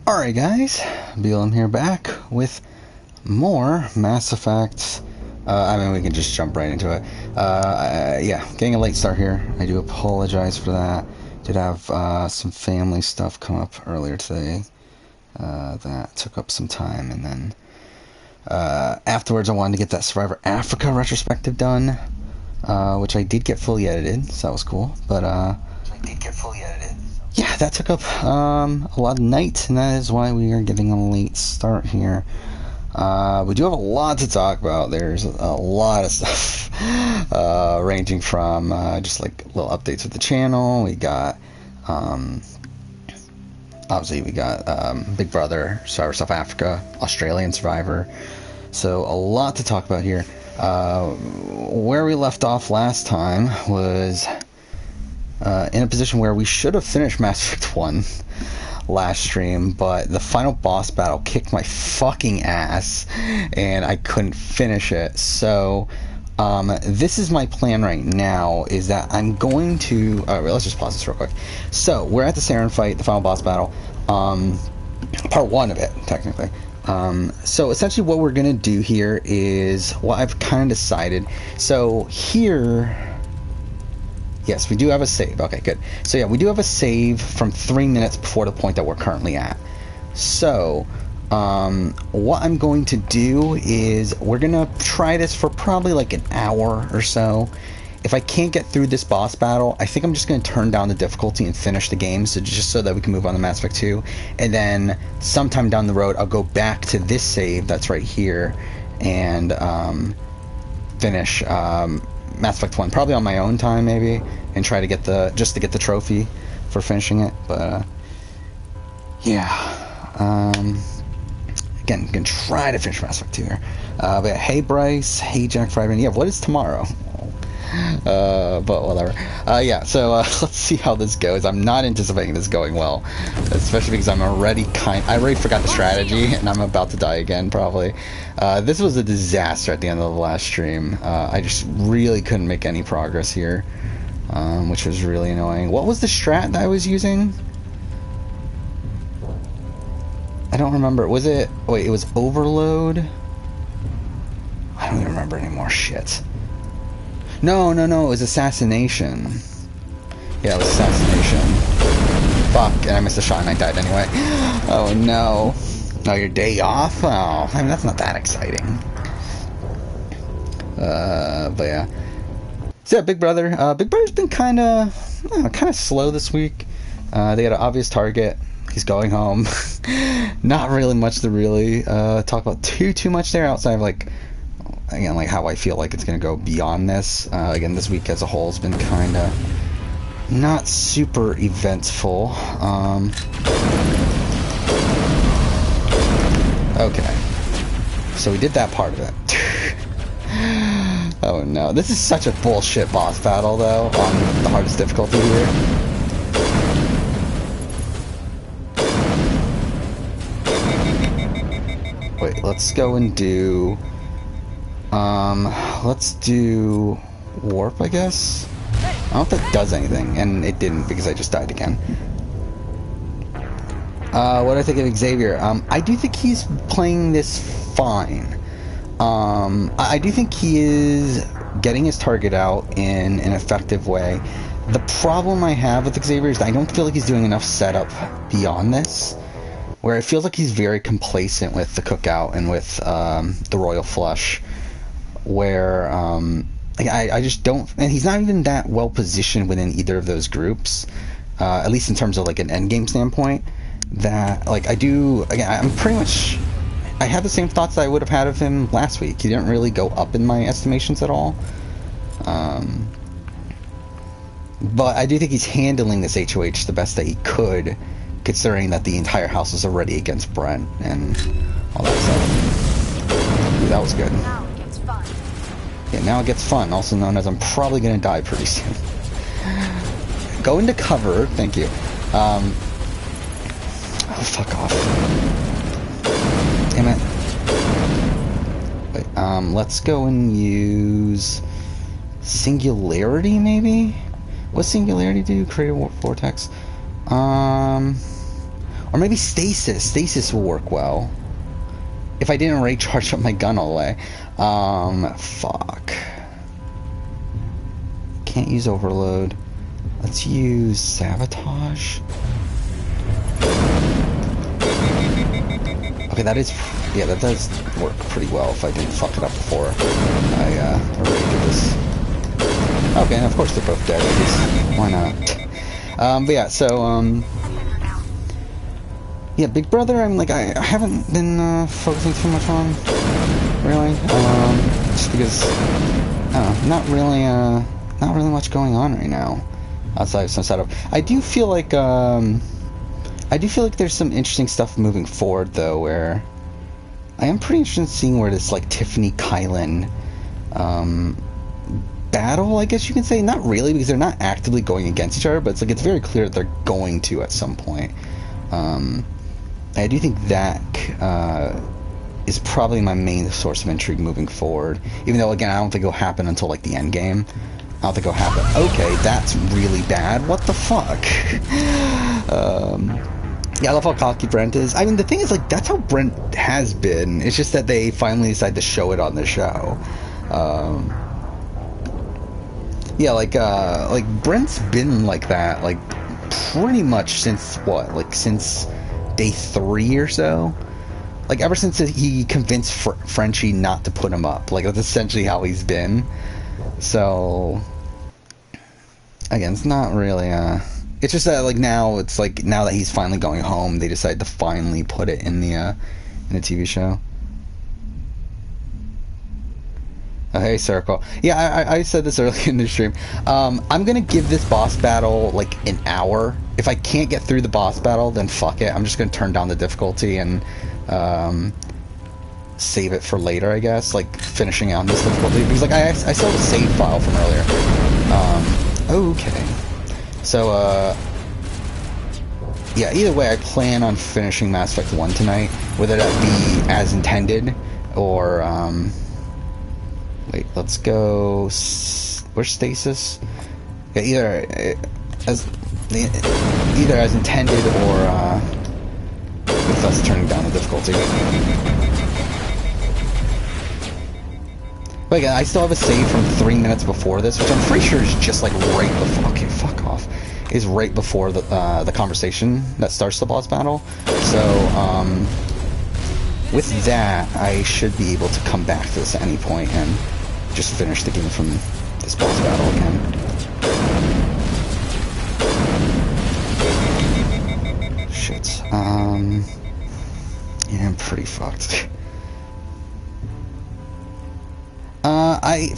Alright guys, BLM here back with more Mass Effect. I mean, we can just jump right into it. Yeah, getting a late start here. I do apologize for that. Did have some family stuff come up earlier today that took up some time, and then afterwards I wanted to get that Survivor Africa retrospective done, which I did get fully edited, so that was cool. But yeah, that took up a lot of night, and that is why we are getting a late start here. We do have a lot to talk about. There's a lot of stuff, ranging from just like little updates with the channel. We got, obviously we got Big Brother, Survivor South Africa, Australian Survivor. So a lot to talk about here. Where we left off last time was in a position where we should have finished Mass Effect 1 last stream, but the final boss battle kicked my fucking ass and I couldn't finish it. So this is my plan right now, is that I'm going to let's just pause this real quick. So we're at the Saren fight, the final boss battle, part 1 of it technically. So essentially what we're gonna do here is what I've kind of decided. So here, yes, we do have a save. Okay, good. So yeah, we do have a save from 3 minutes before the point that we're currently at. So what I'm going to do is we're gonna try this for probably like an hour or so. If I can't get through this boss battle, I think I'm just gonna turn down the difficulty and finish the game, so just so that we can move on to Mass Effect 2. And then sometime down the road, I'll go back to this save that's right here and finish Mass Effect 1, probably on my own time maybe, and try to get the the trophy for finishing it. But yeah, again, gonna try to finish Mass Effect 2 here. But yeah, hey Bryce, hey Jack Friedman. Yeah, what is tomorrow? But whatever. Yeah, so let's see how this goes. I'm not anticipating this going well, especially because I already forgot the strategy and I'm about to die again probably. This was a disaster at the end of the last stream. I just really couldn't make any progress here, which was really annoying. What was the strat that I was using? I don't remember. Was it... Wait, it was Overload? I don't even remember anymore. Shit. No, it was Assassination. Yeah, it was Assassination. Fuck, and I missed a shot and I died anyway. Oh no. Oh, your day off? Oh, I mean, that's not that exciting. But yeah. So yeah, Big Brother. Big Brother's been kind of slow this week. They had an obvious target. He's going home. Not really much to really talk about too much there, outside of like, again, like how I feel like it's gonna go beyond this. Again, this week as a whole has been kind of not super eventful. Okay, so we did that part of it. Oh no, this is such a bullshit boss battle though, on the hardest difficulty here. Wait, let's go and do... let's do warp, I guess. I don't know if that does anything, and it didn't because I just died again. What do I think of Xavier? I do think he's playing this fine. I do think he is getting his target out in an effective way. The problem I have with Xavier is I don't feel like he's doing enough setup beyond this, where it feels like he's very complacent with the cookout and with the royal flush, where I just don't, and he's not even that well positioned within either of those groups, at least in terms of like an endgame standpoint. That, like, I'm pretty much, I have the same thoughts that I would have had of him last week. He didn't really go up in my estimations at all. But I do think he's handling this HOH the best that he could, considering that the entire house is already against Brent and all that stuff. Ooh, that was good. Yeah, now it gets fun, also known as I'm probably gonna die pretty soon. Go into cover, thank you. Oh, fuck off. Damn it. Wait, let's go and use Singularity, maybe? What Singularity do? Create a warp vortex. Or Or maybe stasis. Stasis will work well. If I didn't already charge up my gun all the way. Fuck. Can't use overload. Let's use sabotage. Okay, that is... Yeah, that does work pretty well if I didn't fuck it up before I already did this. Okay, and of course they're both dead. Why not? But yeah, so, yeah, Big Brother, I'm like, I haven't been focusing too much on, really. Just because, I don't know, not really much going on right now outside of some setup. I do feel like there's some interesting stuff moving forward, though, where I am pretty interested in seeing where this, like, Tiffany Kylan battle, I guess you can say. Not really, because they're not actively going against each other, but it's like, it's very clear that they're going to at some point. I do think that is probably my main source of intrigue moving forward. Even though, again, I don't think it'll happen until, like, the end game. I don't think it'll happen. Okay, that's really bad. What the fuck? Yeah, I love how cocky Brent is. I mean, the thing is, like, that's how Brent has been. It's just that they finally decided to show it on the show. Yeah, like Brent's been like that, like, pretty much since, what, like, since day 3 or so? Like, ever since he convinced Frenchie not to put him up. Like, that's essentially how he's been. So, again, it's not really, it's just that, like, now, it's like, now that he's finally going home, they decided to finally put it in the TV show. Oh, hey, Circle. Yeah, I said this earlier in the stream. I'm gonna give this boss battle, like, an hour. If I can't get through the boss battle, then fuck it. I'm just gonna turn down the difficulty and, save it for later, I guess. Like, finishing out this difficulty. Because, like, I still have a save file from earlier. Okay. So, yeah, either way, I plan on finishing Mass Effect 1 tonight. Whether that be as intended, or, wait, let's go... Where's Stasis? Yeah, either as intended, or, with us turning down the difficulty. But again, I still have a save from 3 minutes before this, which I'm pretty sure is just, like, right before... Okay, fuck off. Is right before the conversation that starts the boss battle. So, with that, I should be able to come back to this at any point and just finish the game from this boss battle again. Shit. Yeah, I'm pretty fucked.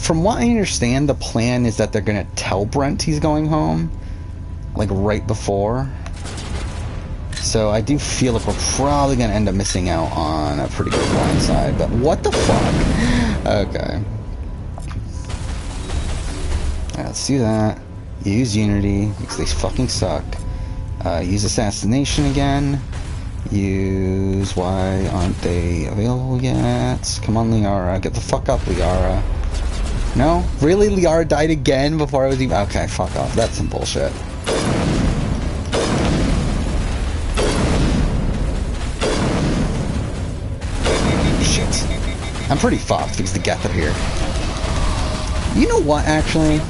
From what I understand, the plan is that they're gonna tell Brent he's going home, like, right before. So I do feel like we're probably gonna end up missing out on a pretty good blindside, but what the fuck? Okay. Alright, let's do that. Use Unity, because they fucking suck. Use Assassination again. Use... Why aren't they available yet? Come on, Liara. Get the fuck up, Liara. No? Really? Liara died again before I was even... Okay, fuck off. That's some bullshit. Shit. I'm pretty fucked because the Geth are here. You know what, actually?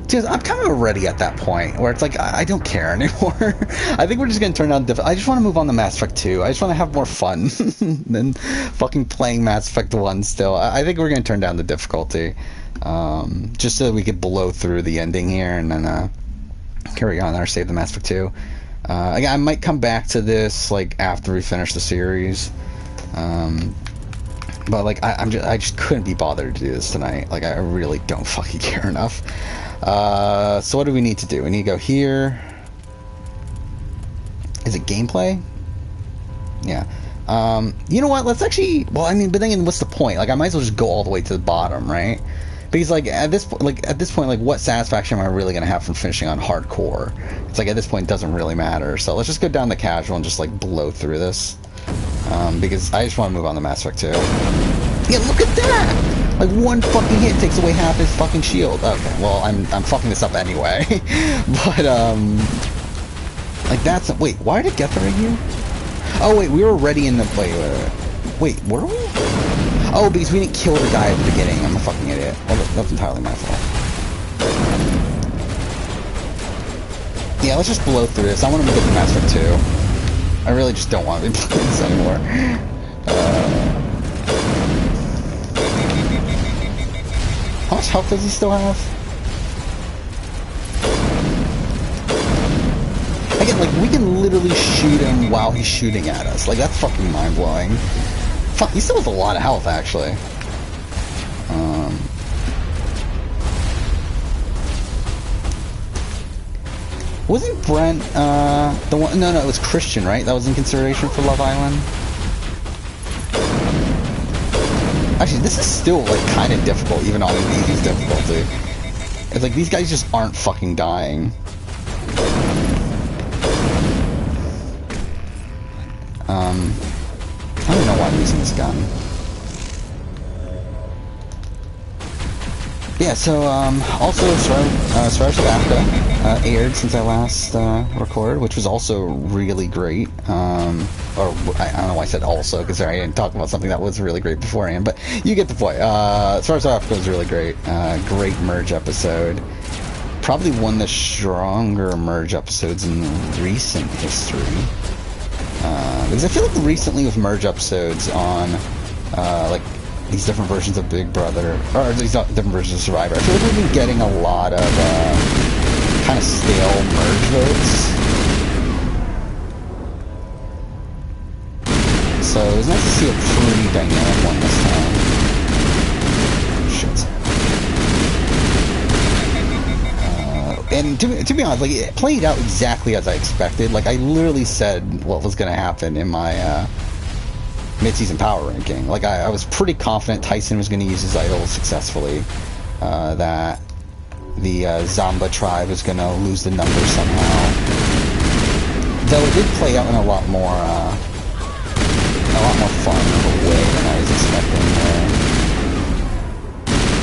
Dude, I'm kind of already at that point where it's like, I don't care anymore. I think we're just going to turn down I just want to move on to Mass Effect 2. I just want to have more fun than fucking playing Mass Effect 1 still. I think we're going to turn down the difficulty. Just so we could blow through the ending here and then carry on or save the Mass Effect 2. Again, I might come back to this like after we finish the series. But like, I just couldn't be bothered to do this tonight. Like, I really don't fucking care enough. So what do we need to do? We need to go here. Is it gameplay? Yeah. You know what? Let's actually... Well, I mean, but then what's the point? Like, I might as well just go all the way to the bottom, right? Because, like, at this point, like, what satisfaction am I really going to have from finishing on hardcore? It's like, at this point, it doesn't really matter. So let's just go down to casual and just, like, blow through this. Because I just want to move on to Mass Effect 2. Yeah, look at that! Like, one fucking hit takes away half his fucking shield. Okay, well, I'm fucking this up anyway. But, Like, that's... Wait, why did it get there right here? Oh, wait, we were already in the... Wait, were we? Oh, because we didn't kill the guy at the beginning. I'm a fucking idiot. Well, that's entirely my fault. Yeah, let's just blow through this. I want to make it the Mass Effect 2. I really just don't want to be playing this anymore. How much health does he still have? Again, like, we can literally shoot him while he's shooting at us. Like, that's fucking mind-blowing. Fuck, he still has a lot of health, actually. Wasn't Brent, the one... No, it was Christian, right? That was in consideration for Love Island? Actually, this is still, like, kind of difficult, even on the easiest difficulty. It's like, these guys just aren't fucking dying. I don't know why I'm using this gun. Yeah, so, also, Survivors of Africa aired since I last recorded, which was also really great. Or, I don't know why I said also, because I didn't talk about something that was really great beforehand, but you get the point. Survivors of Africa was really great. Great merge episode. Probably one of the stronger merge episodes in recent history. Because I feel like recently with merge episodes on, like, these different versions of Big Brother, or these different versions of Survivor, I feel like we've been getting a lot of, kind of stale merge votes. So it was nice to see a pretty dynamic one this time. Shit. And to be honest, like, it played out exactly as I expected. Like, I literally said what was going to happen in my mid-season power ranking. Like, I was pretty confident Tyson was going to use his idol successfully. That the Zamba tribe was going to lose the numbers somehow. Though it did play out in a lot more fun of a way than I was expecting.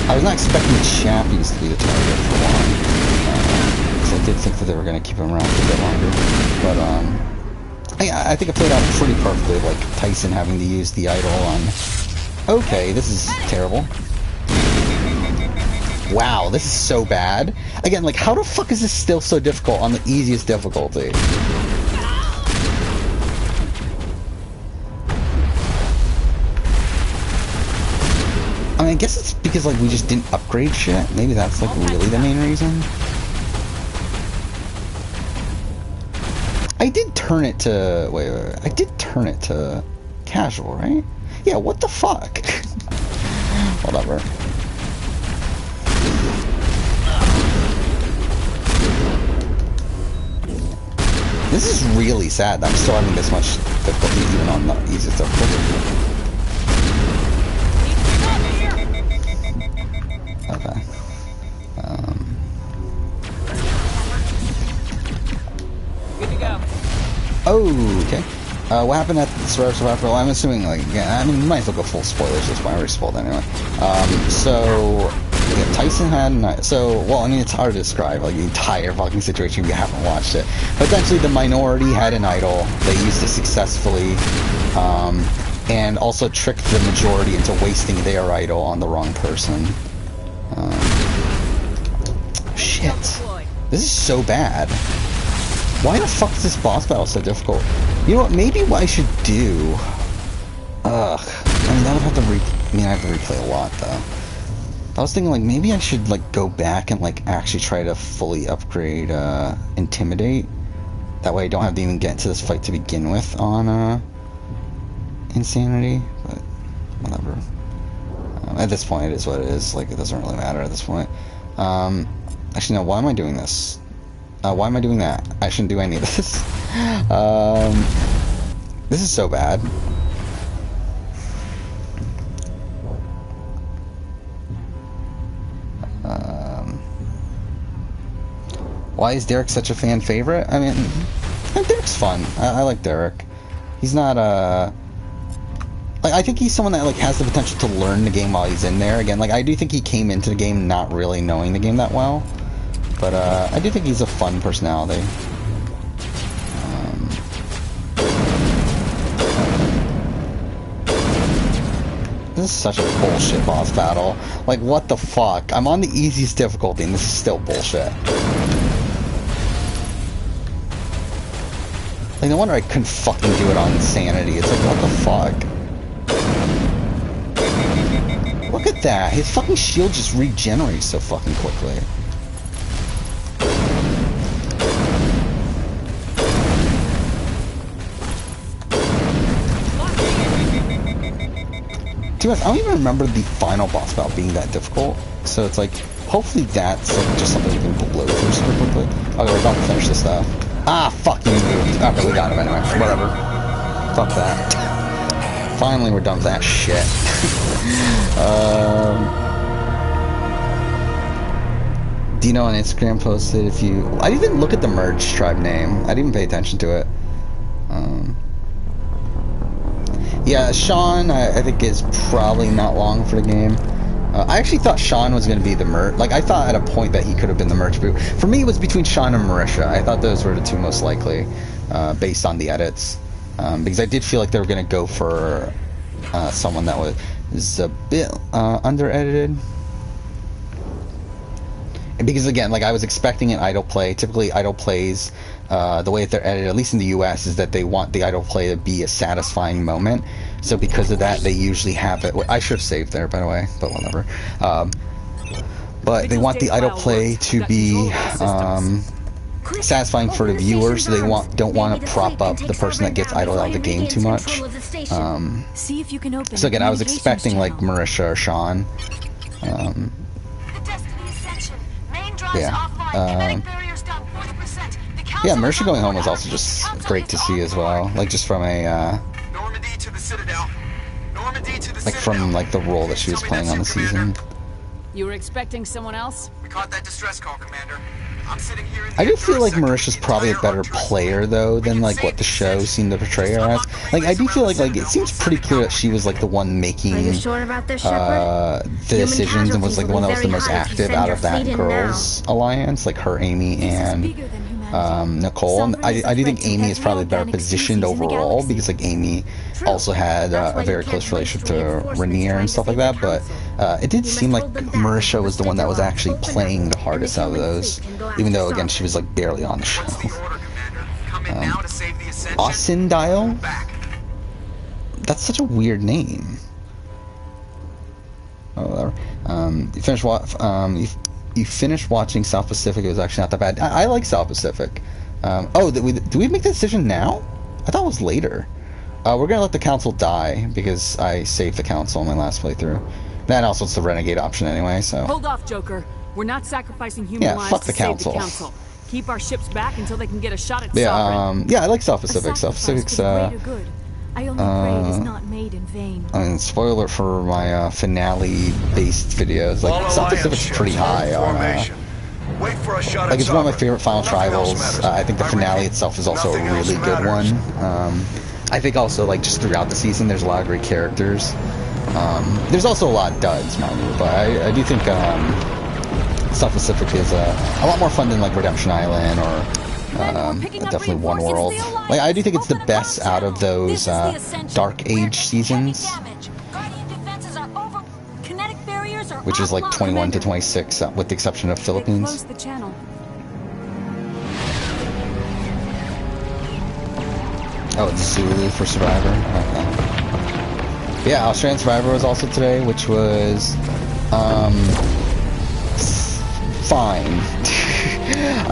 I was not expecting the champions to be the target for one. I did think that they were going to keep him around for a bit longer, but I think it played out pretty perfectly, like Tyson having to use the idol on... Okay, this is terrible. Wow, this is so bad. Again, like, how the fuck is this still so difficult on the easiest difficulty? I mean, I guess it's because, like, we just didn't upgrade shit. Maybe that's, like, really the main reason. I did turn it to... Wait. I did turn it to casual, right? Yeah, what the fuck? Whatever. This is really sad that I'm still having this much difficulty even on the easiest difficulty. Okay. Oh, okay. What happened at the Survivor? Well, I'm assuming, like, yeah, I mean, you might as well go full spoilers, that's why I already spoiled anyway. So, yeah, Tyson had, well, I mean, it's hard to describe, like, the entire fucking situation if you haven't watched it. But essentially, the minority had an idol, they used it successfully, and also tricked the majority into wasting their idol on the wrong person. Shit. This is so bad. Why the fuck is this boss battle so difficult? You know what, maybe what I should do... Ugh. I mean, that would have to I have to replay a lot, though. I was thinking, like, maybe I should, like, go back and, like, actually try to fully upgrade, Intimidate. That way I don't have to even get into this fight to begin with on, Insanity. But, whatever. At this point, it is what it is. Like, it doesn't really matter at this point. Actually, no, why am I doing this? Why am I doing that? I shouldn't do any of this. This is so bad. Why is Derek such a fan favorite? I mean, Derek's fun. I like Derek. He's not, like, I think he's someone that, like, has the potential to learn the game while he's in there. Again, like, I do think he came into the game not really knowing the game that well. But, I do think he's a fun personality. is such a bullshit boss battle. Like, what the fuck? I'm on the easiest difficulty and this is still bullshit. Like, no wonder I couldn't fucking do it on Insanity. It's like, what the fuck? Look at that. His fucking shield just regenerates so fucking quickly. To be honest, I don't even remember the final boss battle being that difficult. So it's like, hopefully that's like just something we can blow through super quickly. Okay, we're about to finish this stuff. Ah, fuck, you moved. Okay, we got him anyway. Whatever. Fuck that. Finally, we're done with that shit. Dino on Instagram posted if you... I didn't even look at the merge tribe name. I didn't even pay attention to it. Yeah, Sean, I think is probably not long for the game. I actually thought Sean was going to be the merge. Like, I thought at a point that he could have been the merge boot. For me, it was between Sean and Marisha. I thought those were the two most likely, based on the edits. Because I did feel like they were going to go for someone that was a bit under-edited. And because, again, like, I was expecting an idle play. Typically, idle plays, the way that they're edited, at least in the US, is that they want the idle play to be a satisfying moment. So because of that, they usually have it... I should have saved there, by the way, but whatever. But they want the idle play to be satisfying for the viewer, so they don't want to prop up the person that gets idled out of the game too much. So again, I was expecting, like, Marisha or Sean. Yeah, Marisha going home was also just great to see as well. Like, just from a, like, from, like, the role that she was playing on the season. You were expecting someone else? We caught that distress call, Commander. I'm sitting here in the I do feel like Marisha's probably a better player, though, than, like, what the show seemed to portray her as. Like, I do feel like it seems pretty clear that she was, like, the one making the decisions and was, like, the one that was the most active out of that girls' alliance. Like, her, Amy, and Nicole. And I do think Amy is probably better positioned overall, because, like, Amy also had a very close relationship to Rainier and stuff like that, but it did seem like Marisha was the one that was actually playing the hardest out of those, even though, again, she was, like, barely on the show. Ausindile? That's such a weird name. Oh, whatever. You finished watching South Pacific. It was actually not that bad. I like South Pacific. Oh, do we make the decision now? I thought it was later. We're gonna let the council die because I saved the council in my last playthrough. Then also it's the Renegade option anyway, so... Hold off, Joker. We're not sacrificing human lives fuck the to save council. the council. Keep our ships back until they can get a shot at Sovereign. Yeah, I like South Pacific. South Pacific's, I only pray it is not made in vain. I mean, spoiler for my finale-based videos. Like, South Pacific's pretty high on... Wait for a shot like, it's one of my favorite final tribals. I think the finale itself is also a really good one. I think also, like, just throughout the season, there's a lot of great characters. There's also a lot of duds, mind you, but I do think South Pacific is a lot more fun than, like, Redemption Island or definitely One World. Like, I do think it's the best out of those Dark Age seasons, which is like 21 to 26, with the exception of Philippines. Oh, it's Zulu for Survivor. Okay. Yeah, Australian Survivor was also today, which was fine.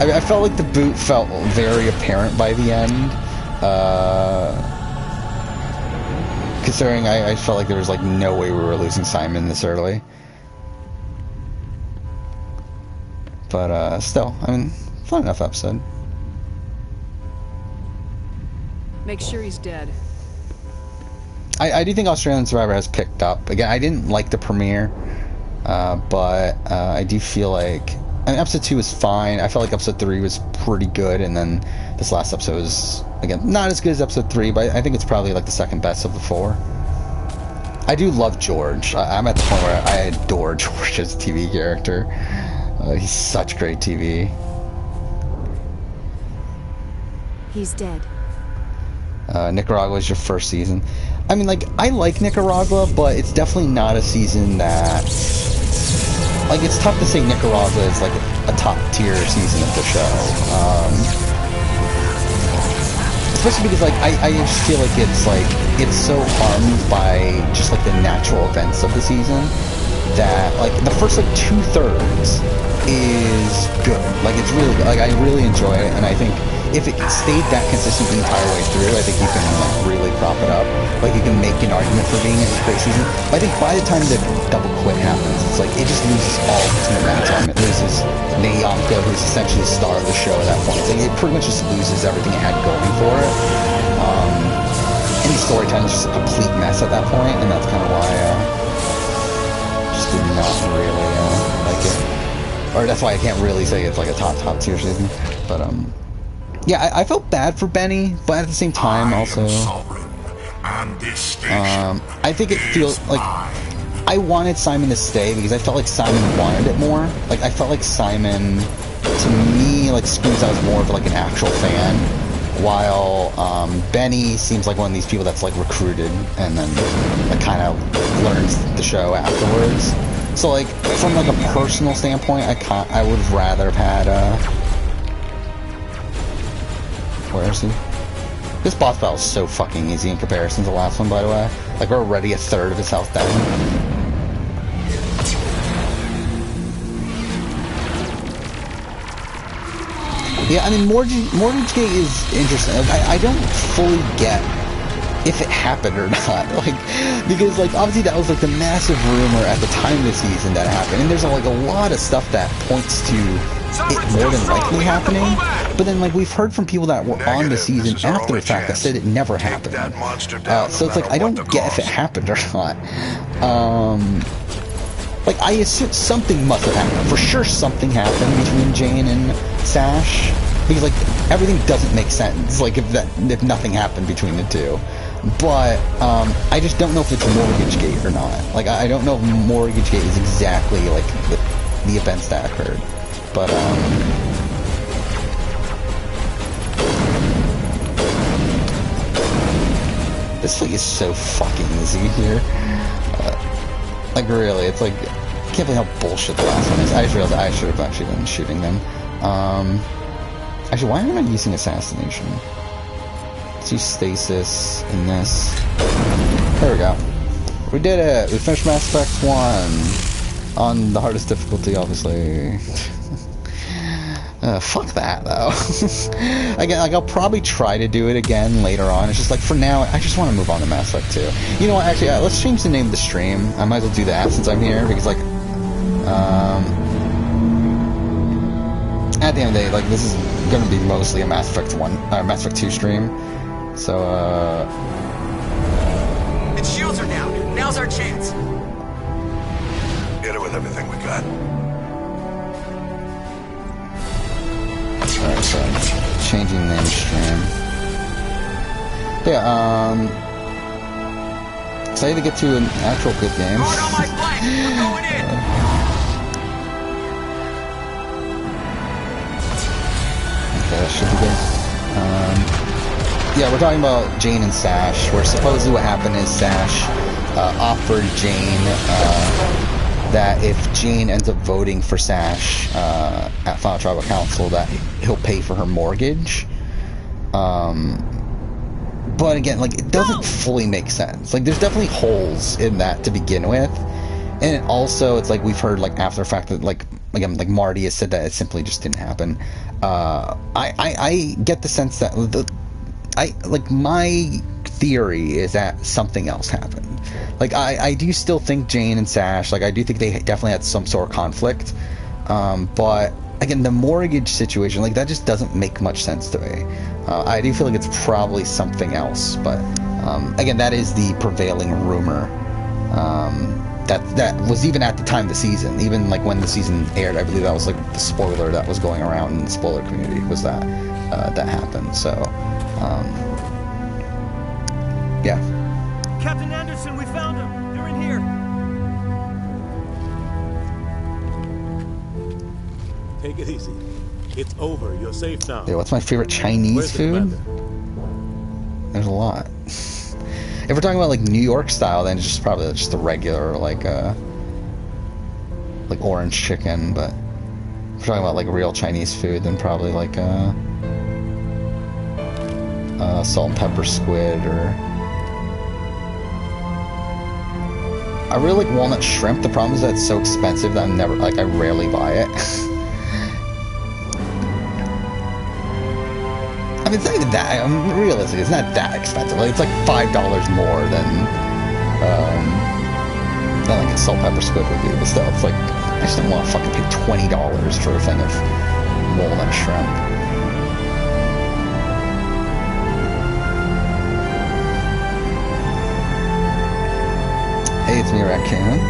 I felt like the boot felt very apparent by the end. Considering I felt like there was, like, no way we were losing Simon this early. But still, I mean, fun enough episode. Make sure he's dead. I do think Australian Survivor has picked up. Again, I didn't like the premiere, but I do feel like... I mean, episode 2 was fine. I felt like episode 3 was pretty good, and then this last episode was, again, not as good as episode 3, but I think it's probably, like, the second best of the 4. I do love George. I'm at the point where I adore George as a TV character. He's such great TV. He's dead. Nicaragua is your first season. I mean, like, I like Nicaragua, but it's definitely not a season that... Like, it's tough to say Nicaragua is, like, a top-tier season of the show. Especially because, like, I just feel like it's so harmed by just, like, the natural events of the season that, like, the first, like, 2/3 is good. Like, it's really good. Like, I really enjoy it, and I think if it stayed that consistent the entire way through, I think you can, like, really prop it up. Like, you can make an argument for being a great season. But I think by the time the double quit happens, it's like, it just loses all its momentum. It loses Nayamka, who's essentially the star of the show at that point. Like, it pretty much just loses everything it had going for it. And the storytelling is just a complete mess at that point, and that's kind of why just did not really like it. Or that's why I can't really say it's like a top tier season. But yeah, I felt bad for Benny, but at the same time also I think it feels like I wanted Simon to stay because I felt like Simon wanted it more. Like, I felt like Simon, to me, like, screams out as more of like an actual fan, while Benny seems like one of these people that's like recruited and then like kind of learns the show afterwards. So, like, from like a personal standpoint, I would have rather have had where is he? This boss battle is so fucking easy in comparison to the last one, by the way. Like, we're already a third of his health down. Yeah, I mean, Mortgage Gate is interesting. Like, I don't fully get if it happened or not. Like, because, like, obviously that was, like, the massive rumor at the time of the season that happened. And there's, like, a lot of stuff that points to it more than likely happening. But then, like, we've heard from people that were on the season after the fact that said it never happened. So it's like, I don't get if it happened or not. Like, I assume something must have happened. For sure something happened between Jane and Sash. Because, like, everything doesn't make sense, like, if nothing happened between the two. But, I just don't know if it's Mortgage Gate or not. Like, I don't know if Mortgage Gate is exactly, like, the events that occurred. But, this league is so fucking easy here. Like, really, it's like, I can't believe how bullshit the last one is. I just realized I should have actually been shooting them. Actually, why am I not using Assassination? Let's use Stasis in this. There we go. We did it! We finished Mass Effect 1 on the hardest difficulty, obviously. Fuck that, though. Again, like, I'll probably try to do it again later on. It's just like, for now, I just want to move on to Mass Effect 2. You know what, actually, let's change the name of the stream. I might as well do that since I'm here, because, like, at the end of the day, like, this is going to be mostly a Mass Effect 2 stream. So, Its shields are down. Now's our chance. Get it with everything we got. Alright, so changing name stream. Yeah, excited to get to an actual good game. Guard on my flank. We're going in. Okay, that should be good. Yeah, we're talking about Jane and Sash, where supposedly what happened is Sash offered Jane that if Jane ends up voting for Sash at Final Tribal Council, that he'll pay for her mortgage. But again, like, it doesn't fully make sense. Like, there's definitely holes in that to begin with. And also, it's like we've heard, like, after the fact that, like, again, like, Marty has said that it simply just didn't happen. I get the sense that my theory is that something else happened. Like, I do still think Jane and Sash, like, I do think they definitely had some sort of conflict. But again, the mortgage situation, like, that just doesn't make much sense to me. I do feel like it's probably something else, but again, that is the prevailing rumor. That was even at the time of the season, even like when the season aired. I believe that was like the spoiler that was going around in the spoiler community, was that that happened. So yeah. Captain Anderson, we found them. They're in here. Take it easy. It's over. You're safe now. Yeah, what's my favorite Chinese Where's the food? commander? There's a lot. If we're talking about like New York style, then it's just probably just the regular like orange chicken. But if we're talking about like real Chinese food, then probably like salt and pepper squid, or I really like walnut shrimp. The problem is that it's so expensive that I rarely buy it. I mean, it's not even that. I'm realistic. It's not that expensive. Like, it's like $5 more than like a salt pepper squid would be. But still, it's like I just don't want to fucking pay $20 for a thing of walnut shrimp. Hey, it's me, Raccoon.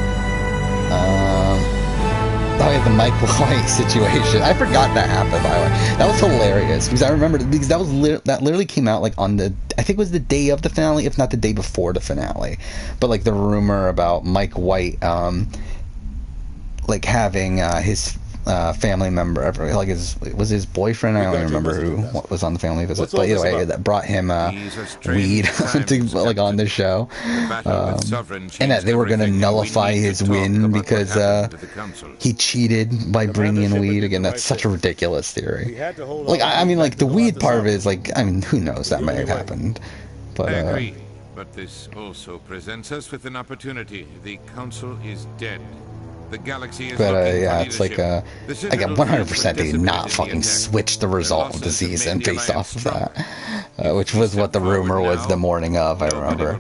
Oh yeah, the Mike White situation. I forgot that happened, by the way. That was hilarious because I remember because that literally came out like on the, I think it was the day of the finale, if not the day before the finale. But like the rumor about Mike White, like having his family member, like was his boyfriend. I don't even remember who was on the family visit, but either way, that brought him weed to, on the show, and that they were going to nullify his win because he cheated by bringing in weed. Again, that's such a ridiculous theory. Like, I mean, like the weed part of it is like, I mean, who knows, that may have happened, but. I agree, but this also presents us with an opportunity. The council is dead. The galaxy is yeah, it's like I got 100% they did not fucking switch the result of the season based off of that, which was what the rumor was the morning of. I remember.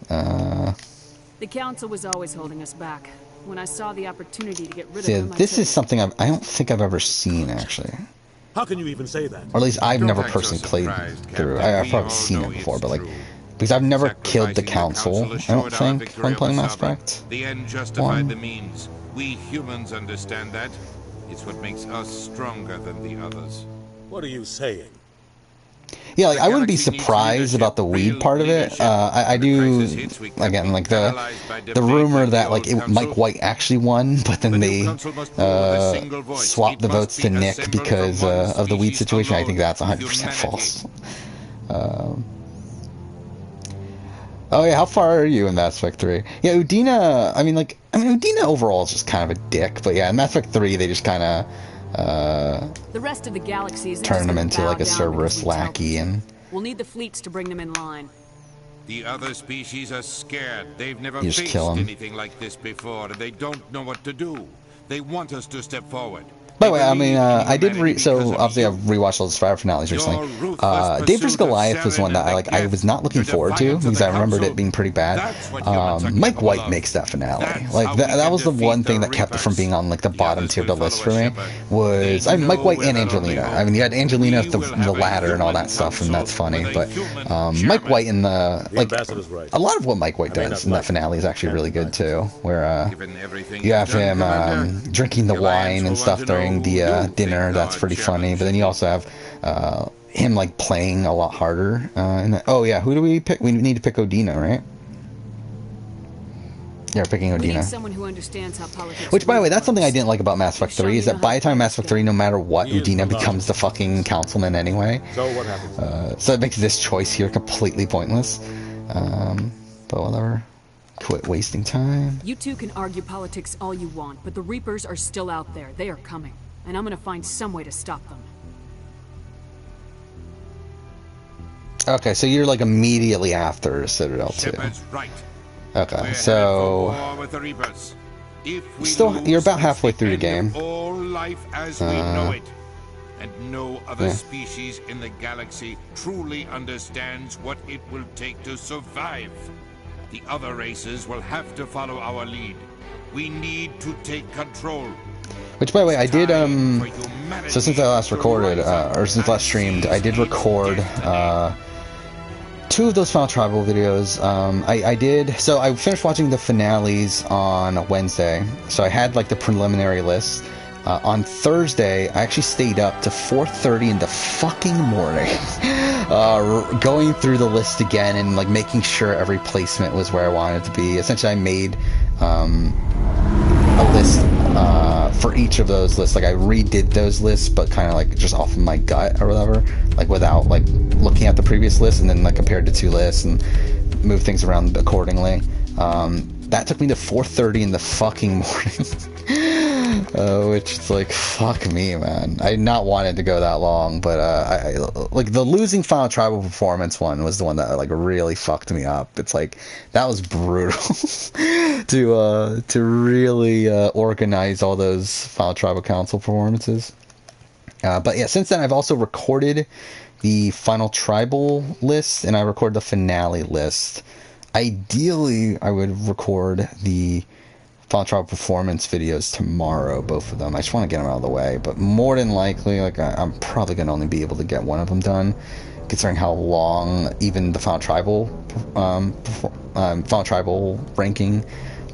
The council was always holding us back. When I saw the opportunity to get rid of them, this is something I don't think I've ever seen actually. How can you even say that? Or at least I've never personally played through. I've probably seen it before, but like. Because I've never killed the council, I don't think, when playing Mass Effect. The end justified the means. We humans understand that. It's what makes us stronger than the others. What are you saying? Yeah, like, I wouldn't be surprised about the weed part of it. I do, again, like the rumor that like Mike White actually won, but then they swapped the votes to Nick because of the weed situation. I think that's 100% false. Oh yeah, how far are you in Mass Effect 3? Yeah, Udina, Udina overall is just kind of a dick, but yeah, in Mass Effect 3 they just kind of the rest of the galaxy is turn him into like a Cerberus lackey, and we'll need the fleets to bring them in line. The other species are scared. They've never faced anything like this before, and they don't know what to do. They want us to step forward. By the way, I mean, I did so obviously I've rewatched all the Survivor finales recently. Dave vs. Goliath was one that I was not looking forward to because I remembered it being pretty bad. Mike White makes that finale. Like that was the one thing that kept it from being on like the bottom tier of the list for me. Was Mike White and Angelina. I mean, you had Angelina with the ladder and all that stuff, and that's funny. But Mike White in the a lot of what Mike White does in that finale is actually really good too. Where you have him drinking the wine and stuff during the dinner. That's pretty funny. But then you also have him like playing a lot harder. Oh yeah, who do we pick? We need to pick Udina, right? Yeah, we're picking Udina. We need someone who understands how politics. Which, by the way, that's something I didn't like about Mass Effect 3 is that by the time Mass Effect 3, no matter what, Udina becomes the fucking councilman anyway. So what happens? So it makes this choice here completely pointless. But whatever. Quit wasting time. You two can argue politics all you want, but the Reapers are still out there. They are coming, and I'm gonna find some way to stop them. Okay, so you're like immediately after Citadel 2. Right. Okay, so you're about halfway through the game. All life as we know it, and no other species in the galaxy truly understands what it will take to survive. The other races will have to follow our lead. We need to take control. Which, by the way, I did, so since I last recorded, or since last streamed, I did record, 2 of those Final Tribal videos. So I finished watching the finales on Wednesday, so I had, like, the preliminary list. On Thursday, I actually stayed up to 4:30 in the fucking morning, going through the list again and like making sure every placement was where I wanted it to be. Essentially, I made a list for each of those lists. Like I redid those lists, but kind of like just off of my gut or whatever, like without like looking at the previous list, and then like compared to two lists and move things around accordingly. That took me to 4:30 in the fucking morning. Which is like, fuck me, man. I not wanted to go that long, but I like the losing Final Tribal Performance one was the one that like really fucked me up. It's like that was brutal to really organize all those Final Tribal Council performances. But yeah, since then I've also recorded the Final Tribal list and I recorded the finale list. Ideally, I would record the Final Tribal Performance videos tomorrow, both of them. I just want to get them out of the way, but more than likely, like I'm probably going to only be able to get one of them done, considering how long even the Final Tribal ranking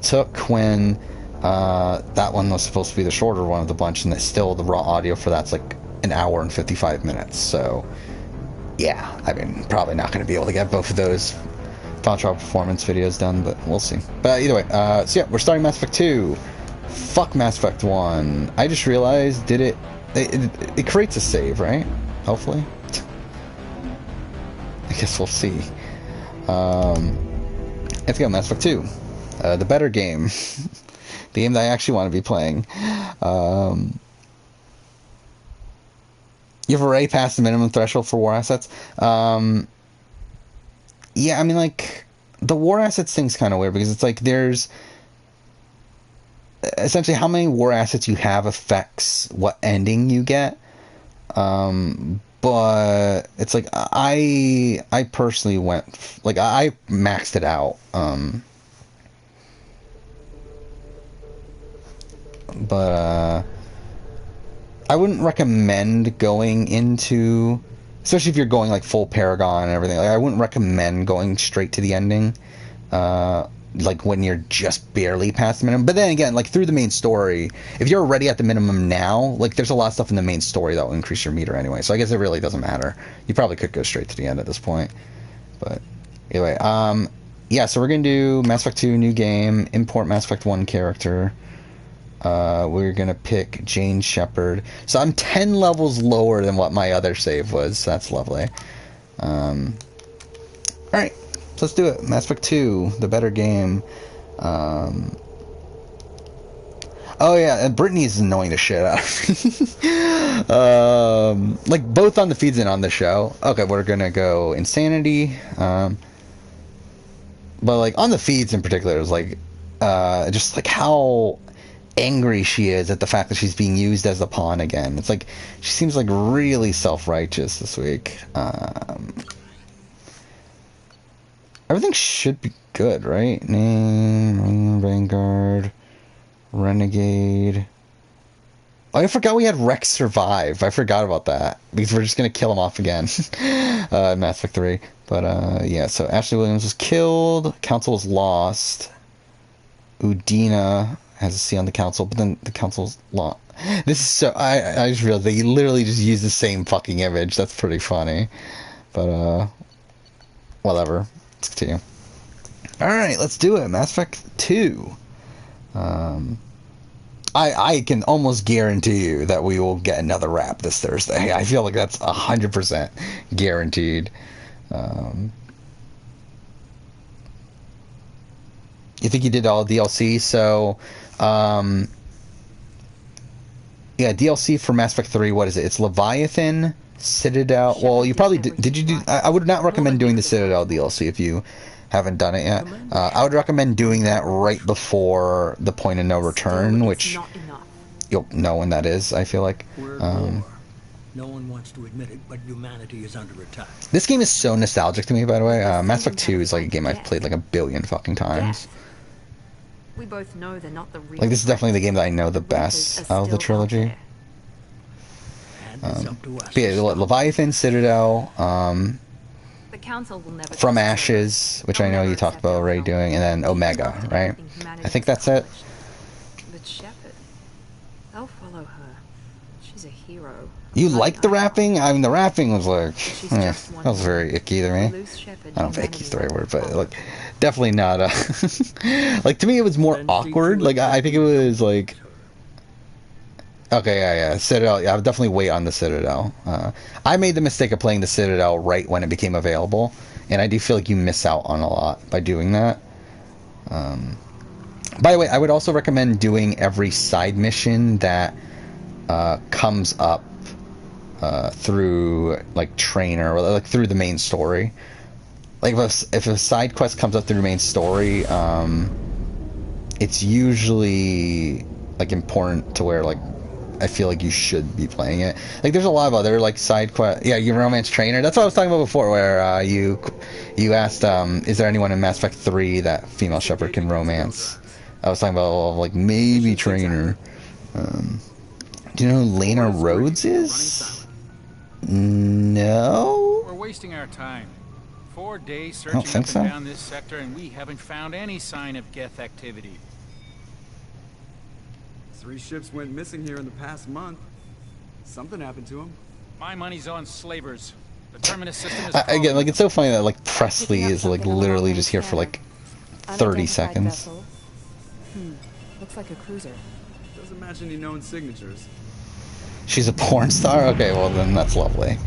took when that one was supposed to be the shorter one of the bunch, and it's still the raw audio for that's like an hour and 55 minutes. So yeah, I mean, probably not going to be able to get both of those Final Tribal Performance videos done, but we'll see. But either way, so yeah, we're starting Mass Effect 2. Fuck Mass Effect 1. I just realized, it creates a save, right? Hopefully. I guess we'll see. Let's go, Mass Effect 2. The better game. The game that I actually want to be playing. You've already passed the minimum threshold for war assets. Yeah, I mean, like, the war assets thing's kind of weird, because it's like there's... Essentially, how many war assets you have affects what ending you get. But it's like, I personally went... Like, I maxed it out. But, I wouldn't recommend going into... Especially if you're going like full Paragon and everything. Like, I wouldn't recommend going straight to the ending. Like when you're just barely past the minimum. But then again, like through the main story, if you're already at the minimum now, like there's a lot of stuff in the main story that will increase your meter anyway. So I guess it really doesn't matter. You probably could go straight to the end at this point. But anyway, yeah, so we're going to do Mass Effect 2, new game, import Mass Effect 1 character. We're gonna pick Jane Shepard. So I'm 10 levels lower than what my other save was. So that's lovely. Alright, so let's do it. Mass Effect 2, the better game. Oh yeah, Brittany is annoying the shit out of me. Like both on the feeds and on the show. Okay, we're gonna go Insanity. But like on the feeds in particular, it was like just like how angry she is at the fact that she's being used as a pawn again. It's like she seems like really self-righteous this week. Everything should be good, right? Name, Vanguard, Renegade. Oh, I forgot we had Rex survive. I forgot about that because we're just gonna kill him off again. Mass Effect 3. But yeah, so Ashley Williams was killed. Council was lost. Udina has a C on the council, but then the council's lost. This is so... I just realized they literally just use the same fucking image. That's pretty funny. But, whatever. Let's continue. Alright, let's do it. Mass Effect 2. I can almost guarantee you that we will get another wrap this Thursday. I feel like that's 100% guaranteed. You think you did all DLC? So, yeah, DLC for Mass Effect 3, what is it? It's Leviathan, Citadel. Well, you probably did you do... I would not recommend doing the Citadel DLC if you haven't done it yet. I would recommend doing that right before the Point of No Return, which you'll know when that is, I feel like. No one wants to admit it, but humanity is under attack. This game is so nostalgic to me, by the way. Mass Effect 2 is like a game I've played like a billion fucking times. We both know they're not the real. Like, this is definitely the game that I know the best out of the trilogy. But yeah, Leviathan, Citadel, The Council will never From Ashes, which I know you talked about already doing, and then Omega, right? I think that's it. But Shepard, I'll follow her. She's a hero. You like the rapping? I mean, the rapping was like, that was very icky to me. I don't know if icky's the right word, but like, definitely not. Like, to me, it was more awkward. Like, I think it was like, Okay, yeah. Citadel. Yeah, I'll definitely wait on the Citadel. I made the mistake of playing the Citadel right when it became available, and I do feel like you miss out on a lot by doing that. By the way, I would also recommend doing every side mission that comes up through like trainer or like through the main story. Like if a side quest comes up through the main story, it's usually like important to where like I feel like you should be playing it. Like there's a lot of other like side quest. Yeah, your romance trainer. That's what I was talking about before, where you asked, is there anyone in Mass Effect 3 that female shepherd can romance? I was talking about like maybe trainer. Do you know who Lena Rhodes is? No. We're wasting our time. 4 days I don't searching think up so. and down this sector, and we haven't found any sign of Geth activity. 3 ships went missing here in the past month. Something happened to them. My money's on slavers. The terminus system is Again, like it's so funny that like Presley is like literally just here for like 30 seconds. Looks like a cruiser. Doesn't match any known signatures. She's a porn star? Okay, well then that's lovely.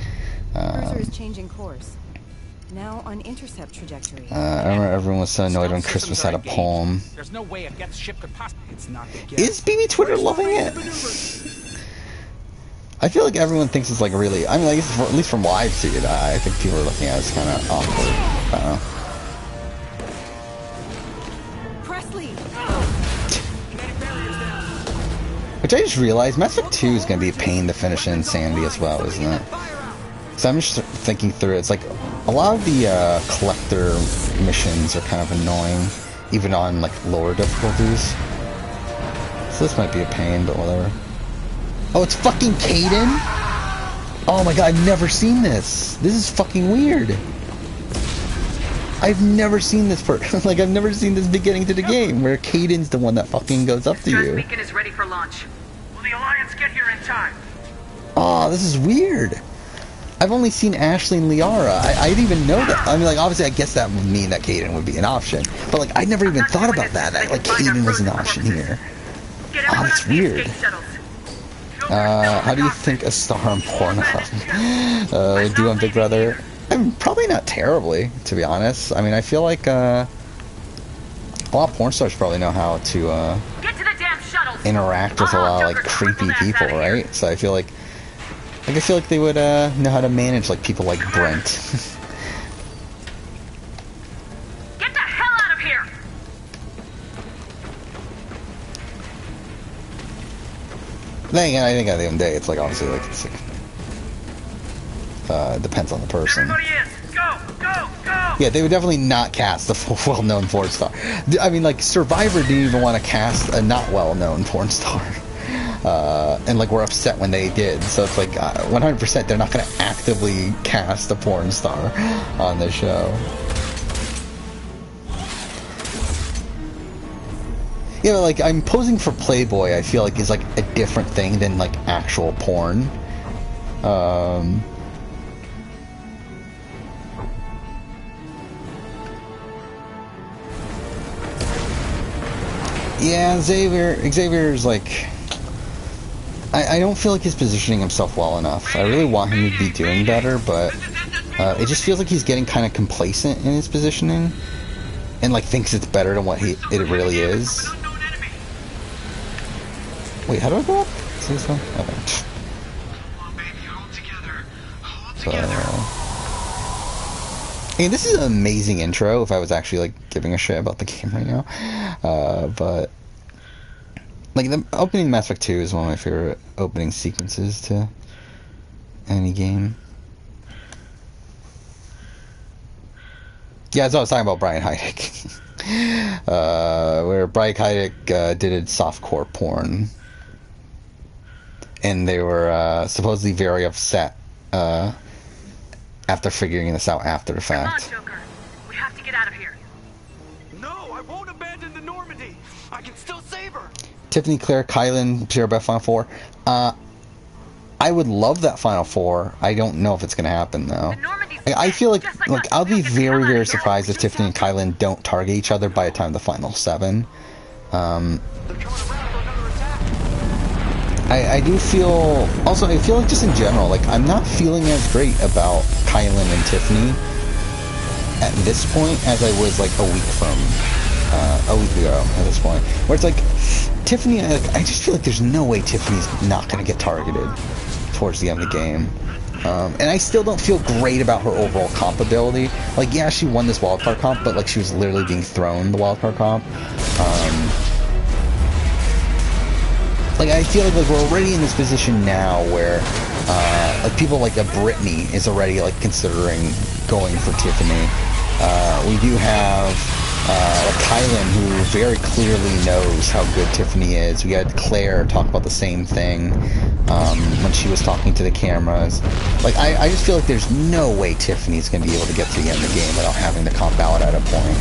Cruiser is changing course. Now on intercept trajectory. I remember everyone was so annoyed when Christmas had a poem. There's no way a Geth ship could possibly. It's not the Geth. Is BB Twitter loving it? I feel like everyone thinks it's like really. I mean, like at least from what I've seen it, I think people are looking at it as kind of awkward. I don't know. Presley. Which I just realized, Mass Effect 2 is going to be a pain to finish in Sandy as well, isn't it? So I'm just thinking through it. It's like a lot of the collector missions are kind of annoying, even on like lower difficulties. So this might be a pain, but whatever. Oh, it's fucking Caden? Oh my god, I've never seen this. This is fucking weird. I've never seen this like I've never seen this beginning to the game where Caden's the one that fucking goes up to you. Beacon is ready for launch. Will the Alliance get here in time? Oh, this is weird. I've only seen Ashley and Liara. I didn't even know that. I mean, like, obviously, I guess that would mean that Caden would be an option. But, like, I never even thought about that like, Caden was an option here. Oh, that's weird. How do you think a star on Pornhub would do on Big Brother? Probably not terribly, to be honest. I mean, I feel like, a lot of porn stars probably know how to, interact with a lot of, like, creepy people, right? So I feel like they would know how to manage like people like Brent. Get the hell out of here! Then again, I think at the end of the day, it's like obviously like it's like, depends on the person. Everybody in! Go! Go! Go! Yeah, they would definitely not cast a well-known porn star. I mean, like Survivor didn't even want to cast a not well-known porn star. And like we're upset when they did, so it's like 100% they're not going to actively cast a porn star on the show. You know, like I'm posing for Playboy, I feel like is like a different thing than like actual porn. Yeah, Xavier's like, I don't feel like he's positioning himself well enough. I really want him to be doing better, but it just feels like he's getting kind of complacent in his positioning, and like thinks it's better than what it really is. Wait, how do I go up? See this one? Okay. So, I mean, this is an amazing intro if I was actually like giving a shit about the game right now, but. Like, the opening Mass Effect 2 is one of my favorite opening sequences to any game. Yeah, that's what I was talking about Brian Heidick. Where Brian Heidick did a softcore porn. And they were supposedly very upset after figuring this out after the fact. Come on, Joker. We have to get out of here. No, I won't abandon the Normandy. I can still save her. Tiffany, Claire, Kylan, Sierra Beth, Final Four. I would love that Final Four. I don't know if it's going to happen, though. I feel like I'll be very, very surprised if Tiffany and Kylan don't target each other by the time of the Final 7. I do feel... Also, I feel like just in general, like, I'm not feeling as great about Kylan and Tiffany at this point as I was, like, a week ago at this point. Where it's like, Tiffany, I just feel like there's no way Tiffany's not going to get targeted towards the end of the game. And I still don't feel great about her overall comp ability. Like, yeah, she won this wildcard comp, but, like, she was literally being thrown the wildcard comp. Like, I feel like we're already in this position now where, like, people like a Brittany is already, like, considering going for Tiffany. We do have, like, Kylan, who very clearly knows how good Tiffany is. We had Claire talk about the same thing, when she was talking to the cameras. Like, I just feel like there's no way Tiffany's gonna be able to get to the end of the game without having to comp out at a point.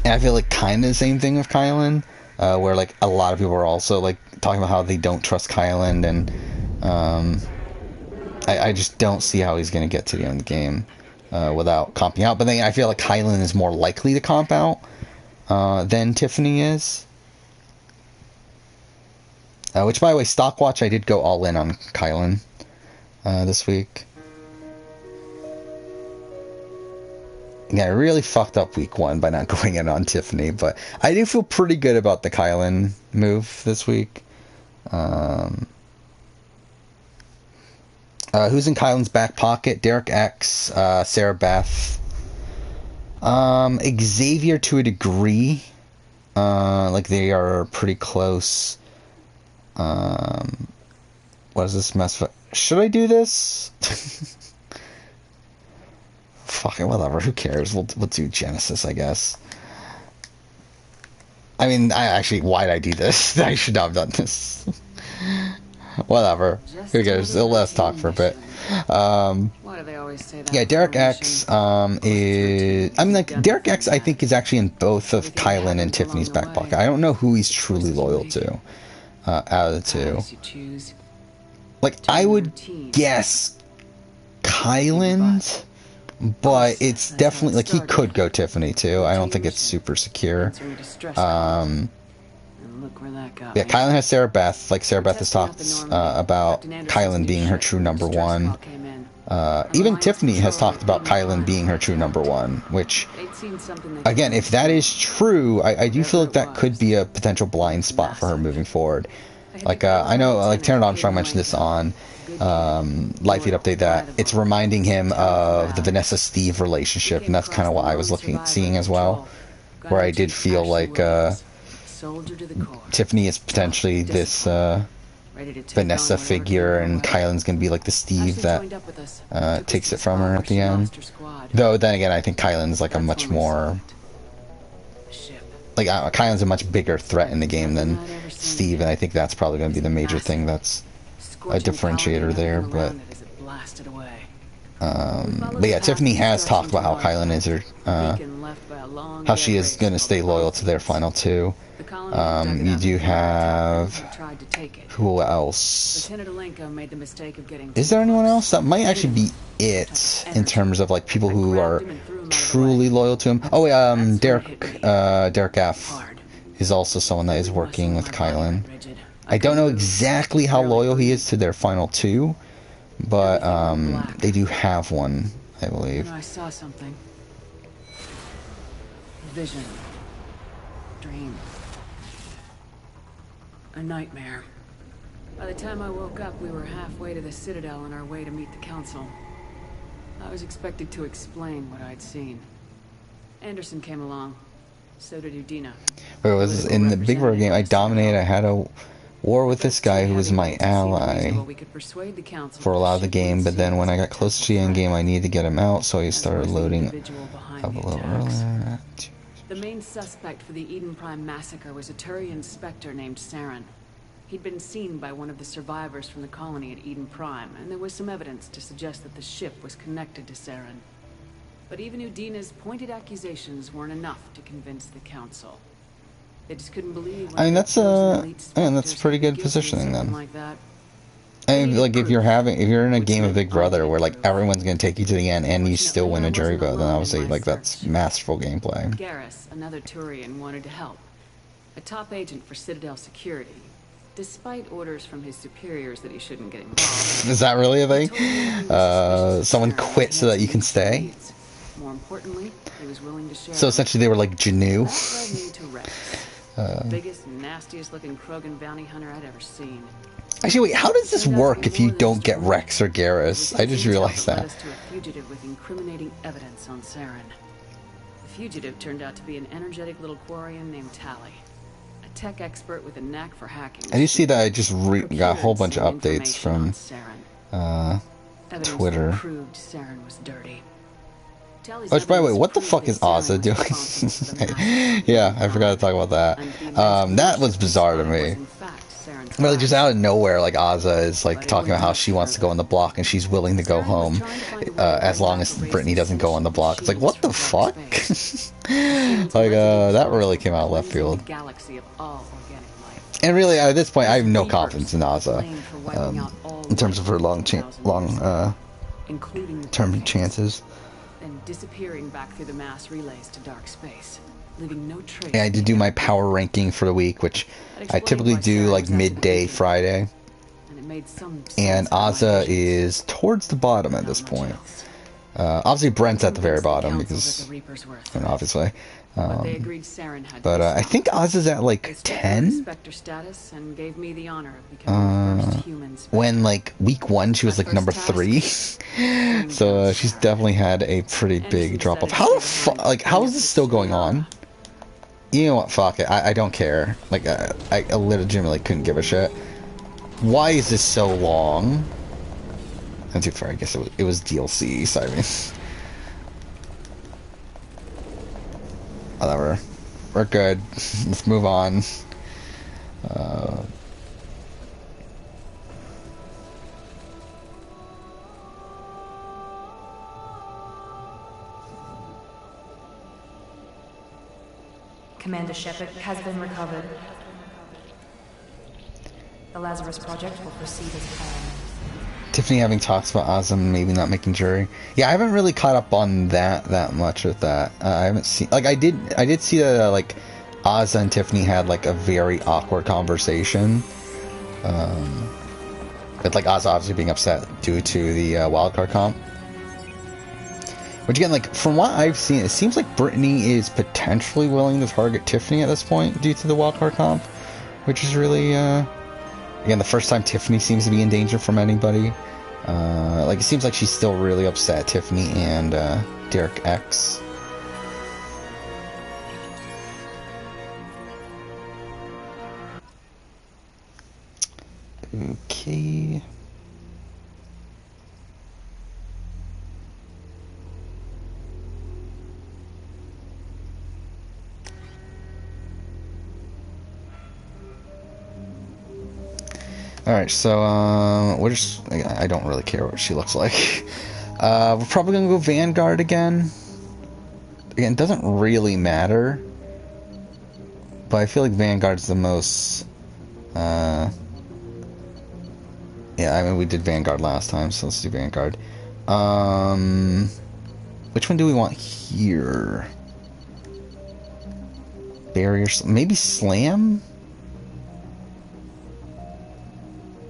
And I feel like kind of the same thing with Kylan, where, like, a lot of people are also, like, talking about how they don't trust Kylan, and, I just don't see how he's going to get to the end of the game, without comping out. But then I feel like Kylan is more likely to comp out, than Tiffany is. Which, by the way, Stockwatch, I did go all in on Kylan, this week. Yeah, I really fucked up week 1 by not going in on Tiffany, but I do feel pretty good about the Kylan move this week. Who's in Kylan's back pocket? Derek X, Sarah Beth, Xavier to a degree. Like, they are pretty close. What is this mess? Should I do this? Fucking whatever, who cares? We'll do Genesis, I guess. I mean, why'd I do this? I should not have done this. Whatever. Who cares? Let's talk for a bit. Why do they always say that? Yeah, Derek X, is... I mean, like, Derek X, I think, is actually in both of Kylan and Tiffany's back pocket. I don't know who he's truly loyal to, out of the two. Like, I would guess Kylan's... But it's definitely, like, he could go Tiffany, too. I don't think it's super secure. Yeah, Kylan has Sarah Beth. Like, Sarah Beth has talked about Kylan being her true number 1. Even Tiffany has talked about Kylan being her true number 1, which, again, if that is true, I do feel like that could be a potential blind spot for her moving forward. Like, I know, like, Taron Armstrong mentioned this on Live Feed Update, that it's reminding him of the Vanessa-Steve relationship, and that's kind of what I was seeing as well, where I did feel like Tiffany is potentially this Vanessa figure, and Kylan's going to be like the Steve that takes it from her at the end. Though, then again, I think Kylan's like a much more... Like, Kylan's a much bigger threat in the game than Steve, and I think that's probably going to be the major thing that's a differentiator there, but yeah, Tiffany has talked about how Kylan is her, how she is going to stay loyal to their final 2. You do have, who else? Is there anyone else? That might actually be it, in terms of, like, people who are truly loyal to him. Oh, Derek F is also someone that is working with Kylan. I don't know exactly how loyal he is to their final 2, but they do have one, I believe. I saw something. Vision. Dream. A nightmare. By the time I woke up, we were halfway to the Citadel on our way to meet the Council. I was expected to explain what I'd seen. Anderson came along. So did Udina. Wait, was in the Big Brother game, I dominated, I had a war with this guy who was my ally for a lot of the game, but then when I got close to the end game, I needed to get him out, so I started loading up a little earlier. The main suspect for the Eden Prime massacre was a Turian Spectre named Saren. He'd been seen by one of the survivors from the colony at Eden Prime, and there was some evidence to suggest that the ship was connected to Saren. But even Udina's pointed accusations weren't enough to convince the Council. They just couldn't believe. I mean, that's pretty good positioning then. Like that. I mean, like, if you're in a game of Big Brother where, like, everyone's gonna take you to the end and you still win a jury vote, then obviously, like, that's masterful gameplay. Garrus, another Turian, wanted to help. a top agent for Citadel Security. Despite orders from his superiors that he shouldn't get involved. Is that really a he thing? told me he was suspicious of Someone Saren, quit but so he that had you some can interesting stay? leads. More importantly, he was willing to share. So essentially they were like Janu. That led me to Rex. Biggest, nastiest looking Krogan bounty hunter I'd ever seen. Actually, wait, how does this Turned out to work be if you more than don't just a get rumor. Rex or It Garrus? was I his just intel realized that led that. us to a fugitive with incriminating evidence on Saren. The fugitive turned out to be an energetic little Quarian named Tally. A tech expert with a knack for hacking. I do see that I just got a whole bunch of Procured updates some from information on Saren. Evidence Twitter. that proved Saren was dirty. Tally's Which, by the way, evidence what the proved fuck that is Saren Ozza was responsible for the doing? massacre. Yeah, I forgot to talk about that. That was bizarre to me. Really, just out of nowhere, like Ozza is like talking about how she wants to go on the block and she's willing to go home as long as Brittany doesn't go on the block. It's like, what the fuck? Like, that really came out of left field. And really, at this point, I have no confidence in Ozza in terms of her long-term chances. And disappearing back through the mass relays to dark space, leaving no trace. Yeah, I did do my power ranking for the week, which I typically do like midday Friday. And Ozza is towards the bottom at this point. Obviously, Brent's at the very bottom because, and obviously. But I think Ozza's at like 10. When like week 1 she was like number 3. So she's definitely had a pretty big drop off. How the fuck, like, how is this still going on? You know what, fuck it, I don't care. Like, I legitimately couldn't give a shit. Why is this so long? Not too far, I guess it was DLC, so I mean. Whatever. We're good. Let's move on. Commander Shepard has been recovered. The Lazarus Project will proceed as planned. Tiffany having talks about Ozzy maybe not making jury. Yeah, I haven't really caught up on that much with that. I haven't seen, like, I did see that like Ozzy and Tiffany had like a very awkward conversation. With like Ozzy obviously being upset due to the wildcard comp. Which again, like, from what I've seen, it seems like Brittany is potentially willing to target Tiffany at this point due to the wildcard comp, which is really, again, the first time Tiffany seems to be in danger from anybody. Like, it seems like she's still really upset at Tiffany and Derek X. Okay. Alright, so, we're just, I don't really care what she looks like. We're probably gonna go Vanguard again. Again, it doesn't really matter. But I feel like Vanguard's the most, yeah, I mean, we did Vanguard last time, so let's do Vanguard. Which one do we want here? Barrier, maybe Slam?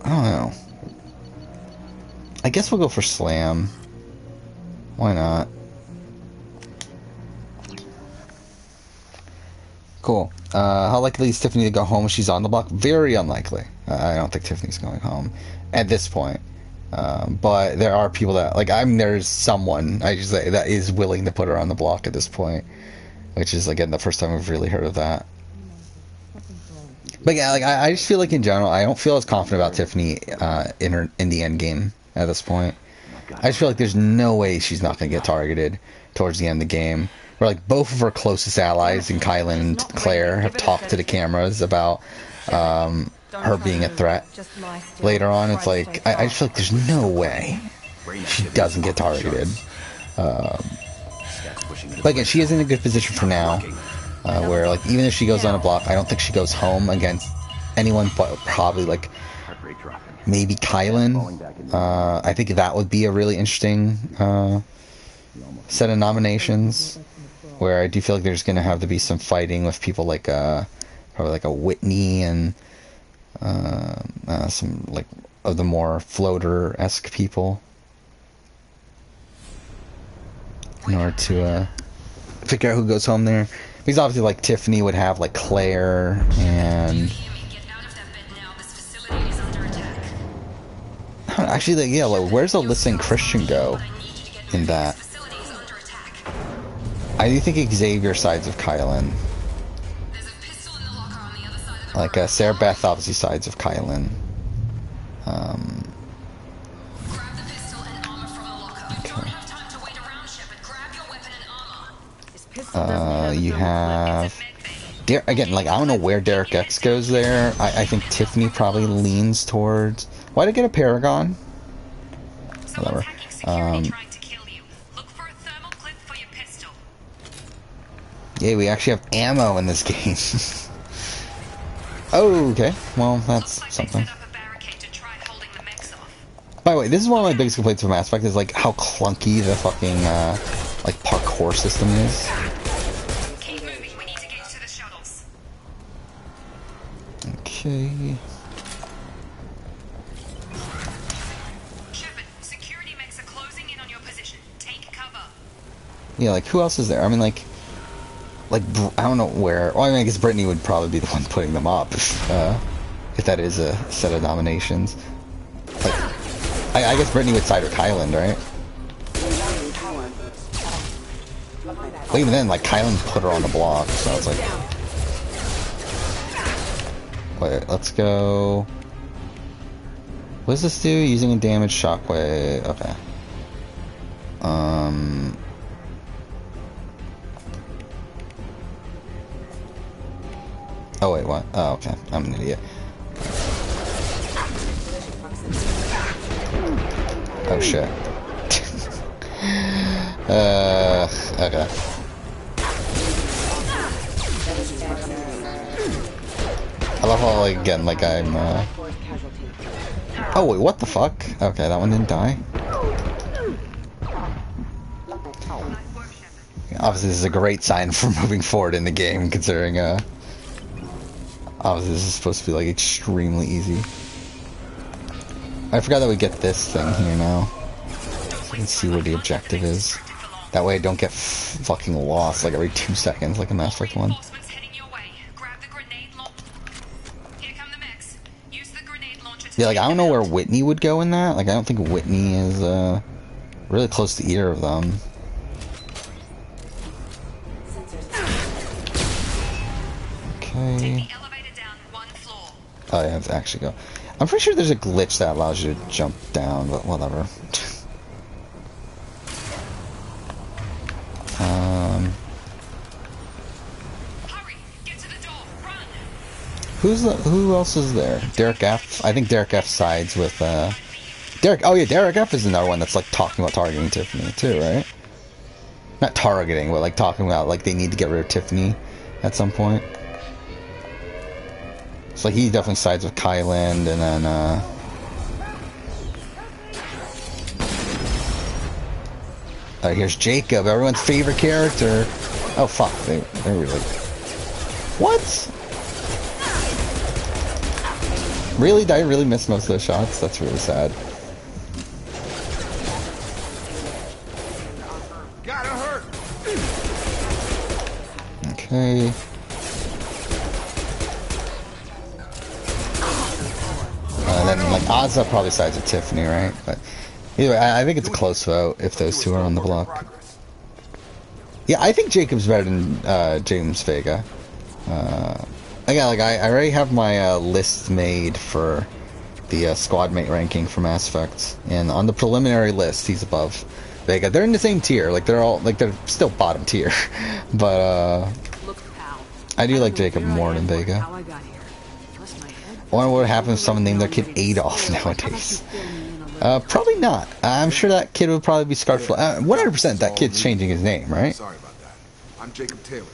I don't know. I guess we'll go for Slam. Why not? Cool. How likely is Tiffany to go home when she's on the block? Very unlikely. I don't think Tiffany's going home at this point. But there are people that, like, there's someone, I should say, that is willing to put her on the block at this point. Which is, again, the first time we've really heard of that. But yeah, like, I just feel like in general, I don't feel as confident about Tiffany in the end game at this point. I just feel like there's no way she's not going to get targeted towards the end of the game. Where, like, both of her closest allies in Kylan and Claire have talked to the cameras about her being a threat. Later on, it's like, I just feel like there's no way she doesn't get targeted. But again, she is in a good position for now. Where, like, even if she goes on a block, I don't think she goes home against anyone but probably, like, maybe Kylan. I think that would be a really interesting set of nominations. Where I do feel like there's going to have to be some fighting with people like her probably like a Whitney and some like of the more floater-esque people in order to figure out who goes home there. Because obviously, like, Tiffany would have like Claire and actually, like, yeah, like, where's Alyssa and Christian go in that? I do think Xavier sides of Kylan. Like, Sarah Beth obviously sides of Kylan. You have... again, like, I don't know where Derek X goes there. I think Tiffany probably leans towards... Why did I get a Paragon? Whatever. Yeah, we actually have ammo in this game. Oh, okay. Well, that's something. By the way, this is one of my biggest complaints with Mass Effect is like how clunky the fucking like parkour system is. Okay. Yeah, like who else is there? I mean, like I don't know where. Well, I mean, I guess Brittany would probably be the one putting them up if that is a set of nominations. Like, I guess Brittany would side with Kylan, right? But even then, like Kylan put her on the block, so it's like. Wait, let's go. What does this do? Using a damage shockwave. Okay. Oh wait, what? Oh, okay. I'm an idiot. Oh shit. Okay. I love how, like, again, like I'm, Oh wait, what the fuck? Okay, that one didn't die. Obviously, this is a great sign for moving forward in the game, considering, obviously, this is supposed to be, like, extremely easy. I forgot that we get this thing here now. So I can see where the objective is. That way I don't get fucking lost, like, every 2 seconds, like a Mass Effect 1. Yeah, like, I don't know where Whitney would go in that. Like, I don't think Whitney is, really close to either of them. Okay. Oh, yeah, I have to actually go. I'm pretty sure there's a glitch that allows you to jump down, but whatever. Who else is there? Derek F. I think Derek F sides with Derek. Oh yeah, Derek F is another one that's like talking about targeting Tiffany too, right? Not targeting, but like talking about like they need to get rid of Tiffany at some point. So like he definitely sides with Kylan, and then here's Jacob, everyone's favorite character. Oh fuck, they're really. What? Really? Did I really miss most of those shots? That's really sad. Gotta hurt. Okay. And then, like, Ozza probably sides with Tiffany, right? But either way, I think it's a close vote if those two are on the block. Yeah, I think Jacob's better than James Vega. Again, like, I already have my list made for the squad mate ranking for Mass Effect, and on the preliminary list, he's above Vega. They're in the same tier, like they're all like they're still bottom tier, but I do like Jacob more than Vega. I wonder what would happen if someone named their kid Adolf nowadays. Probably not. I'm sure that kid would probably be scarred for 100%. That kid's changing his name, right? Sorry about that. I'm Jacob Taylor.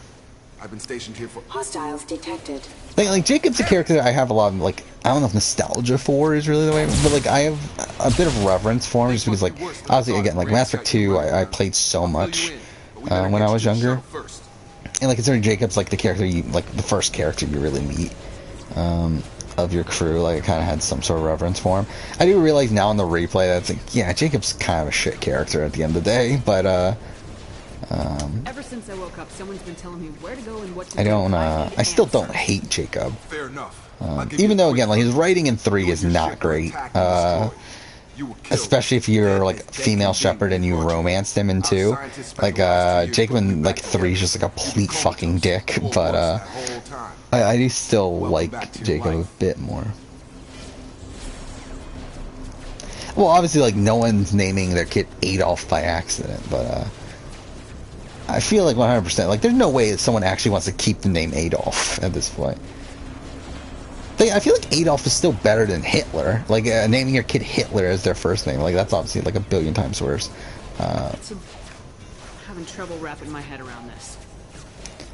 I've been stationed here for hostiles detected. Like Jacob's a character that I have a lot of, like, I don't know if nostalgia for is really the way, but like I have a bit of reverence for him just because, like, obviously again, like Mass Effect 2 I played so much when I was younger. and like considering Jacob's like the character you like the first character you really meet of your crew, like I kind of had some sort of reverence for him. I do realize now in the replay that's like, yeah, Jacob's kind of a shit character at the end of the day, but ever since I woke up, someone's been telling me where to go and what to I do. don't I still don't hate Jacob. Fair enough. Even though again, like his writing in 3 is not great. Especially if you're like female shepherd and you romanced him in 2. Like Jacob in like 3 is just a complete fucking dick, but I do still like Jacob a bit more. Well, obviously like no one's naming their kid Adolf by accident, but I feel like 100% like there's no way that someone actually wants to keep the name Adolf at this point. I feel like Adolf is still better than Hitler. Like naming your kid Hitler as their first name, like that's obviously like a billion times worse. Having trouble wrapping my head around this.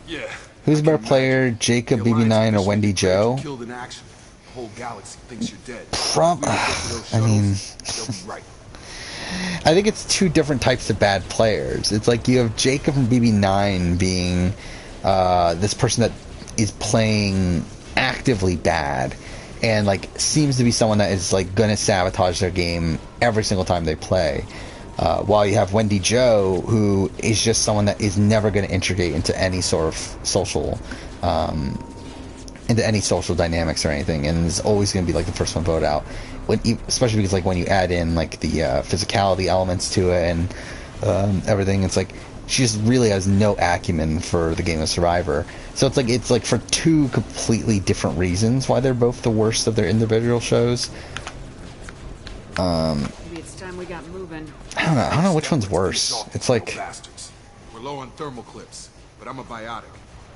Yeah. Who's a better player, Jacob BB9 or Wendy Jo? Killed in action. The whole galaxy thinks you're dead. I mean, I think it's 2 different types of bad players. It's like you have Jacob from BB9 being this person that is playing actively bad and like seems to be someone that is like gonna sabotage their game every single time they play, while you have Wendy Jo, who is just someone that is never going to integrate into any sort of social dynamics or anything, and is always going to be like the first one voted out, especially because like when you add in like the physicality elements to it and everything, it's like she just really has no acumen for the game of Survivor. So it's like for 2 completely different reasons why they're both the worst of their individual shows. Maybe it's time we got moving. I don't know which one's worse. It's like we're low on thermal clips, but I'm a biotic.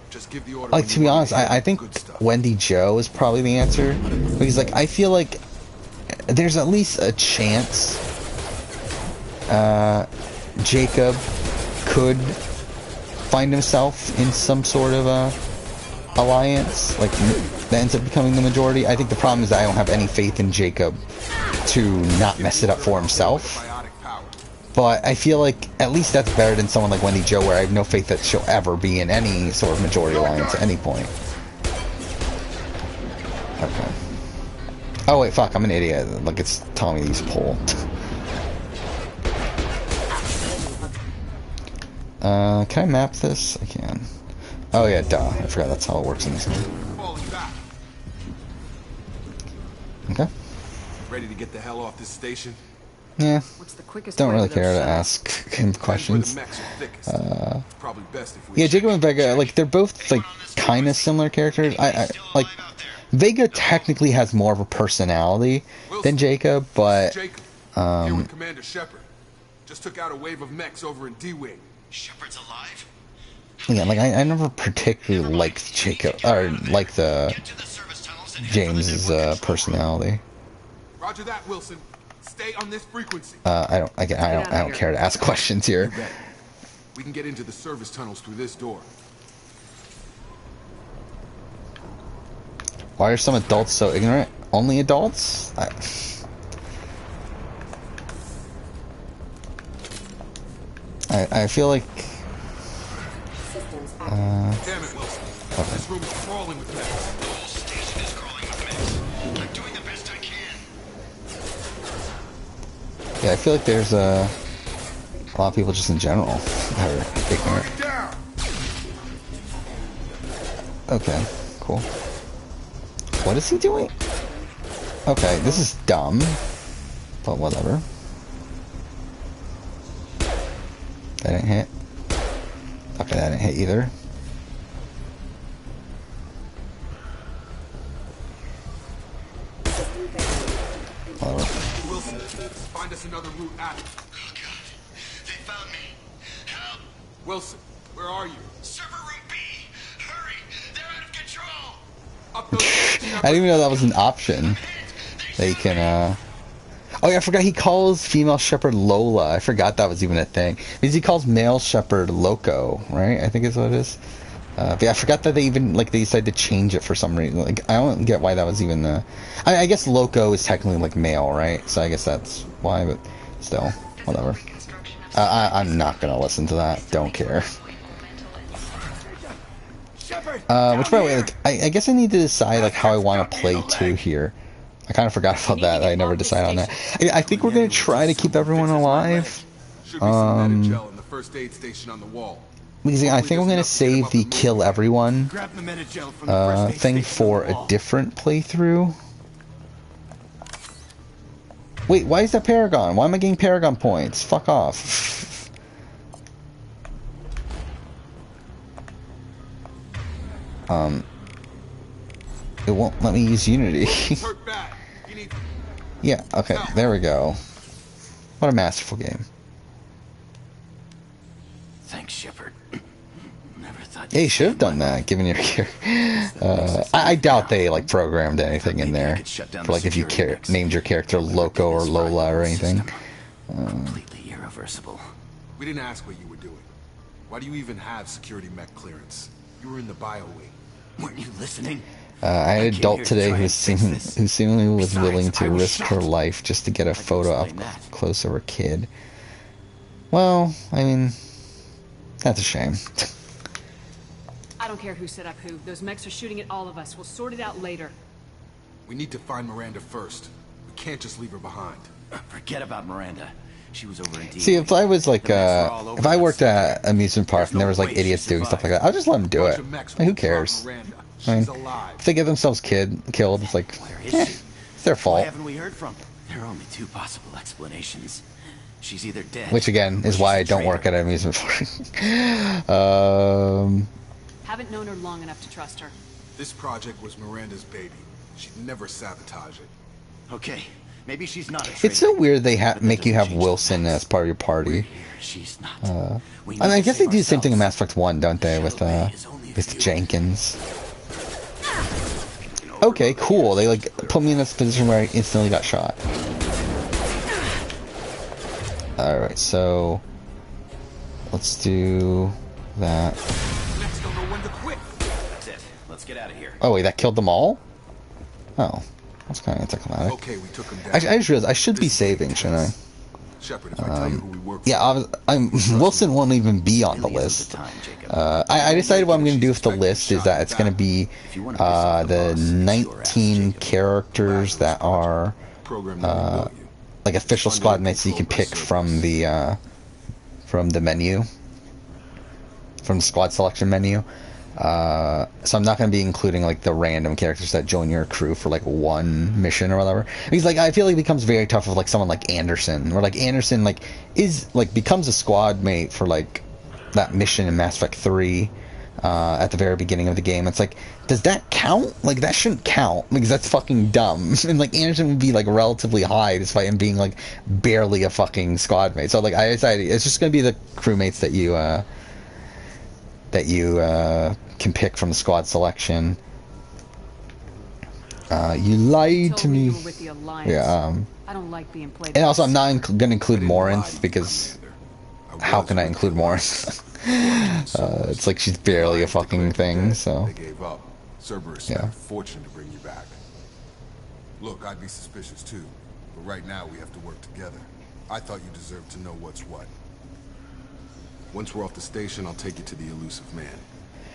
Just give the order. Like to be honest, I think Wendy Jo is probably the answer, because like I feel like there's at least a chance Jacob could find himself in some sort of alliance like that ends up becoming the majority. I think the problem is that I don't have any faith in Jacob to not mess it up for himself, but I feel like at least that's better than someone like Wendy Jo, where I have no faith that she'll ever be in any sort of majority alliance at any point. Okay. Oh wait, fuck, I'm an idiot. Like it's telling me to use pull. Can I map this? I can. Oh yeah, duh. I forgot that's how it works in this game. Okay. Ready to get the hell off this station? Yeah. What's the quickest Don't way really to care to those ask him questions. Probably best if we Yeah, Jacob and Vega, like they're both like kind of similar characters. I like Vega technically has more of a personality than Jacob, but here with Commander Shepard. Just took out a wave of mechs over in D-Wing. Shepard's alive? yeah, like I never particularly liked Jacob or like the James's personality. Roger that, Wilson. Stay on this frequency. I don't care to ask questions here. We can get into the service tunnels through this door. Why are some adults so ignorant? Only adults? I feel like Damn it, Wilson. This room is crawling with mechs. The whole station is crawling with mechs. I'm doing the best I can. yeah, I feel like there's a lot of people just in general that are ignorant. Okay, cool. What is he doing? Okay, this is dumb, but whatever. That didn't hit. Okay, that didn't hit either. Wilson, find us another route out. Oh god. They found me. Help! Wilson, where are you? Server room B! Hurry! They're out of control! Up those I didn't even know that was an option. That you can, Oh yeah, I forgot he calls female shepherd Lola. I forgot that was even a thing. Because he calls male shepherd Loco, right? I think is what it is. But yeah, I forgot that they decided to change it for some reason. Like, I don't get why that was even I guess Loco is technically like male, right? So I guess that's why, but still, whatever. I'm not gonna listen to that. Don't care. Which, by the way, like, I guess I need to decide like how I want to play 2 here. I kind of forgot about that. I never decided on that. I think we're gonna try to keep everyone alive. Should be some medic gel in the first aid station on the wall. Because I think I'm gonna save the kill everyone thing for a different playthrough. Wait, why is that Paragon? Why am I getting Paragon points? Fuck off. It won't let me use Unity. Yeah, okay, there we go. What a masterful game. Thanks, Shepard. Never thought. Yeah, you should have done that, given your I doubt they like programmed anything in there for like if you named your character Loco or Lola or anything. Completely irreversible. We didn't ask what you were doing. Why do you even have security mech clearance? You were in the bio wing. Weren't you listening? I had an adult today who seemingly was willing to risk her life just to get a photo up close of her kid. Well, I mean, that's a shame. I don't care who set up who. Those mechs are shooting at all of us. We'll sort it out later. We need to find Miranda first. We can't just leave her behind. Forget about Miranda. She was over in D. See, if I was like, if I worked at an amusement park and there was like idiots doing stuff like that, I'll just let them do it. Like, who cares? I mean, if they get themselves killed, it's like, it's their fault. Why haven't we heard from? There are only 2 possible explanations. She's either dead. Which again is why I don't work at an amusement park. Haven't known her long enough to trust her. This project was Miranda's baby. She'd never sabotage it. Okay, maybe she's not a traitor. It's so weird they make you have Wilson as part of your party. She's not. I mean, I guess they do the same thing in Mass Effect 1, don't they, with Jenkins. Okay, cool. They like put me in this position where I instantly got shot. Alright, so let's do that. That's it. Let's get out of here. Oh wait, that killed them all? Oh, that's kind of anticlimactic. Okay, we took them down. I just realized I should be saving, shouldn't I? Shepard, if I tell you who we work yeah, Wilson won't even be on the list. I decided what I'm going to do with the list is that it's going to be the 19 characters that are like official squad mates that you can pick from the menu, from the squad selection menu. So I'm not going to be including like the random characters that join your crew for like one mission or whatever. Because like I feel like it becomes very tough with like someone like Anderson, where like Anderson like becomes a squad mate for like that mission in Mass Effect 3 at the very beginning of the game. It's like, does that count? Like that shouldn't count because that's fucking dumb. And like Anderson would be like relatively high despite him being like barely a fucking squad mate. So like I decided it's just going to be the crewmates that you can pick from the squad selection. You lied to me. Yeah. I don't like being played. And also, I'm not going to include Morinth because how can I include Morinth? It's like she's barely a fucking thing. So. They gave up. Cerberus spent a fortune to bring you back. Look, I'd be suspicious too, but right now we have to work together. I thought you deserved to know what's what. Once we're off the station, I'll take you to the elusive man.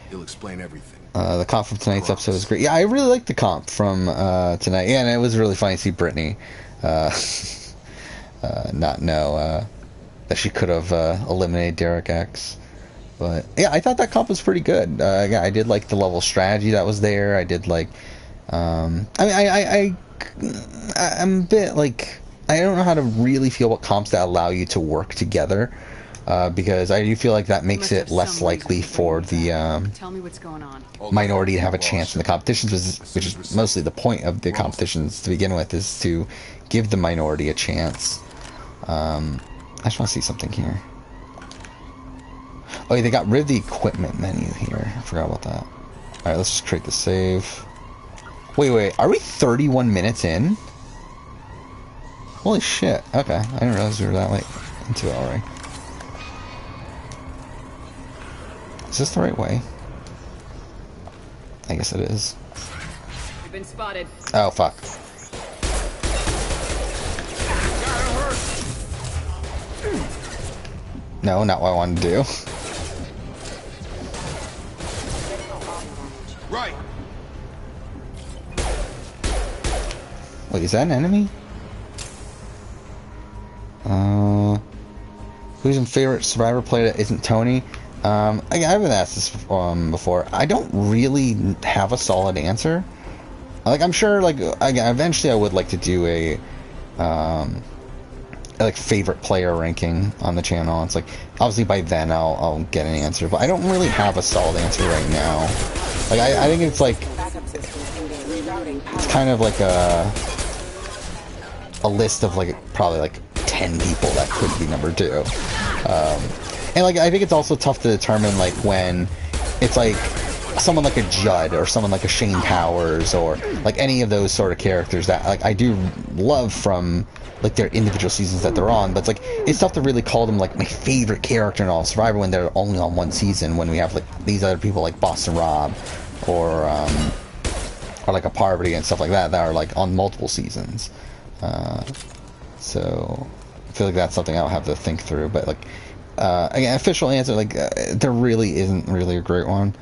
He'll explain everything. The comp from tonight's episode was great. Yeah, I really liked the comp from tonight. Yeah, and it was really funny to see Brittany not know that she could have eliminated Derek X. But yeah, I thought that comp was pretty good. Yeah, I did like the level strategy that was there. I did like. I'm a bit like I don't know how to really feel what comps that allow you to work together. Because I do feel like that makes it less likely for the minority to have a chance in the competitions, which is mostly the point of the competitions to begin with, is to give the minority a chance. I just want to see something here. Oh, yeah, they got rid of the equipment menu here. I forgot about that. Alright, let's just create the save. Wait, are we 31 minutes in? Holy shit. Okay, I didn't realize we were that late into it already. Is this the right way? I guess it is. You've been spotted. Oh, fuck. No, not what I wanted to do. Wait, is that an enemy? Who's your favorite Survivor player that isn't Tony? I haven't asked this before. I don't really have a solid answer. Like, I'm sure, like, eventually I would like to do a like, favorite player ranking on the channel. It's like, obviously by then I'll get an answer, but I don't really have a solid answer right now. Like, I think it's like, it's kind of like a list of, like, probably like 10 people that could be number 2. And, like, I think it's also tough to determine, like, when it's like someone like a Judd or someone like a Shane Powers or like any of those sort of characters that, like, I do love from, like, their individual seasons that they're on, but it's like, it's tough to really call them, like, my favorite character in all Survivor when they're only on one season, when we have, like, these other people like Boston Rob or like a Parvati and stuff like that that are, like, on multiple seasons. So I feel like that's something I'll have to think through, but, like, again, official answer, like, there really isn't really a great one.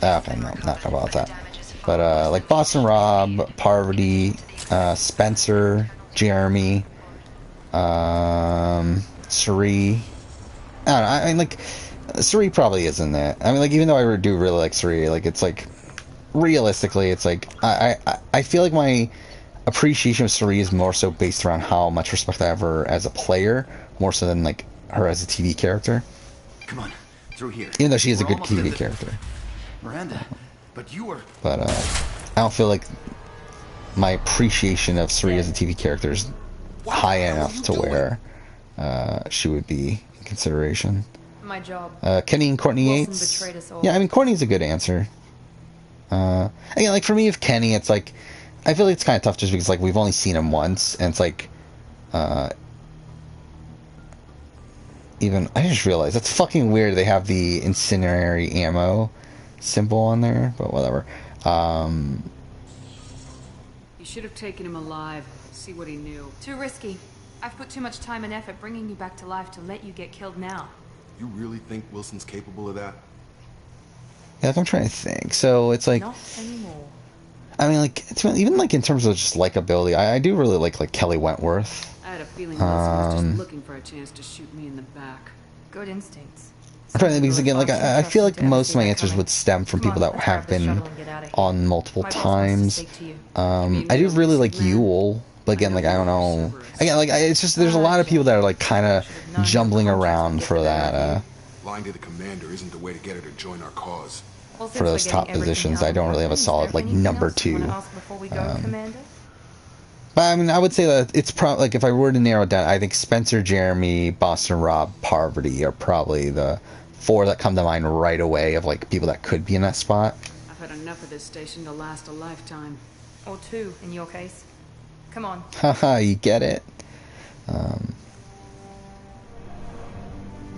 Okay, no, not about that. But, like, Boston Rob, Parvati, Spencer, Jeremy, Suri. I don't know, I mean, like, Suri probably isn't that. I mean, like, even though I do really like Suri, like, it's like, realistically, it's like, I feel like my appreciation of Suri is more so based around how much respect I have her as a player, more so than, like, her as a TV character. Come on, through here. Even though she is a good TV character. Miranda, but you were... But, I don't feel like my appreciation of Suri as a TV character is high enough to where she would be in consideration. My job. Kenny and Courtney Wilson Yates. betrayed us all. Yeah, I mean, Courtney's a good answer. Again, like, for me, if Kenny, it's like, I feel like it's kind of tough just because, like, we've only seen him once, and it's like, even, I just realized, that's fucking weird they have the incendiary ammo symbol on there, but whatever. You should have taken him alive, see what he knew. Too risky. I've put too much time and effort bringing you back to life to let you get killed now. You really think Wilson's capable of that? Yeah, like, I'm trying to think. So it's like, not anymore. I mean, like, even like in terms of just likability, I do really like Kelly Wentworth. I had a feeling Wilson was just looking for a chance to shoot me in the back. Good instincts. I'm trying to think, because again, like, I feel like most of my answers would stem from people that have been on multiple times. I do really like Yule, but again, like, I don't know. Again, like, it's just, there's a lot of people that are, like, kind of jumbling around for that, Lying to the commander isn't the way to get her to join our cause. for those top positions. I don't really have a solid, like, number 2. But I mean, I would say that it's probably, like, if I were to narrow it down, I think Spencer, Jeremy, Boston Rob, Parvati are probably the 4 that come to mind right away of, like, people that could be in that spot. I've had enough of this station to last a lifetime. Or 2, in your case. Come on. Haha, you get it.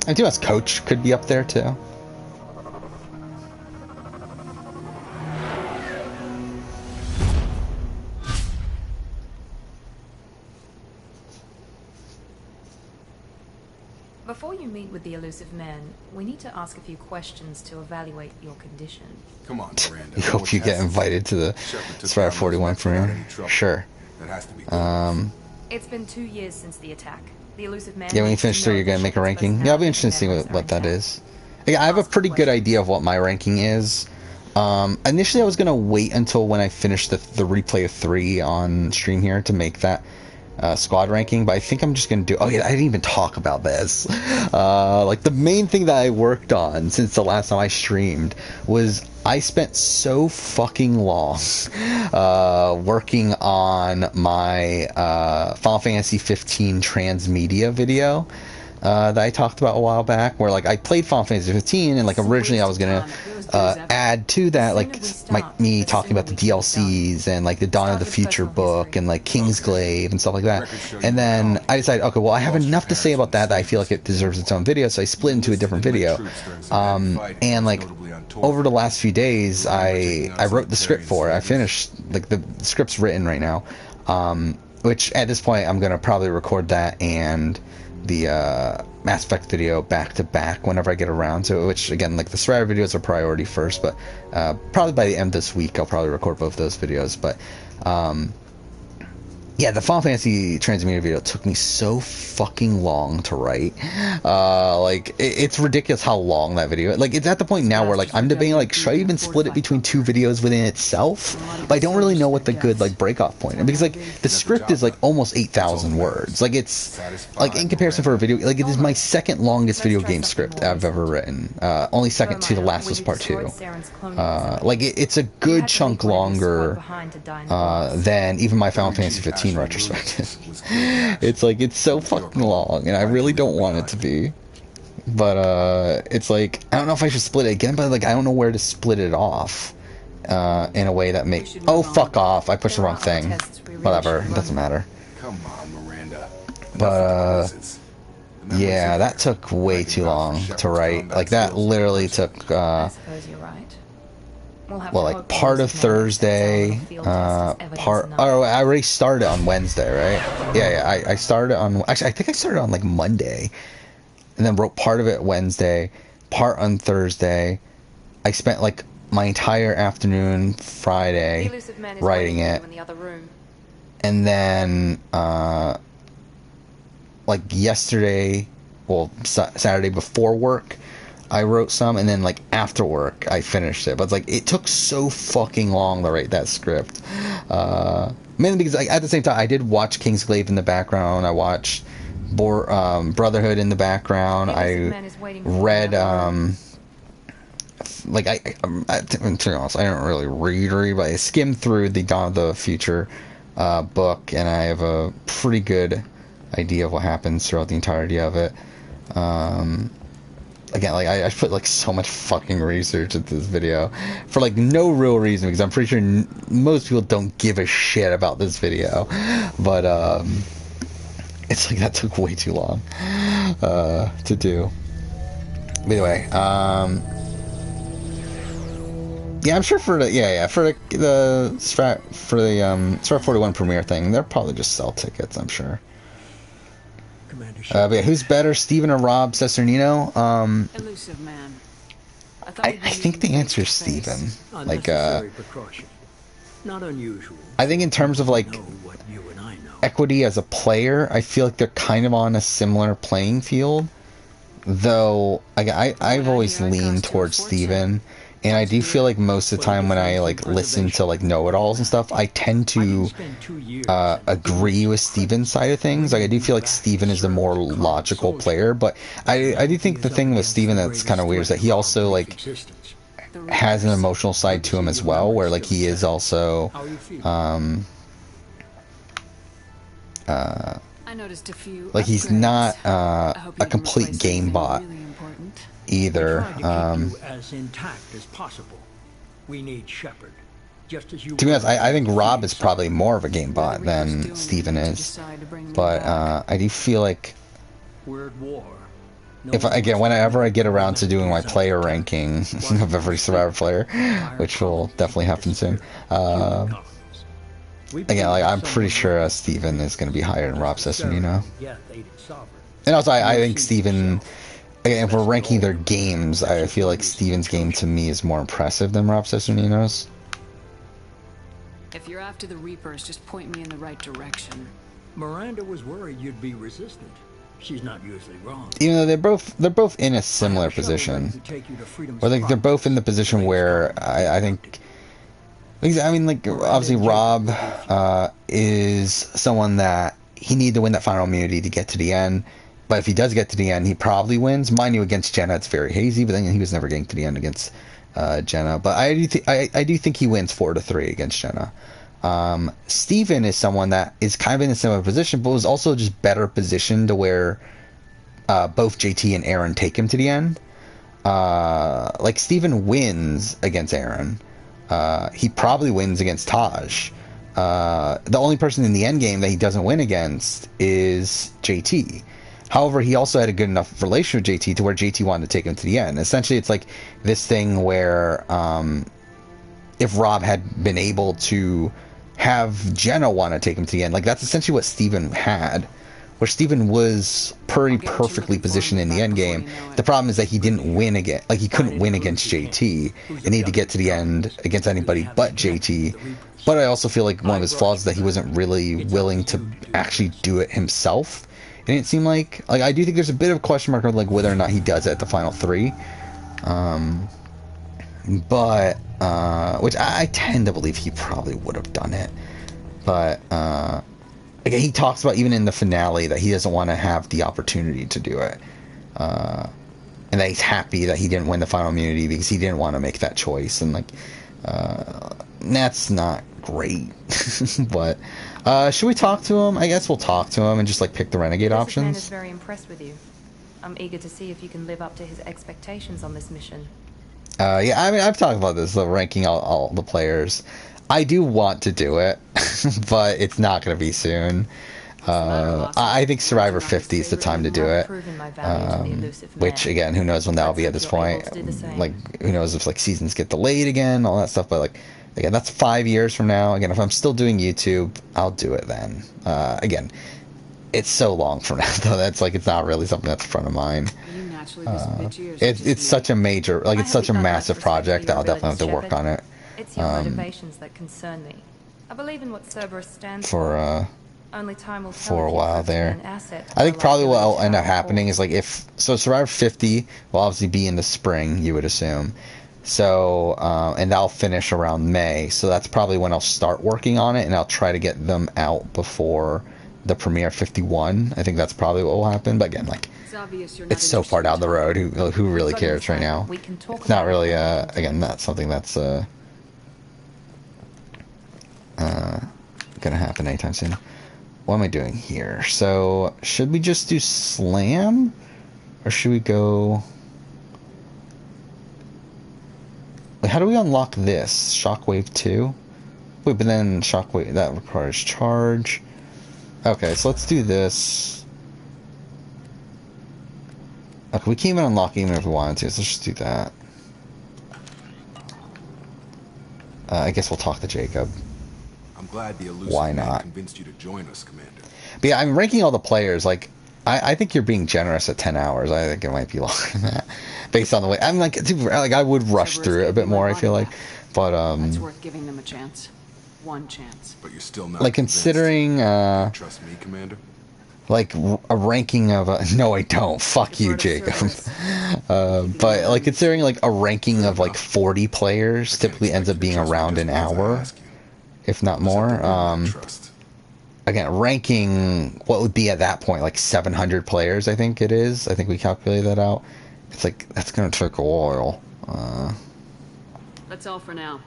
I do ask Coach could be up there too. Before you meet with the elusive man, we need to ask a few questions to evaluate your condition. Come on, Miranda. You hope you get invited to the Survivor 41 premiere. Sure. That has to be It's been 2 years since the attack. The elusive man. Yeah, when you finish 3, you're gonna make a ranking. Yeah, I'll be interested to see what that is. Yeah, I have a pretty good idea of what my ranking is. Initially, I was gonna wait until when I finished the replay of 3 on stream here to make that squad ranking, but I think I'm just gonna do. Oh yeah, I didn't even talk about this. Like, the main thing that I worked on since the last time I streamed was I spent so fucking long working on my Final Fantasy 15 transmedia video that I talked about a while back, where, like, I played Final Fantasy 15 and, like, originally I was gonna add to that, like, me talking about the DLCs and, like, the Dawn of the Future book and, like, Kingsglaive and stuff like that. And then I decided, okay, well, I have enough to say about that I feel like it deserves its own video, so I split into a different video. And, like, over the last few days, I wrote the script for it. I finished, like, the script's written right now, which at this point I'm gonna probably record that and the Mass Effect video back to back whenever I get around to it, which again, like the Survivor videos are priority first, but probably by the end of this week I'll probably record both those videos. But yeah, the Final Fantasy Transmedia video took me so fucking long to write. Like, it's ridiculous how long that video... Like, it's at the point now where, like, I'm debating, like, should I even split it between 2 videos within itself? But I don't really know what the good, like, break-off point is. Because, like, the script is, like, almost 8,000 words. Like, it's... Like, in comparison for a video... Like, it is my second longest video game script I've ever written. Only second to The Last of Us Part 2. Like, it's a good chunk longer than even my Final Fantasy 15 retrospective. It's like, it's so fucking long, and I really don't want it to be. But it's like, I don't know if I should split it again, but like, I don't know where to split it off in a way that makes... Oh, fuck off, I pushed the wrong thing. Whatever, it doesn't matter. Come on, Miranda. But yeah, that took way too long to write. Like, that literally took I suppose you're right. well, like part of Thursday, part... Oh, I already started on Wednesday, right? Yeah, I started on... Actually, I think I started on, like, Monday. And then wrote part of it Wednesday, part on Thursday. I spent, like, my entire afternoon Friday writing it. And then, like, yesterday... Well, Saturday before work... I wrote some, and then, like, after work, I finished it. But it's like, it took so fucking long to write that script. Mainly because, like, at the same time, I did watch Kingsglaive in the background. I watched Brotherhood in the background. I read, like, to be honest, I don't really read, but I skimmed through the Dawn of the Future book, and I have a pretty good idea of what happens throughout the entirety of it. Again, like, I put, like, so much fucking research into this video for, like, no real reason, because I'm pretty sure most people don't give a shit about this video. But, it's like, that took way too long to do. But anyway, yeah, I'm sure for the, for the Strat 41 premiere thing, they'll probably just sell tickets, I'm sure. But yeah, who's better, Steven or Rob Cesternino? Elusive man. I think the answer is Steven. Like, not unusual. I think in terms of, like, equity as a player, I feel like they're kind of on a similar playing field. Though, I've always leaned towards Steven. And I do feel like most of the time when I, like, listen to, like, know-it-alls and stuff, I tend to agree with Steven's side of things. Like, I do feel like Steven is the more logical player, but I do think the thing with Steven that's kind of weird is that he also, like, has an emotional side to him as well, where, like, he is also, like, he's not a complete game bot either. As intact as possible. We need Shepard. Just as you. To be honest, I think Rob is probably more of a game bot than Steven is. But I do feel like if again, whenever I get around to doing my player ranking of every Survivor player, which will definitely happen soon, again, like, I'm pretty sure Steven is going to be higher than Rob Cesternino. And also, I think Steven. Again, if we're ranking their games, I feel like Steven's game to me is more impressive than Rob Cesternino's. If you're after the Reapers, just point me in the right direction. Miranda was worried you'd be resistant. She's not usually wrong. Even though they're both in a similar position. Or like they're both in the position where I think. I mean, like, obviously Rob is someone that he needed to win that final immunity to get to the end. But if he does get to the end, he probably wins. Mind you, against Jenna, it's very hazy, but then he was never getting to the end against Jenna. But I do think he wins 4-3 against Jenna. Steven is someone that is kind of in a similar position, but was also just better positioned to where both JT and Aaron take him to the end. Like, Steven wins against Aaron. He probably wins against Taj. The only person in the end game that he doesn't win against is JT. However, he also had a good enough relation with JT to where JT wanted to take him to the end. Essentially, it's like this thing where if Rob had been able to have Jenna want to take him to the end, like, that's essentially what Steven had where Stephen was pretty perfectly positioned in the end game. The problem is that he didn't win again. Like, he couldn't win against JT. He needed to get to the end against anybody but JT. But I also feel like one of his flaws is that he wasn't really willing to actually do it himself. It didn't seem like I do think there's a bit of a question mark on like whether or not he does it at the final 3. But which I tend to believe he probably would have done it. But again, he talks about even in the finale that he doesn't want to have the opportunity to do it, and that he's happy that he didn't win the final immunity because he didn't want to make that choice, and like that's not great. But should we talk to him? I guess we'll talk to him and just like pick the Renegade options. Man is very impressed with you. I'm eager to see if you can live up to his expectations on this mission. Yeah, I mean, I've talked about this, the ranking all the players. I do want to do it, but it's not going to be soon. I think Survivor 50 is the time to do it. Which, again, who knows when that'll be at this point. Like, who knows if, like, seasons get delayed again, all that stuff. But, like, again, that's 5 years from now. Again, if I'm still doing YouTube, I'll do it then. Again, it's so long from now, though. That's, like, it's not really something that's in front of mind. It's such a major, like, it's such a massive project that I'll definitely have to work on it. It's your motivations that concern me. I believe in what Cerberus stands for. Only time will tell for a while there. I think probably what will end up happening is like if Survivor 50 will obviously be in the spring, you would assume. So and that'll finish around May. So that's probably when I'll start working on it, and I'll try to get them out before the premiere 51. I think that's probably what will happen. But again, like it's so far down the road. Who really cares right now? It's not really again not something that's gonna happen anytime soon. What am I doing here? So should we just do Slam, or should we go? Wait, how do we unlock this? Shockwave 2? Wait, but then Shockwave that requires charge. Okay, so let's do this. Okay, we can't even unlock even if we wanted to, so let's just do that. I guess we'll talk to Jacob. I'm glad the elusive Why man not? convinced you to join us, Commander. But yeah, I'm ranking all the players. Like, I think you're being generous at 10 hours. I think it might be longer than that, based on the way. I'm like I would rush through it a bit more. I feel like, but It's worth giving them a chance. One chance. But you're still not like considering trust me, Commander. Like a ranking of no, I don't. Fuck you, Jacob. But like considering like a ranking of like 40 players typically ends up being around an hour, if not more. Again, ranking what would be at that point like 700 players. I think it is. I think we calculated that out. It's like that's gonna take a while. That's all for now.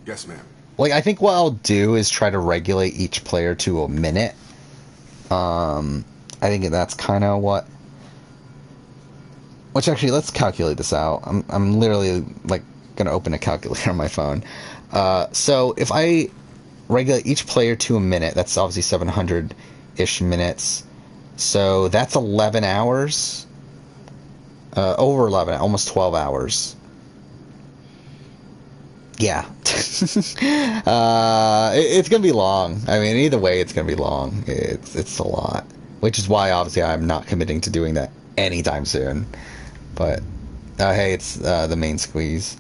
Yes, ma'am. Like I think what I'll do is try to regulate each player to a minute. I think that's kind of what. Which actually, let's calculate this out. I'm literally like gonna open a calculator on my phone. So if I regulate each player to a minute, that's obviously 700-ish minutes. So that's 11 hours. Over 11, almost 12 hours. Yeah. It's gonna be long. I mean, either way, it's gonna be long. It's a lot, which is why obviously I'm not committing to doing that anytime soon. But hey, it's the main squeeze.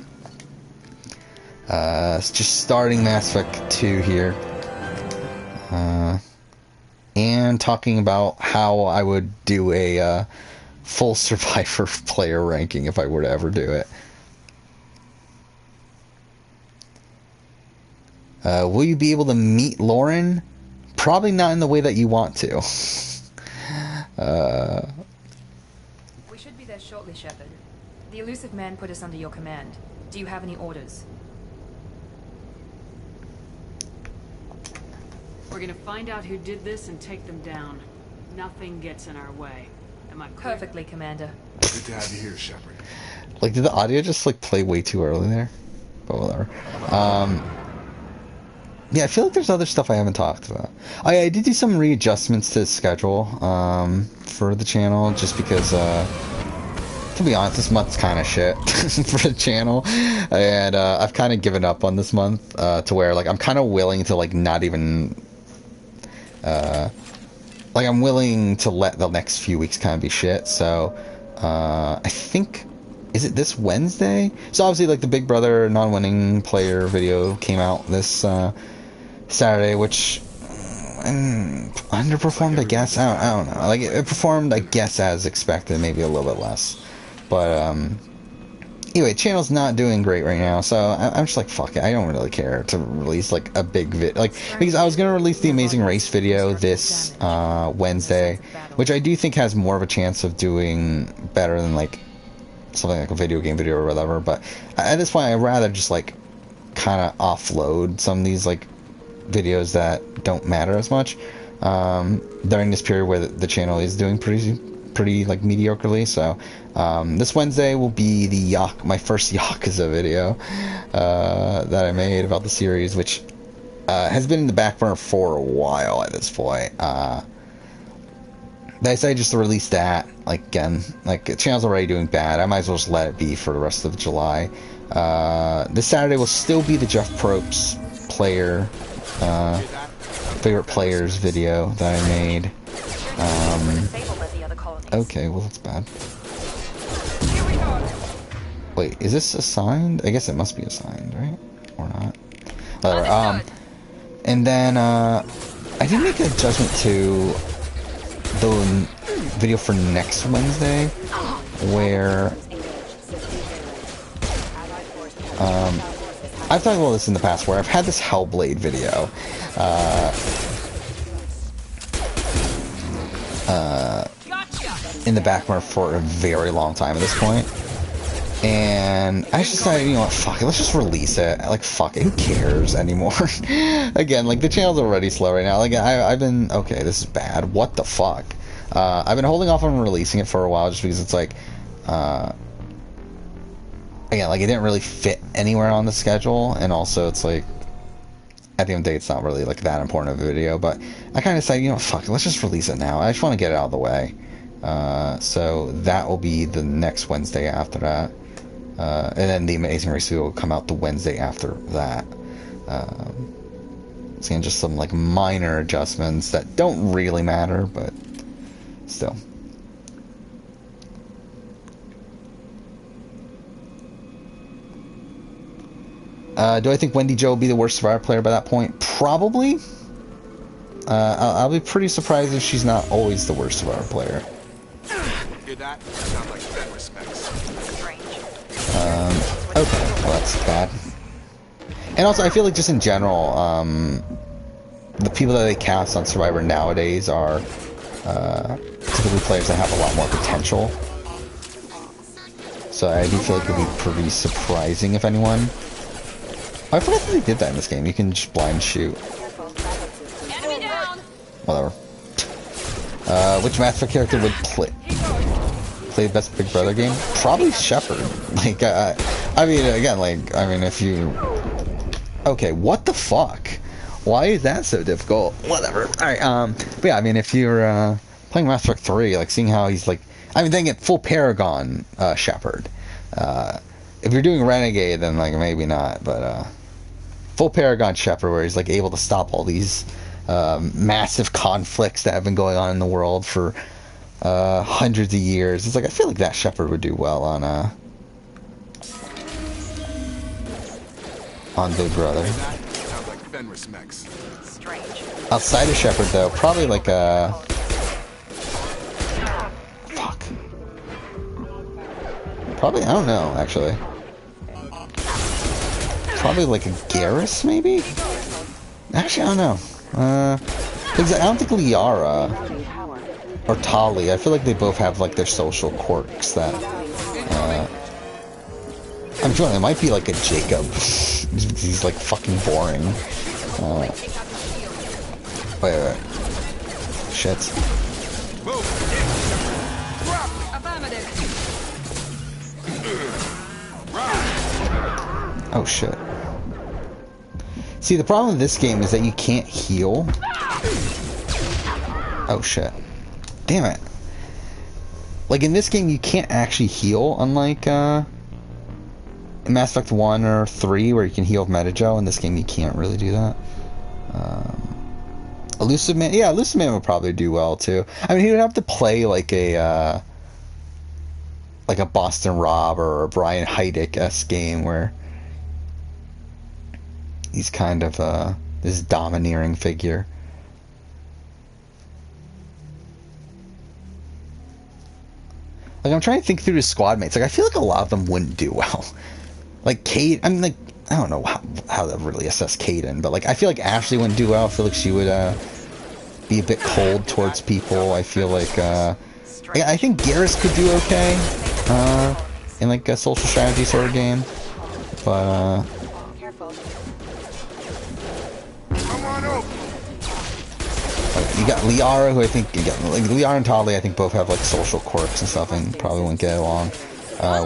It's just starting Mass Effect 2 here, and talking about how I would do a full Survivor player ranking if I were to ever do it. Will you be able to meet Lauren? Probably not in the way that you want to. We should be there shortly, Shepard. The elusive man put us under your command. Do you have any orders? We're gonna find out who did this and take them down. Nothing gets in our way. Am I clear? Perfectly, Commander. Good to have you here, Shepard. Like, did the audio just like play way too early there? But whatever. Yeah, I feel like there's other stuff I haven't talked about. I did do some readjustments to the schedule for the channel, just because, to be honest, this month's kind of shit for the channel, and I've kind of given up on this month to where like I'm kind of willing to like not even like, I'm willing to let the next few weeks kind of be shit. So, I think, is it this Wednesday? So obviously, like, the Big Brother non-winning player video came out this Saturday, which underperformed, I guess. I don't know. Like, it performed, I guess, as expected, maybe a little bit less. But anyway, channel's not doing great right now, so I'm just like, fuck it. I don't really care to release like a big because I was gonna release the Amazing Race video this Wednesday, which I do think has more of a chance of doing better than like something like a video game video or whatever. But at this point, I'd rather just like kind of offload some of these like videos that don't matter as much during this period where the channel is doing pretty like mediocrely. So this Wednesday will be my first Yakuza video that I made about the series, which has been in the back burner for a while at this point. I decided just to release that. Like, again, like, the channel's already doing bad. I might as well just let it be for the rest of July. This Saturday will still be the Jeff Probst player favorite players video that I made. Okay, well, that's bad. Wait, is this assigned? I guess it must be assigned, right? Or not? Whatever. And then, I did make an adjustment to the video for next Wednesday, where, I've talked about this in the past, where I've had this Hellblade video, in the back burner for a very long time at this point. And I just decided, you know what, fuck it, let's just release it. Like, fuck it, who cares anymore? Again, like, the channel's already slow right now. Like, I've been, okay, this is bad. What the fuck? I've been holding off on releasing it for a while just because it's like, again, like, it didn't really fit anywhere on the schedule, and also it's like, at the end of the day, it's not really, like, that important of a video, but I kind of decided, you know, fuck it, let's just release it now. I just want to get it out of the way. So that will be the next Wednesday after that. And then the Amazing Race video will come out the Wednesday after that. Seeing just some, like, minor adjustments that don't really matter, but still. Do I think Wendy Jo will be the worst Survivor player by that point? Probably. I'll be pretty surprised if she's not always the worst Survivor player. That sounds like that respects. Okay, well, that's bad. And also, I feel like just in general, the people that they cast on Survivor nowadays are typically players that have a lot more potential. So I do feel like it would be pretty surprising if anyone... I forgot that they did that in this game. You can just blind shoot. Whatever. Which Mass Effect character would play the best Big Brother game? Probably Shepard. Like, I mean, again, like, I mean, if you... Okay, what the fuck? Why is that so difficult? Whatever. Alright, but yeah, I mean, if you're, playing Mass Effect 3, like, seeing how he's, like... I mean, then get full Paragon, Shepard. If you're doing Renegade, then, like, maybe not, but, full Paragon Shepard, where he's, like, able to stop all these, massive conflicts that have been going on in the world for hundreds of years. It's like, I feel like that Shepard would do well on Big Brother. Outside of Shepard, though, probably like a... Fuck. Probably, I don't know, actually. Probably like a Garrus, maybe? Actually, I don't know. Because I don't think Liara or Tali, I feel like they both have like their social quirks that I'm sure it might be like a Jacob. He's like fucking boring. Wait. Shit. Oh shit. See, the problem with this game is that you can't heal. Oh shit. Damn it. Like, in this game, you can't actually heal, unlike, in Mass Effect 1 or 3, where you can heal with Metajo. In this game, you can't really do that. Elusive Man, yeah, Elusive Man would probably do well too. I mean, he would have to play like a Boston Rob or a Brian Heidick-esque game where he's kind of this domineering figure. Like, I'm trying to think through his squad mates. Like, I feel like a lot of them wouldn't do well. Like, Kate, I mean, like, I don't know how to really assess Kaden, but, like, I feel like Ashley wouldn't do well. I feel like she would be a bit cold towards people. I feel like, I think Garrus could do okay in, like, a social strategy sort of game. But, you got Liara, who I think, like, Liara and Toddley, I think both have, like, social quirks and stuff and probably wouldn't get along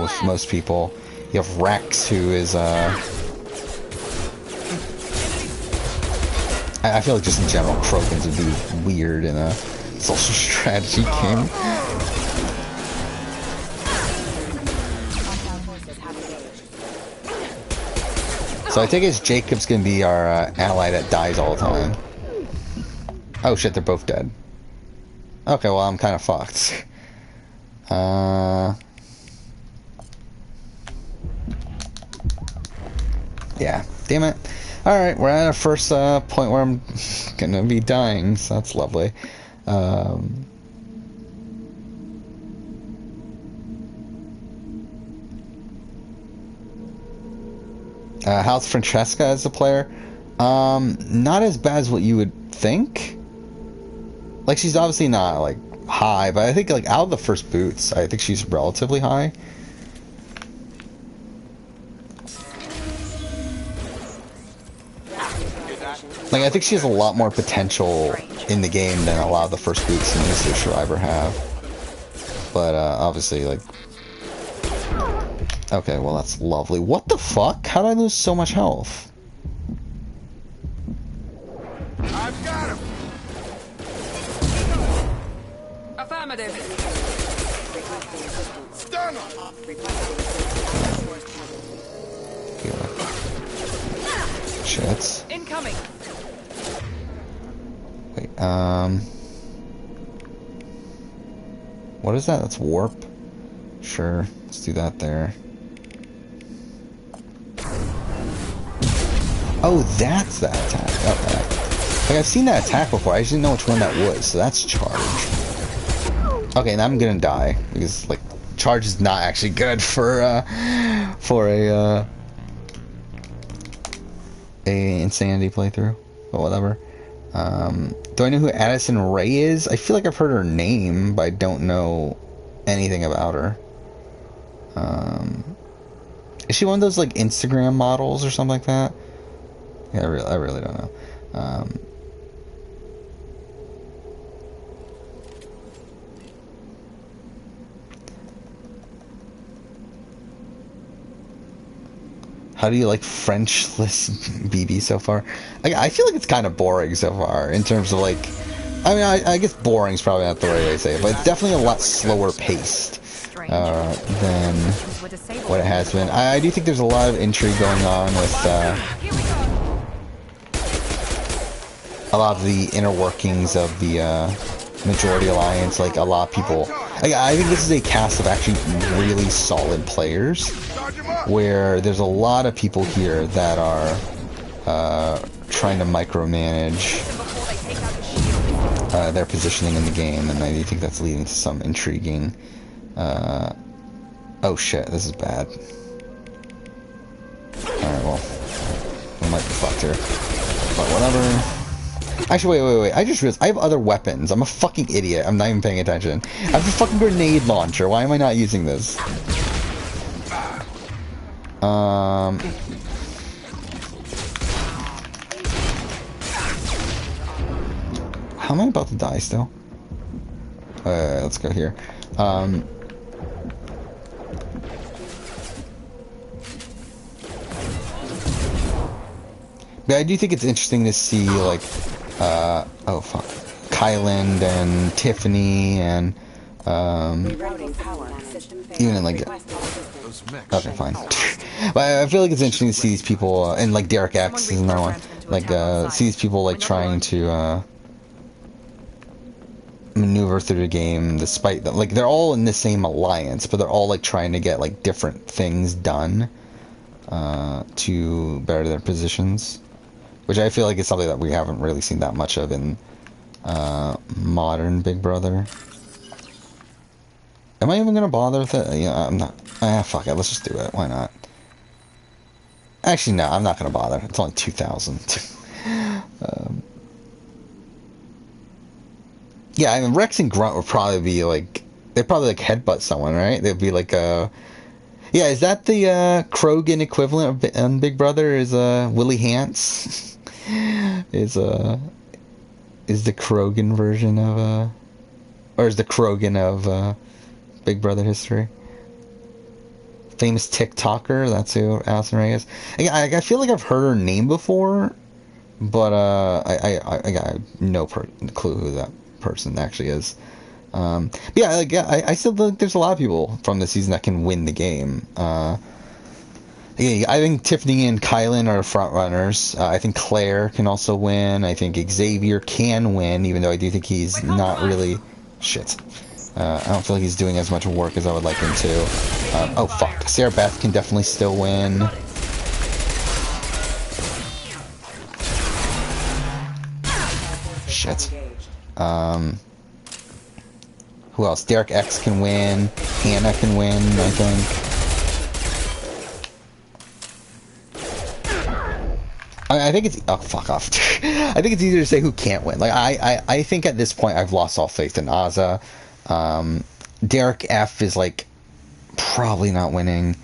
with most people. You have Rex, who is, I feel like just in general, Krogans would be weird in a social strategy game. So I think it's Jacob's gonna be our ally that dies all the time. Oh shit, they're both dead. Okay, well, I'm kind of fucked. Yeah, damn it. Alright, we're at a first point where I'm gonna be dying, so that's lovely. How's Francesca as a player? Not as bad as what you would think. Like, she's obviously not, like, high, but I think, like, out of the first boots, I think she's relatively high. Like, I think she has a lot more potential in the game than a lot of the first boots in Mr. Survivor have. But, obviously, like... Okay, well, that's lovely. What the fuck? How did I lose so much health? I've got him! Affirmative. Stun him! Shit. Incoming. Wait, what is that? That's warp? Sure, let's do that there. Oh, that's that attack. Okay. Like, I've seen that attack before. I just didn't know which one that was, so that's charge. Okay, now I'm gonna die, because, like, charge is not actually good for a Insanity playthrough, but whatever. Do I know who Addison Rae is? I feel like I've heard her name, but I don't know anything about her. Is she one of those, like, Instagram models or something like that? Yeah, I really don't know. How do you like Frenchless BB so far? I feel like it's kind of boring so far in terms of, like... I mean, I guess boring is probably not the right way to say it, but it's definitely a lot slower paced than what it has been. I do think there's a lot of intrigue going on with a lot of the inner workings of the Majority Alliance. Like, a lot of people... I think this is a cast of actually really solid players, where there's a lot of people here that are trying to micromanage their positioning in the game, and I do think that's leading to some intriguing... oh shit, this is bad. Alright, well, we might be fucked here, but whatever. Actually, wait, I just realized I have other weapons. I'm a fucking idiot. I'm not even paying attention. I have a fucking grenade launcher. Why am I not using this? How am I about to die still? Let's go here. But I do think it's interesting to see, like, oh fuck, Kyland and Tiffany and, even in, like, okay, fine. But I feel like it's interesting to see these people, and, like, Derek X is another one, like, see these people, like, trying to, over through the game, despite that, like, they're all in the same alliance, but they're all like trying to get like different things done to better their positions, which I feel like is something that we haven't really seen that much of in modern Big Brother. Am I even gonna bother with it? Yeah, I'm not. Fuck it. Let's just do it. Why not? Actually, no. I'm not gonna bother. It's only 2,000. Yeah, I mean, Rex and Grunt would probably be like, they'd probably like headbutt someone, right? They'd be like, yeah, is that the Krogan equivalent of Big Brother? Is Willie Hance? is the Krogan version of or is the Krogan of Big Brother history? Famous TikToker, that's who Alison Ray is. I feel like I've heard her name before, but I got no clue who that person actually is. Yeah, like, I still think there's a lot of people from this season that can win the game. Yeah, I think Tiffany and Kylan are front runners. I think Claire can also win. I think Xavier can win, even though I do think he's not really... Shit. I don't feel like he's doing as much work as I would like him to. Oh, fuck. Sarah Beth can definitely still win. Shit. Who else? Derek X can win. Hannah can win, I think. I think it's... Oh, fuck off. I think it's easier to say who can't win. Like, I think at this point I've lost all faith in Azza. Derek F is, like, probably not winning.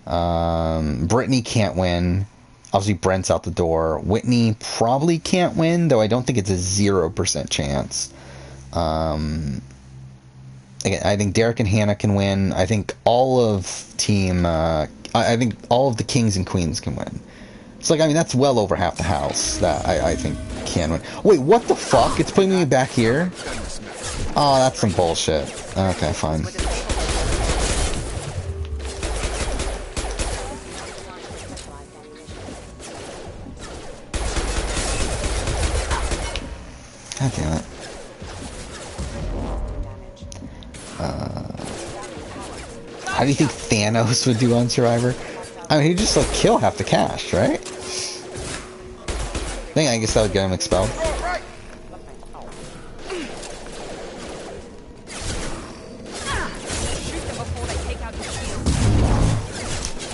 Brittany can't win. Obviously, Brent's out the door. Whitney probably can't win, though I don't think it's a 0% chance. Again, I think Derek and Hannah can win. I think all of team... I think all of the kings and queens can win. So, like, I mean, that's well over half the house that I think can win. Wait, what the fuck? It's putting me back here? Oh, that's some bullshit. Okay, fine. God damn it. How do you think Thanos would do on Survivor? I mean, he'd just, like, kill half the cast, right? I guess that would get him expelled.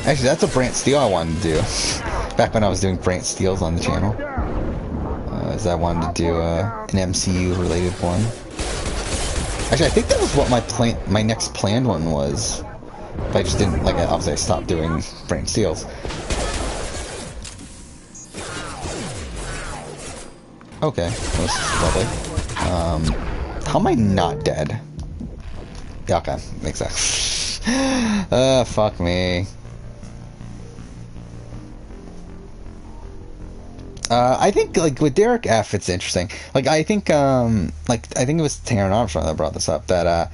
Actually, that's a Brant Steele I wanted to do. Back when I was doing Brant Steels on the channel. Is I wanted to do an MCU-related one. Actually, I think that was what my next planned one was. But I just didn't, like, obviously I stopped doing Brant Steels. Okay, that's lovely. How am I not dead? Yeah, okay, makes sense. Fuck me. I think, like, with Derek F, it's interesting. Like, I think, I think it was Taryn Armstrong that brought this up, that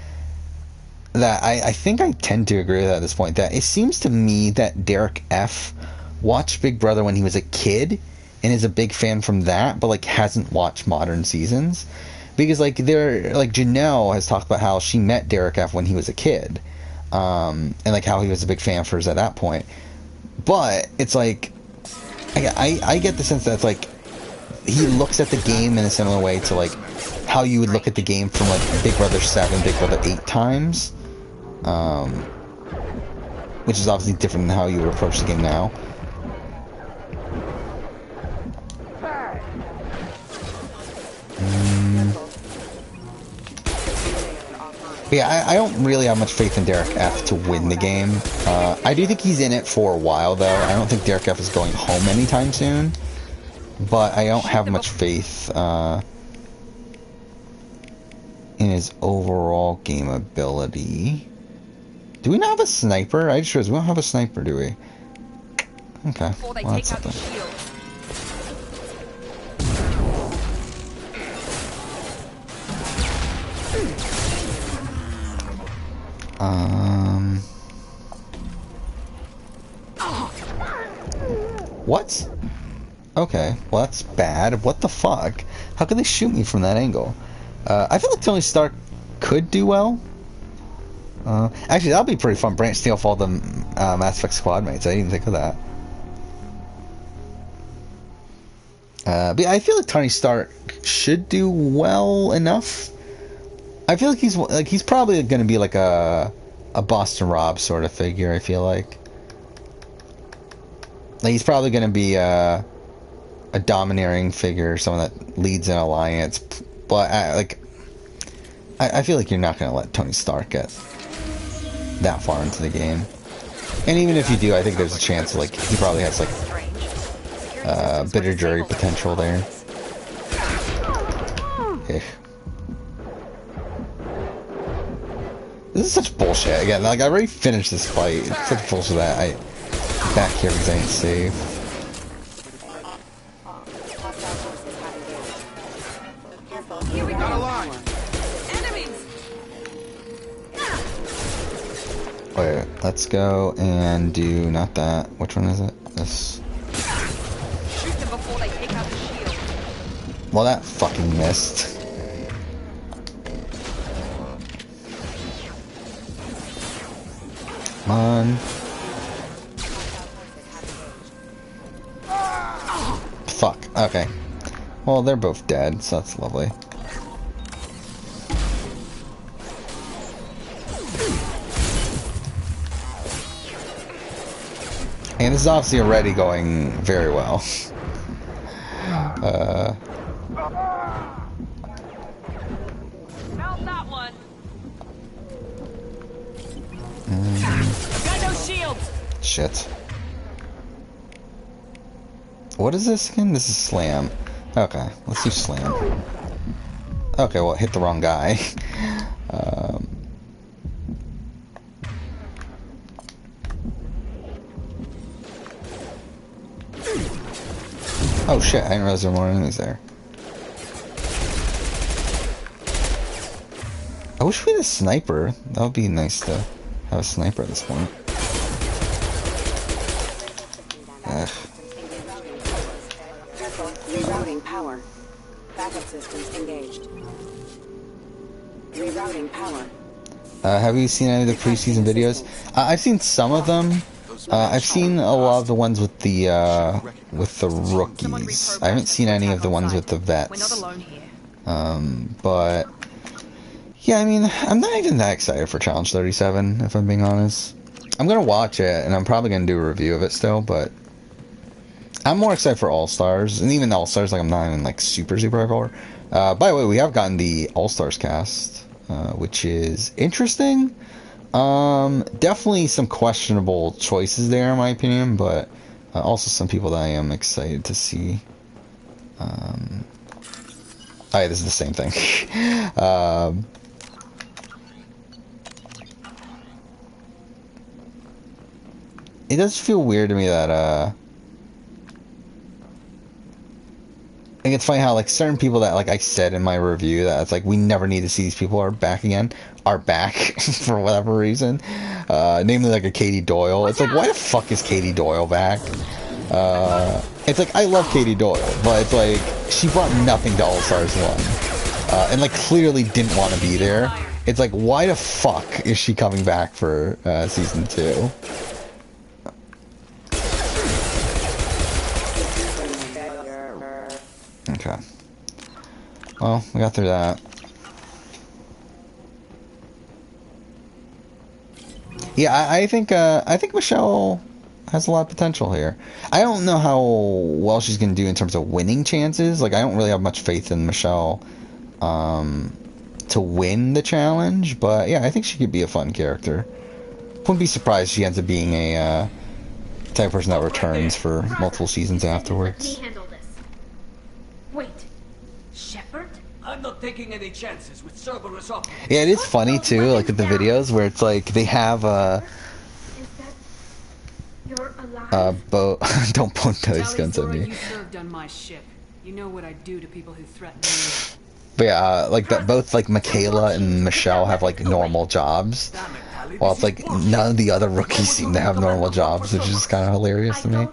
I think I tend to agree with that at this point, that it seems to me that Derek F watched Big Brother when he was a kid, and is a big fan from that, but, like, hasn't watched modern seasons. Because, like, Janelle has talked about how she met Derek F when he was a kid, and, like, how he was a big fan for us at that point. But, it's like, I get the sense that it's like he looks at the game in a similar way to like how you would look at the game from like Big Brother 7, Big Brother 8 times, which is obviously different than how you would approach the game now. But yeah, I don't really have much faith in Derek F to win the game. I do think he's in it for a while, though. I don't think Derek F is going home anytime soon. But I don't have much faith in his overall game ability. Do we not have a sniper? I just realized we don't have a sniper, do we? Okay, well, that's something. What? Okay, well that's bad. What the fuck? How could they shoot me from that angle? I feel like Tony Stark could do well. Actually, that'll be pretty fun. Branch steal off all the Mass Effect squad mates. I didn't even think of that. But yeah, I feel like Tony Stark should do well enough. I feel like he's probably going to be like a Boston Rob sort of figure. I feel like he's probably going to be a domineering figure, someone that leads an alliance. But I feel like you're not going to let Tony Stark get that far into the game. And even if you do, I think there's a chance like he probably has like bitter jury potential there. Ish. This is such bullshit. Again, like I already finished this fight. It's such bullshit that I back here because I ain't safe. Here we go. Enemies. Wait, let's go and do not that. Which one is it? This. Shoot them before they take out the shield. Well, that fucking missed. Come on. Fuck. Okay. Well, they're both dead, so that's lovely. And this is obviously already going very well. Found that one. Got no shields. Shit. What is this again? This is slam. Okay, let's do slam. Okay, well, hit the wrong guy. Oh shit, I didn't realize there were more enemies there. I wish we had a sniper. That would be nice to have a sniper at this point. Ugh. Rerouting power. Backup systems engaged. Rerouting power. Have you seen any of the preseason videos? I've seen some of them. I've seen a lot of the ones with the rookies. I haven't seen any of the ones with the vets. But yeah, I mean, I'm not even that excited for Challenge 37, if I'm being honest. I'm gonna watch it, and I'm probably gonna do a review of it still, but I'm more excited for All-Stars, and even All-Stars, like, I'm not even, like, super hardcore. By the way, we have gotten the All-Stars cast, which is interesting. Definitely some questionable choices there, in my opinion, but also some people that I am excited to see. Oh yeah, this is the same thing. It does feel weird to me that, like, it's funny how, like, certain people that, like, I said in my review that it's like, we never need to see these people are back again, are back for whatever reason. Namely, like, a Katie Doyle. It's like, why the fuck is Katie Doyle back? It's like, I love Katie Doyle, but it's like, she brought nothing to All-Stars 1. And, like, clearly didn't want to be there. It's like, why the fuck is she coming back for, Season 2? Okay. Well, we got through that. Yeah, I think Michelle has a lot of potential here. I don't know how well she's gonna do in terms of winning chances. Like, I don't really have much faith in Michelle to win the challenge, but yeah, I think she could be a fun character. Wouldn't be surprised if she ends up being a type of person that returns for multiple seasons afterwards. Wait, Shepard? I'm not taking any chances with Cerberus up. Yeah, it is funny too, like with the videos where it's like they have don't point those guns at me. You served on my ship. You know what I do to people who threaten me. But yeah, like that, both like Michaela and Michelle have like normal jobs, while it's like none of the other rookies seem to have normal jobs, which is kind of hilarious to me.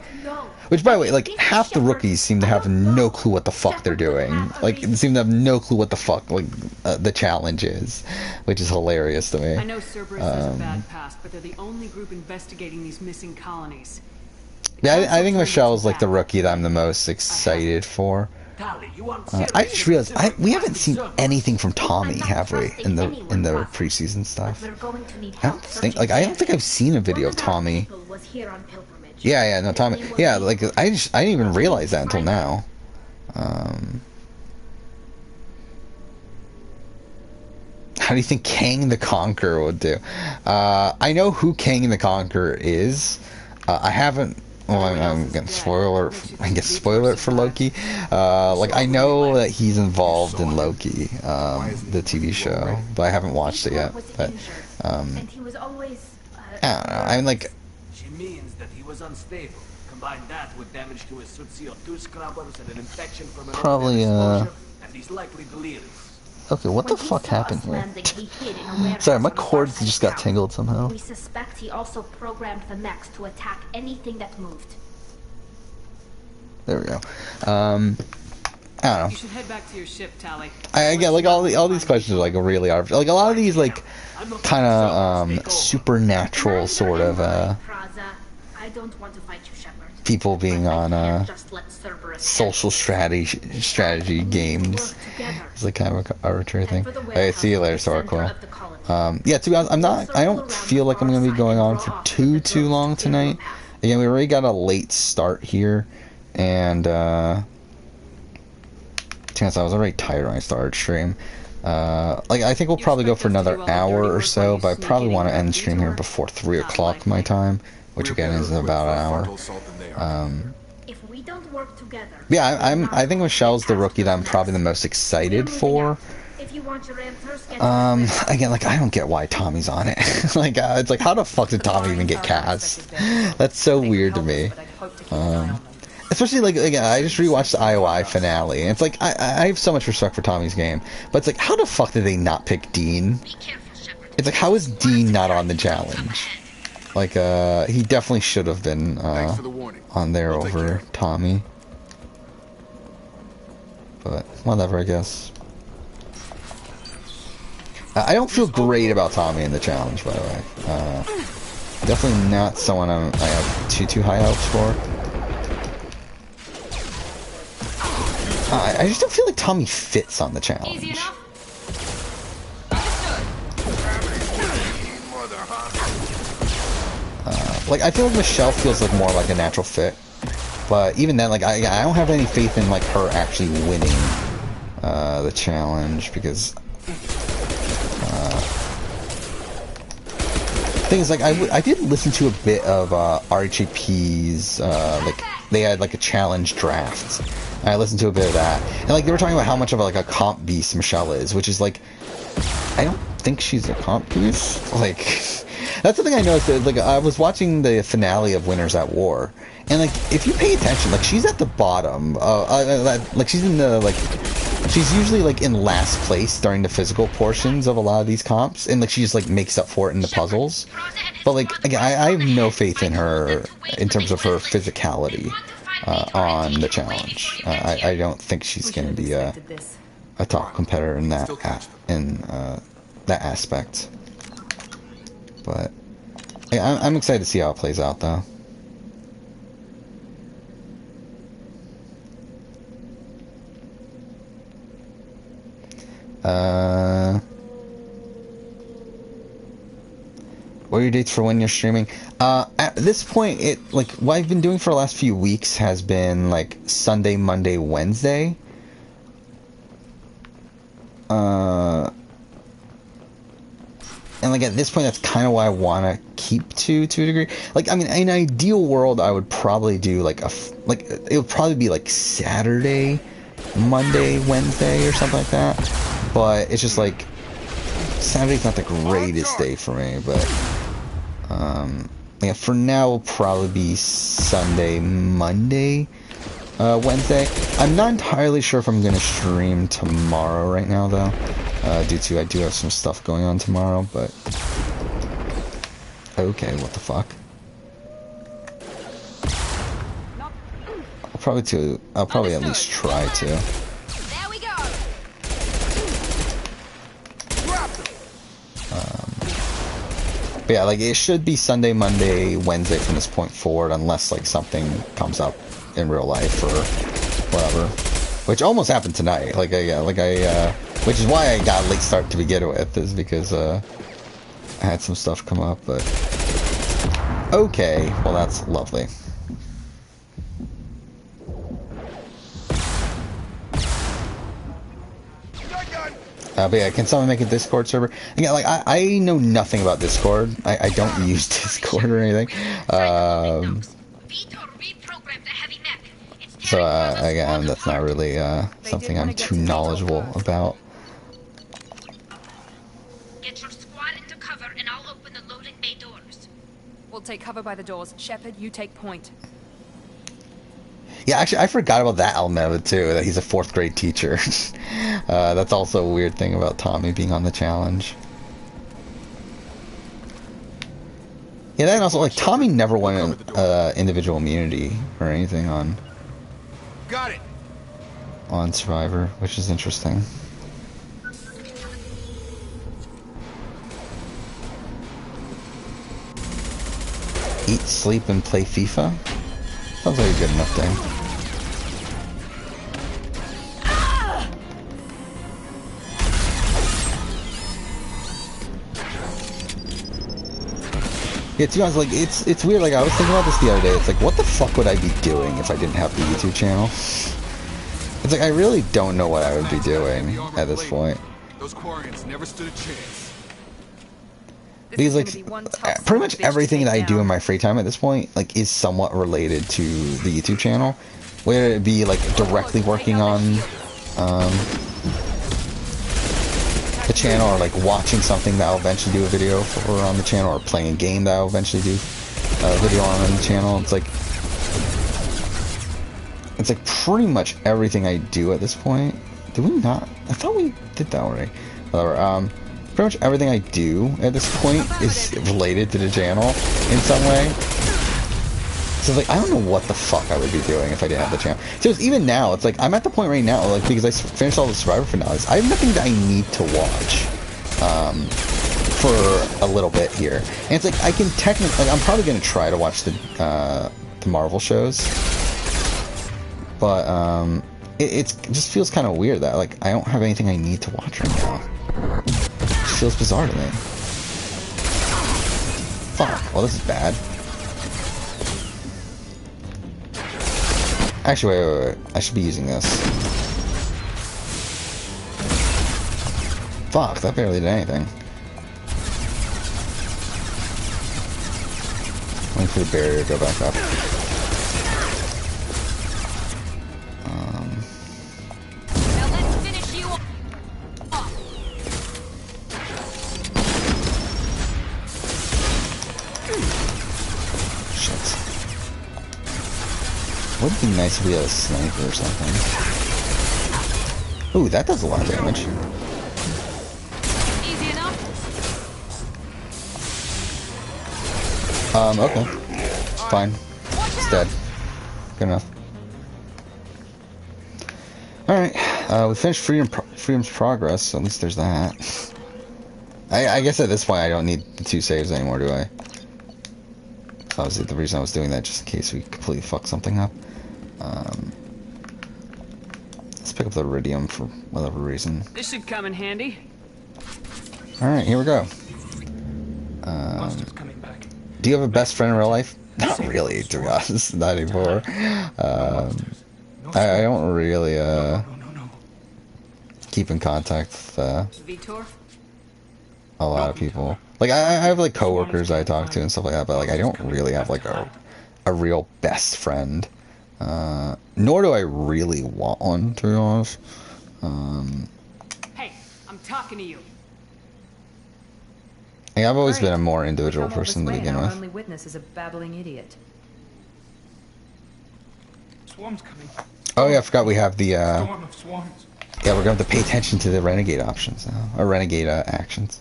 Which, by the way, like, half the rookies seem to have no clue what the fuck they're doing. Like, they seem to have no clue what the fuck, like, the challenge is. Which is hilarious to me. I know Cerberus has a bad past, but they're the only group investigating these missing colonies. Yeah, I think Michelle's, like, the rookie that I'm the most excited for. I just realized we haven't seen anything from Tommy, have we? In the preseason stuff. I don't think I've seen a video of Tommy. Yeah, no, Tommy. Yeah, like I didn't even realize that until now. How do you think Kang the Conqueror would do? I know who Kang the Conqueror is. I haven't. Well, I'm gonna spoiler it for Loki. Like, I know that he's involved in Loki, the TV show, but I haven't watched it yet. But I don't know. I'm like, She means that he was unstable. Combine that with damage to his CO2 scrubbers and an infection from an probably and he's likely delirious. Okay, what the fuck happened here? Sorry, my cords just got tangled somehow. We suspect he also programmed the mechs to attack anything that moved. There we go. I don't know. You should head back to your ship, Tally. I get like all these questions are like really are like a lot of these like kind of supernatural sort of I don't want to fight you, Shepard. people being on social strategy games. It's like kind of an arbitrary thing. Hey, see you later, Sorquel. Yeah, to be honest, I don't feel like I'm gonna be going on for too long tonight. Again, we already got a late start here, and chance I was already tired when I started stream. Like, I think we'll probably go for another hour or so, but I probably want to end stream here before 3 o'clock my time, which again is about an hour. If we don't work together, yeah, I think Michelle's the rookie that I'm probably the most excited for. if you want your answers, Again, like, I don't get why Tommy's on it. Like, it's like, how the fuck did Tommy even get cast? That's so weird to me. Especially, like, again, I just rewatched the IOI finale, and it's like, I have so much respect for Tommy's game, but it's like, how the fuck did they not pick Dean? It's like, how is Dean not on the challenge? Like, he definitely should have been, on there over Tommy. But, whatever, I guess. I don't feel great about Tommy in the challenge, by the way. Definitely not someone I have too high hopes for. I just don't feel like Tommy fits on the challenge. Like, I feel like Michelle feels like more like a natural fit, but even then, like, I don't have any faith in like her actually winning the challenge, because thing is, like, I did listen to a bit of RHAP's like, they had like a challenge draft. I listened to a bit of that, and like, they were talking about how much of like a comp beast Michelle is, which is like, I don't think she's a comp beast. Like, that's the thing I noticed. Like, I was watching the finale of Winners at War, and like, if you pay attention, like, she's at the bottom. Like, she's in the, like, she's usually like in last place during the physical portions of a lot of these comps, and like, she just like makes up for it in the puzzles. But like, again, I have no faith in her in terms of her physicality on the challenge. I don't think she's going to be a top competitor in that that aspect. But I'm excited to see how it plays out, though. What are your dates for when you're streaming? At this point, like, what I've been doing for the last few weeks has been like Sunday, Monday, Wednesday. And like, at this point, that's kind of what I want to keep to a degree. Like, I mean, in an ideal world, I would probably do like it would probably be like Saturday, Monday, Wednesday, or something like that. But it's just like, Saturday's not the greatest day for me, but yeah, for now it'll probably be Sunday, Monday, Wednesday. I'm not entirely sure if I'm gonna stream tomorrow right now, though, due to I do have some stuff going on tomorrow. But okay, what the fuck? I'll probably at least try to. There we go. But yeah, like it should be Sunday, Monday, Wednesday from this point forward, unless like something comes up in real life or whatever, which almost happened tonight. Which is why I got a late start to begin with, is because I had some stuff come up. But okay, well that's lovely. But yeah, can someone make a Discord server? Again, like I know nothing about Discord. I don't use Discord or anything. So again, that's not really something I'm too knowledgeable about. Get your squad into cover, and I'll open the loading bay doors. We'll take cover by the doors. Shepard, you take point. Yeah, actually, I forgot about that element of it too. That he's a 4th grade teacher. That's also a weird thing about Tommy being on the challenge. Yeah, then also like Tommy never won an individual immunity or anything on Survivor, which is interesting. Eat, sleep, and play FIFA? Sounds like a good enough thing. Yeah, to be honest, like, it's weird, like, I was thinking about this the other day, it's like, what the fuck would I be doing if I didn't have the YouTube channel? It's like, I really don't know what I would be doing at this point. Those Quarians never stood a chance. Because, like, pretty much everything that I do in my free time at this point, like, is somewhat related to the YouTube channel. Whether it be, like, directly working on, the channel, or like watching something that I'll eventually do a video for on the channel, or playing a game that I'll eventually do a video on the channel. It's like pretty much everything I do at this point. Did we not? I thought we did that already. Whatever. Pretty much everything I do at this point is related to the channel in some way. So like, I don't know what the fuck I would be doing if I didn't have the channel. So even now, it's like, I'm at the point right now, like, because I finished all the Survivor finales, I have nothing that I need to watch, for a little bit here. And it's like, I can technically, like, I'm probably going to try to watch the Marvel shows. But, it just feels kind of weird that, like, I don't have anything I need to watch right now. It just feels bizarre to me. Fuck, well, this is bad. Actually, wait. I should be using this. Fuck, that barely did anything. Waiting for the barrier to go back up. Now let's finish you off. Shit. Would be nice if we had a sniper or something. Ooh, that does a lot of damage. Easy enough. Okay. Fine. It's dead. Good enough. Alright, we finished Freedom's Progress, so at least there's that. I guess at this point I don't need the 2 saves anymore, do I? So obviously the reason I was doing that, just in case we completely fuck something up. Let's pick up the Iridium for whatever reason. This should come in handy. Alright, here we go. Do you have a best friend in real life? Not really, to be honest. Not anymore. I don't really keep in contact with a lot of people. Like, I have like coworkers I talk to and stuff like that, but like I don't really have like a real best friend. Nor do I really want one, to be honest. Hey, I'm talking to you. I've always been a more individual person to begin Our with. only witness is a babbling idiot. Swarm's coming. Oh yeah, I forgot we have the Storm of swarms. yeah, we're going to have to pay attention to the Renegade options now, or Renegade actions.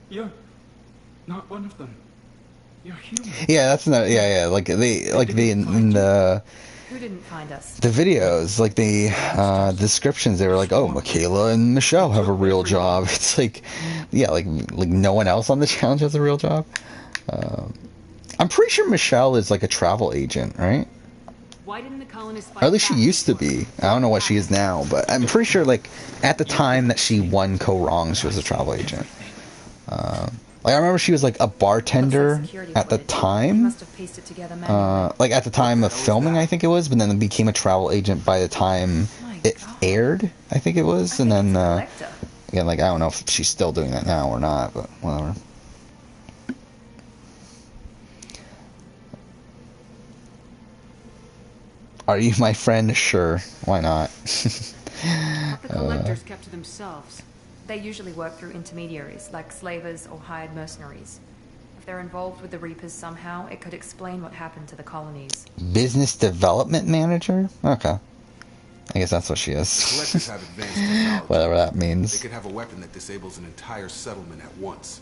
You're not one of them. You're human. Yeah, that's not. Yeah, like they in the. Who didn't find us? The videos, like the descriptions, they were like, "Oh, Michaela and Michelle have a real job." It's like, yeah, like no one else on the challenge has a real job. I'm pretty sure Michelle is like a travel agent, right? Why didn't the colonists fight Or at least she back used to before? be. I don't know what she is now, but I'm pretty sure like at the time that she won Co-Wrong, she was a travel agent. Like I remember she was like a bartender at the time. Must have pieced it together manually. Like at the time of filming, I think it was, but then became a travel agent by the time it aired, I think it was, and then again, like I don't know if she's still doing that now or not, but whatever. Are you my friend? Sure, why not? The collectors kept to themselves. They usually work through intermediaries, like slavers or hired mercenaries. If they're involved with the Reapers somehow, it could explain what happened to the colonies. Business development manager? Okay. I guess that's what she is. Collectors have advanced technology. Whatever that means. They could have a weapon that disables an entire settlement at once.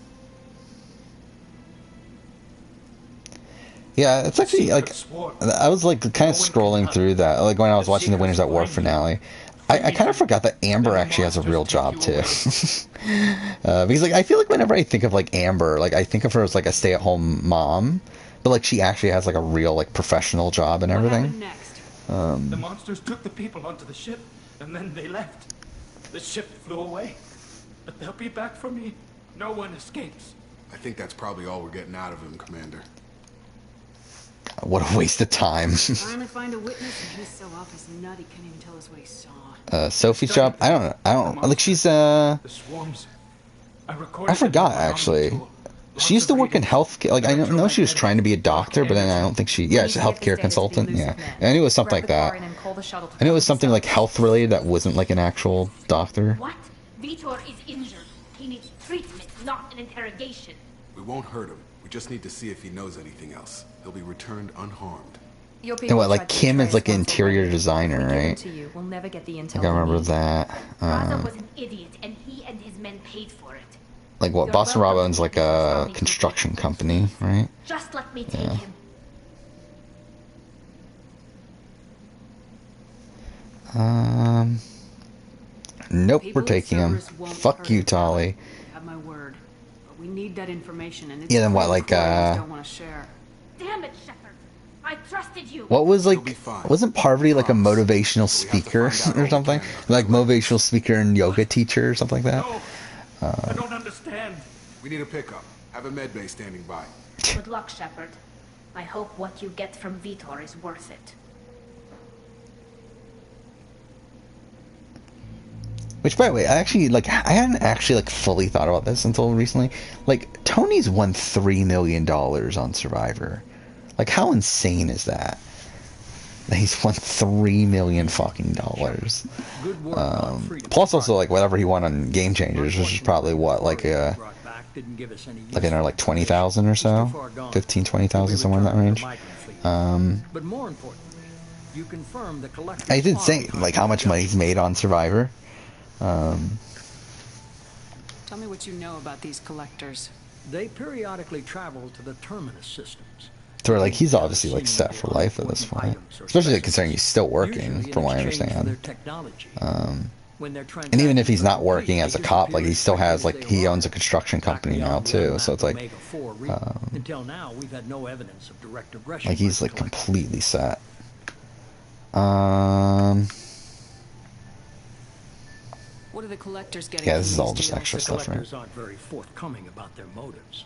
Yeah, it's actually like I was like kind of scrolling through that, like when I was watching the Winners at War finale. I kind of forgot that Amber actually has a real job too. Because like I feel like whenever I think of like Amber, like I think of her as like a stay-at-home mom, but like she actually has like a real like professional job and everything. The monsters took the people onto the ship, and then they left. The ship flew away, but they'll be back for me. No one escapes. I think that's probably all we're getting out of him, Commander. What a waste of time. Finally find a witness, and he's so off his nut he can't even tell us what he saw. Sophie's job? I don't like she's The swarms. I forgot actually. She used to work in healthcare. Like I know she was trying to be a doctor, but then I don't think she's a healthcare consultant. Yeah, I knew it was something like that. I knew it was something like health related that wasn't like an actual doctor. What? Vitor is injured. He needs treatment, not an interrogation. We won't hurt him. We just need to see if he knows anything else. He'll be returned unharmed. And what, like Kim is like an interior designer, right? We'll never get the intel. Like I remember that. Raza was an idiot, and he and his men paid for it. Like what? Boston Rob owns like a construction company, right? Just let me take him. Nope, we're taking him. Fuck you, Tolly. Have my word. But we need that information, and it's Yeah, then what? Like don't want to share. Damn it, Shepard! I trusted you. what was like? Wasn't Parvati like a motivational speaker or something? Like motivational speaker and yoga teacher or something like that? I don't understand. We need a pickup. Have a med bay standing by. Good luck, Shepard. I hope what you get from Vitor is worth it. Which, by the way, I hadn't actually like fully thought about this until recently. Like, Tony's won $3 million on Survivor. Like, how insane is that? That he's won $3 million fucking dollars. Plus, also like whatever he won on Game Changers, which is probably what like another like 20,000 or so, 15, 20,000, somewhere in that range. But more importantly, you confirm the collector's I did say like how much money he's made on Survivor. Tell me what you know about these collectors. They periodically travel to the terminus systems. So like he's obviously like set for life at this point, especially considering he's still working, from what I understand. And even if he's not working as a cop, like he still has like he owns a construction company now too. So it's like, until now we've had no evidence of direct aggression. like he's like completely set. What are the collectors getting? Yeah, this is all just extra stuff, right? The collectors aren't very forthcoming about their motives.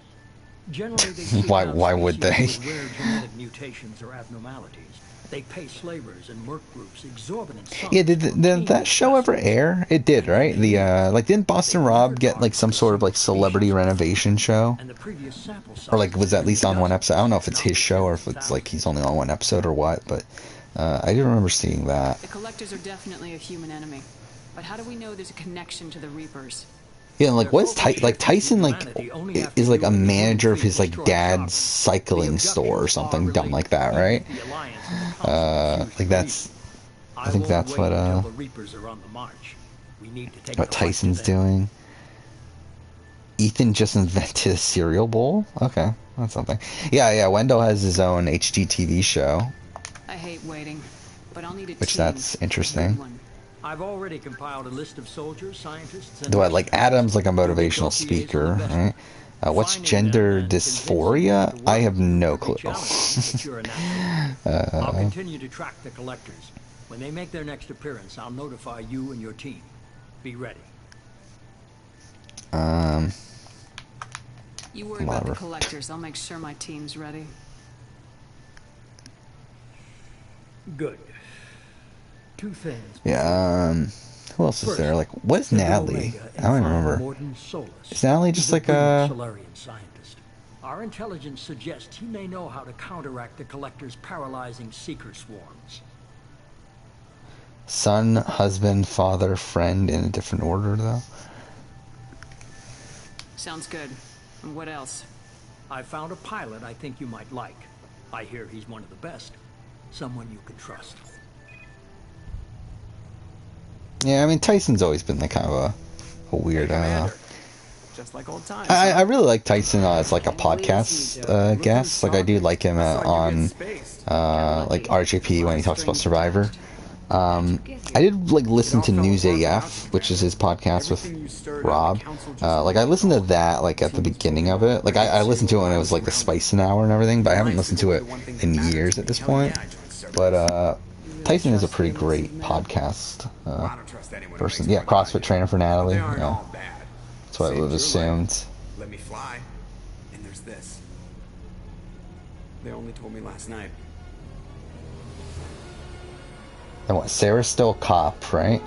Generally, they why would they? Rare genetic mutations or abnormalities. They pay slavers and merc groups exorbitant sums. Yeah, did that show ever air? It did, right? The like, didn't Boston Rob get like some sort of like celebrity renovation show? Or like was that at least on one episode? I don't know if it's his show or if it's like he's only on one episode or what, but I do remember seeing that. The collectors are definitely a human enemy, but how do we know there's a connection to the Reapers? Yeah, and like what's Tyson like is like a manager of his like dad's cycling store or something dumb like that, right? Like that's I think that's what Tyson's doing. Ethan just invented a cereal bowl? Okay, that's something. Yeah, Wendell has his own HGTV show. I hate waiting, but I'll need a which team. that's interesting. I've already compiled a list of soldiers, scientists, and Though I like Adam's like a motivational speaker, right? What's gender dysphoria? I have no clue. I'll continue to track the collectors. When they make their next appearance, I'll notify you and your team. Be ready. You worry about the collectors. I'll make sure my team's ready. Good. Two things. Yeah, who else is there? Like, what is Natalie? I don't even remember. Is Natalie just like a... Solarian scientist. Our intelligence suggests he may know how to counteract the collector's paralyzing seeker swarms. Son, husband, father, friend in a different order, though? Sounds good. And what else? I found a pilot I think you might like. I hear he's one of the best. Someone you can trust. Yeah, I mean, Tyson's always been like kind of a weird, Just like old times. I really like Tyson as like a podcast guest. Like I do like him on like RJP when he talks about Survivor. I did like listen to News AF, which is his podcast with Rob. Like I listened to that like at the beginning of it. Like I listened to it when it was like the Spice an Hour and everything, but I haven't listened to it in years at this point. But Tyson is a pretty great podcast person. Yeah, CrossFit trainer for Natalie. Yeah, that's what I would have assumed. Let me fly. And there's this. They only told me last night. And what? Sarah's still a cop, right?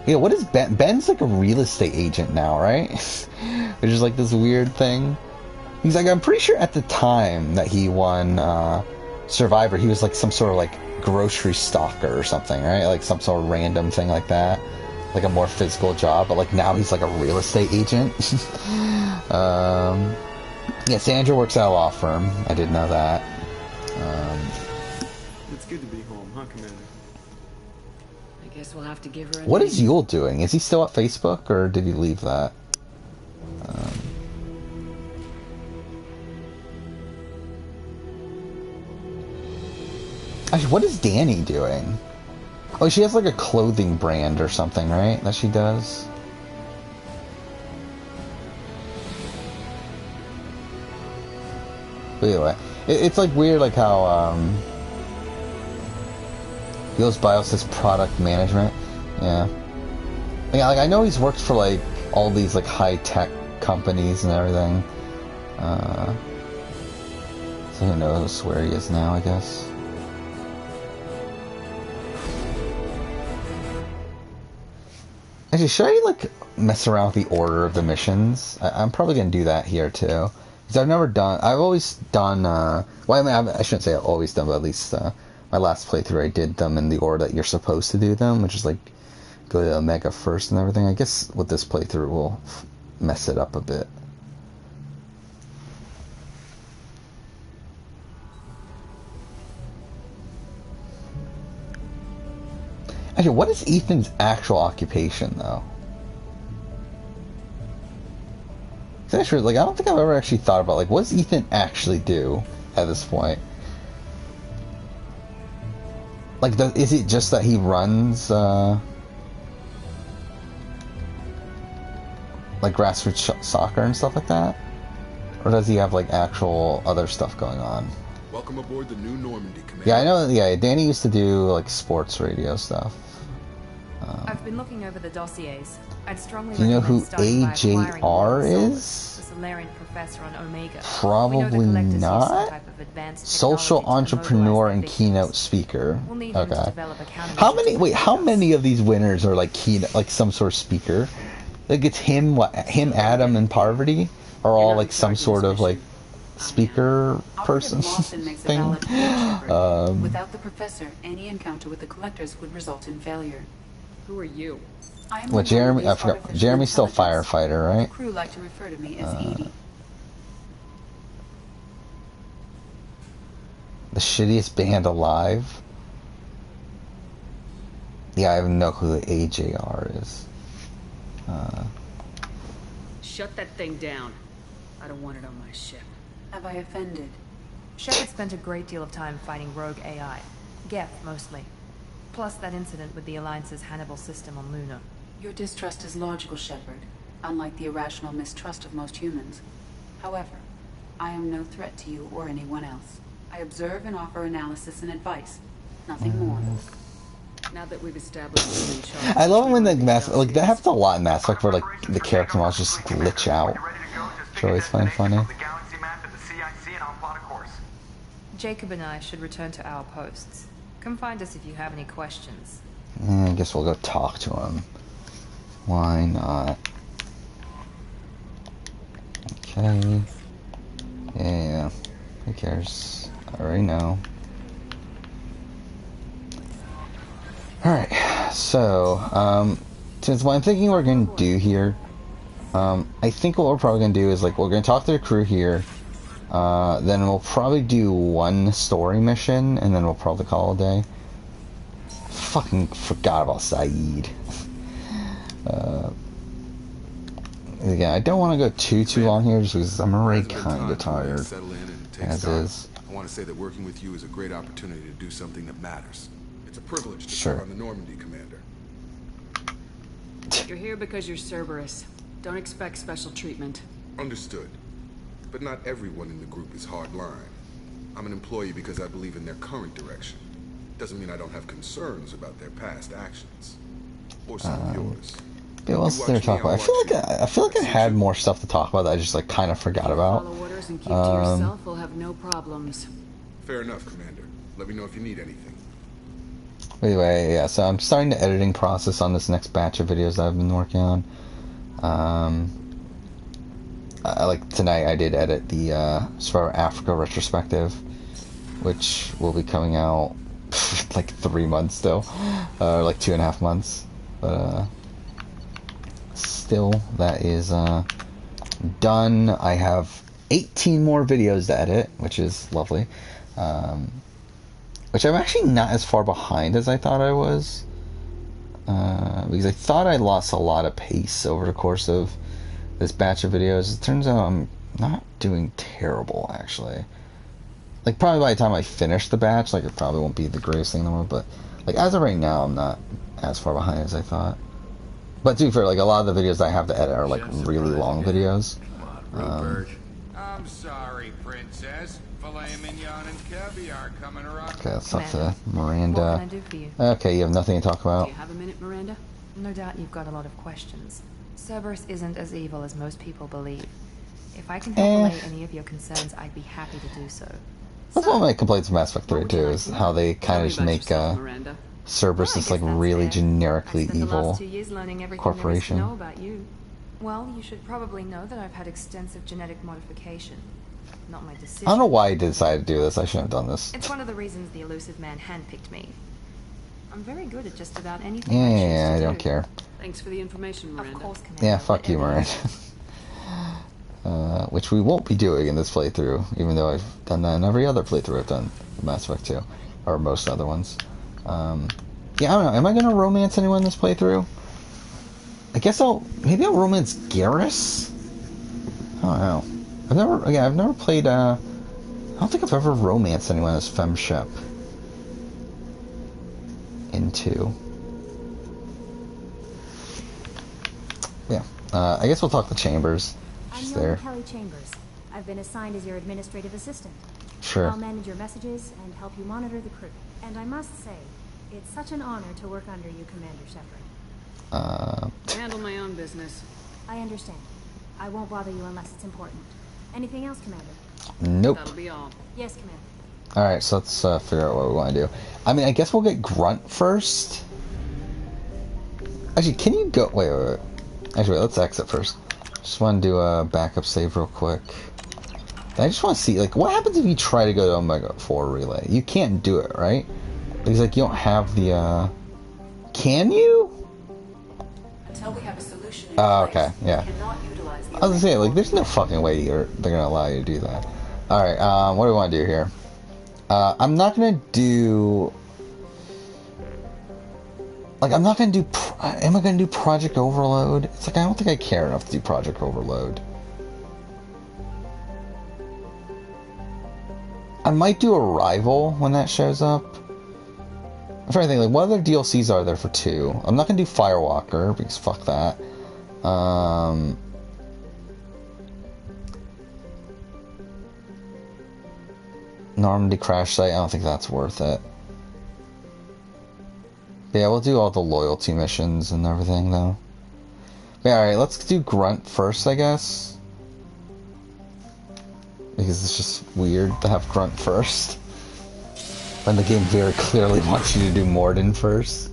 Yeah. What is Ben? Ben's like a real estate agent now, right? Which is like this weird thing. He's like, I'm pretty sure at the time that he won Survivor, he was like some sort of like grocery stalker or something, right? Like some sort of random thing like that, like a more physical job. But like now he's like a real estate agent. Yeah, Sandra works at a law firm. I did know that. It's good to be home, huh, Commander? I guess we'll have to give her a What name. is Yule doing? Is he still at Facebook or did he leave that? Actually, what is Danny doing? Oh, she has like a clothing brand or something, right? That she does? But anyway, it's like weird like how, Yo's bio says product management. Yeah. Yeah, like I know he's worked for like all these like high-tech companies and everything. So who knows where he is now, I guess. Actually, should I like mess around with the order of the missions? I'm probably gonna do that here too, because I've always done. Well, I mean, I shouldn't say I've always done, but at least my last playthrough I did them in the order that you're supposed to do them, which is like go to Omega first and everything. I guess with this playthrough we'll mess it up a bit. Actually, what is Ethan's actual occupation, though? Actually, like, I don't think I've ever actually thought about, like, what does Ethan actually do at this point? Like, is it just that he runs, like, grassroots soccer and stuff like that? Or does he have, like, actual other stuff going on? Welcome aboard the new Normandy, Commander. Yeah, I know, yeah, Danny used to do, like, sports radio stuff. I've been looking over the dossiers. I'd strongly Do you know who recommend starting by acquiring AJR Solus, is? the Solarian professor on Omega. Probably not. Type of advanced Social technology to entrepreneur immobilize and their keynote speaker. We'll need him to Okay. develop a countermeasure How many? to Wait, how protect many of these winners are like keynote, like some sort of speaker? Like it's him, him, Adam, and Parvati are all like some sort of like speaker person Lawson makes a thing. valid point, Shepard. Without the professor, any encounter with the collectors would result in failure. Who are you? I am What, Jeremy? I forgot. artificial Jeremy's still intelligence. firefighter, right? The crew like to refer to me as Edie. The shittiest band alive. Yeah, I have no clue who AJR is. Shut that thing down. I don't want it on my ship. Have I offended? Shepard spent a great deal of time fighting rogue AI. Geth, mostly. Plus that incident with the Alliance's Hannibal system on Luna. Your distrust is logical, Shepard, unlike the irrational mistrust of most humans. However, I am no threat to you or anyone else. I observe and offer analysis and advice. Nothing more. Now that we've established you're in charge, I love when like that happens a lot in Mass Effect where like the character models just glitch out. Which I always find funny. Jacob and I should return to our posts. Come find us if you have any questions. I guess we'll go talk to him. Why not? Okay. Yeah. Who cares? I already know. Alright, so, since what I'm thinking we're going to do here, I think what we're probably going to do is, like, we're going to talk to the crew here, then we'll probably do one story mission, and then we'll probably call it a day. Fucking forgot about Saeed. Again, I don't want to go too long here, just because I'm already kind of tired, as is. I want to say that working with you is a great opportunity to do something that matters. It's a privilege to Sure. serve on the Normandy, Commander. You're here because you're Cerberus. Don't expect special treatment. Understood. But not everyone in the group is hardline. I'm an employee because I believe in their current direction. Doesn't mean I don't have concerns about their past actions. Or some of yours. Yeah, what else is there to talk about? I feel like I had more stuff to talk about that I just like kind of forgot about. Follow orders and keep to yourself, we'll have no problems. Fair enough, Commander. Let me know if you need anything. Anyway, yeah, so I'm starting the editing process on this next batch of videos that I've been working on. Like tonight I did edit the Survivor Africa retrospective, which will be coming out like 3 months still, like 2.5 months, but still that is done. I have 18 more videos to edit, which is lovely. Which I'm actually not as far behind as I thought I was, because I thought I lost a lot of pace over the course of this batch of videos. It turns out I'm not doing terrible, actually. Like, probably by the time I finish the batch, like, it probably won't be the greatest thing in the world, but, like, as of right now, I'm not as far behind as I thought. But, to be fair, like, a lot of the videos I have to edit are, like, really long videos. I'm sorry, Princess. Filet mignon and caviar coming around. Okay, let's talk to Miranda. What can I do for you? Okay, you have nothing to talk about. Do you have a minute, Miranda? No doubt you've got a lot of questions. Cerberus isn't as evil as most people believe. If I can help allay any of your concerns, I'd be happy to do so. That's one of my complaints with Mass Effect 3 too, is how they kind of just make Cerberus this like really generically evil corporation. Know about you. Well, you should probably know that I've had extensive genetic modification. Not my decision. I don't know why I decided to do this. I shouldn't have done this. It's one of the reasons the elusive man handpicked me. I'm very good at just about anything. Yeah, I don't care. Thanks for the information, Miranda. Of course, Commander. Yeah, fuck you, Miranda. Which we won't be doing in this playthrough, even though I've done that in every other playthrough I've done in Mass Effect 2. Or most other ones. Yeah, I don't know. Am I going to romance anyone in this playthrough? I guess maybe I'll romance Garrus? I don't know. I've never played, I don't think I've ever romanced anyone as Fem Shep. In 2. Yeah. I guess we'll talk to Chambers. I'm there. Kelly Chambers. I've been assigned as your administrative assistant. Sure. I'll manage your messages and help you monitor the crew. And I must say, it's such an honor to work under you, Commander Shepard. I handle my own business. I understand. I won't bother you unless it's important. Anything else, Commander? Nope. That'll be all. Yes, Commander. Alright, so let's figure out what we want to do. I mean, I guess we'll get Grunt first. Actually, can you go... Wait. Actually, wait, let's exit first. Just want to do a backup save real quick. I just want to see, like, what happens if you try to go to Omega 4 Relay? You can't do it, right? Because, like, you don't have the, Can you? Until we have a solution in Oh, place, okay, yeah. we cannot utilize the I was gonna say, like, there's no fucking way they're gonna allow you to do that. Alright, what do we want to do here? I'm not gonna do... Like, I'm not gonna do... am I gonna do Project Overload? It's like, I don't think I care enough to do Project Overload. I might do Arrival when that shows up. I'm trying to think, like, what other DLCs are there for 2? I'm not gonna do Firewalker, because fuck that. Normandy Crash Site, I don't think that's worth it. But yeah, we'll do all the loyalty missions and everything, though. Yeah, alright, let's do Grunt first, I guess. Because it's just weird to have Grunt first. When the game very clearly wants you to do Morden first,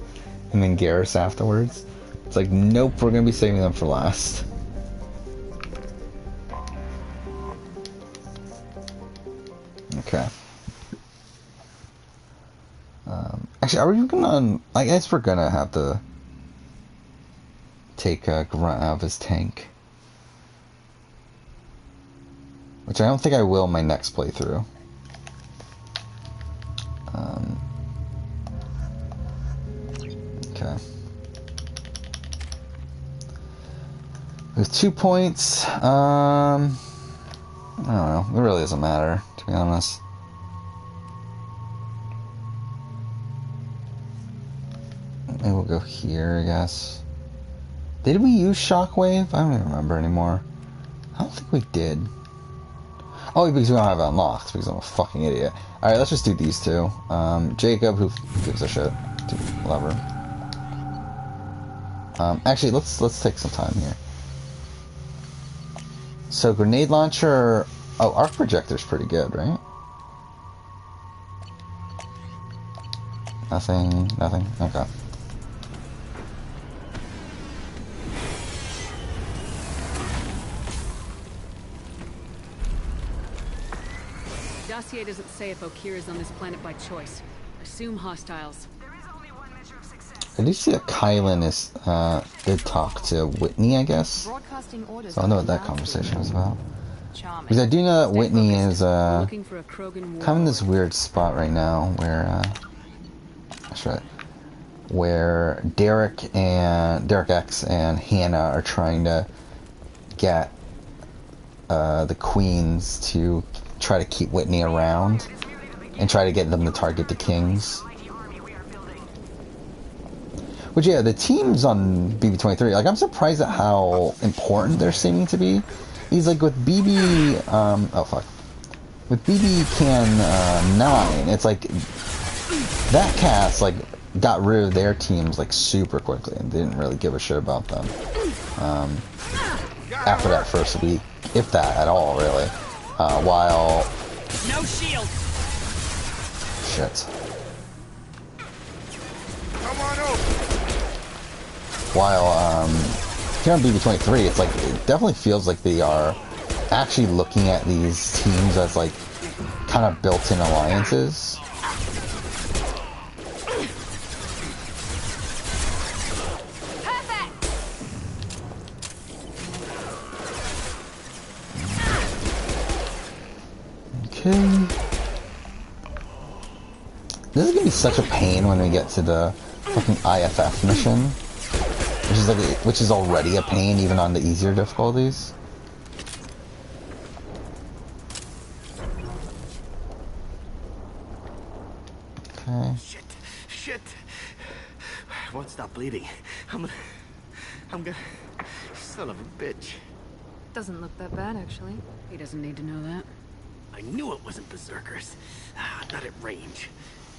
and then Garrus afterwards. It's like, nope, we're gonna be saving them for last. Okay. Actually, are we gonna... I guess we're gonna have to take Grunt out of his tank. Which I don't think I will in my next playthrough. Okay. With 2 points, I don't know. It really doesn't matter, to be honest. Maybe we'll go here, I guess. Did we use Shockwave? I don't even remember anymore. I don't think we did. Oh, because we don't have it unlocked, because I'm a fucking idiot. Alright, let's just do these two. Jacob, who gives a shit. Lever. Actually, let's take some time here. So, grenade launcher... Oh, arc projector's pretty good, right? Nothing, nothing? Okay. Dossier doesn't say if Okeer is on this planet by choice. Assume hostiles. I do see that Kylan did talk to Whitney, I guess. So I know what that conversation was about. Because I do know that Whitney is kind of in this weird spot right now where Derek X and Hannah are trying to get the Queens to try to keep Whitney around and try to get them to target the Kings. Which, yeah, the teams on BB-23, like, I'm surprised at how important they're seeming to be. He's like, with BB, oh fuck. With BB Can 9, it's like, that cast, like, got rid of their teams, like, super quickly and didn't really give a shit about them. After that first week, if that at all, really. While... No shield! Shit. Come on over! While, here on BB-23, it's like, it definitely feels like they are actually looking at these teams as, like, kind of built-in alliances. Okay. This is gonna be such a pain when we get to the fucking IFF mission. Which is already a pain, even on the easier difficulties. Okay. Shit. I won't stop bleeding. I'm gonna... Son of a bitch. Doesn't look that bad, actually. He doesn't need to know that. I knew it wasn't Berserkers. Not at range.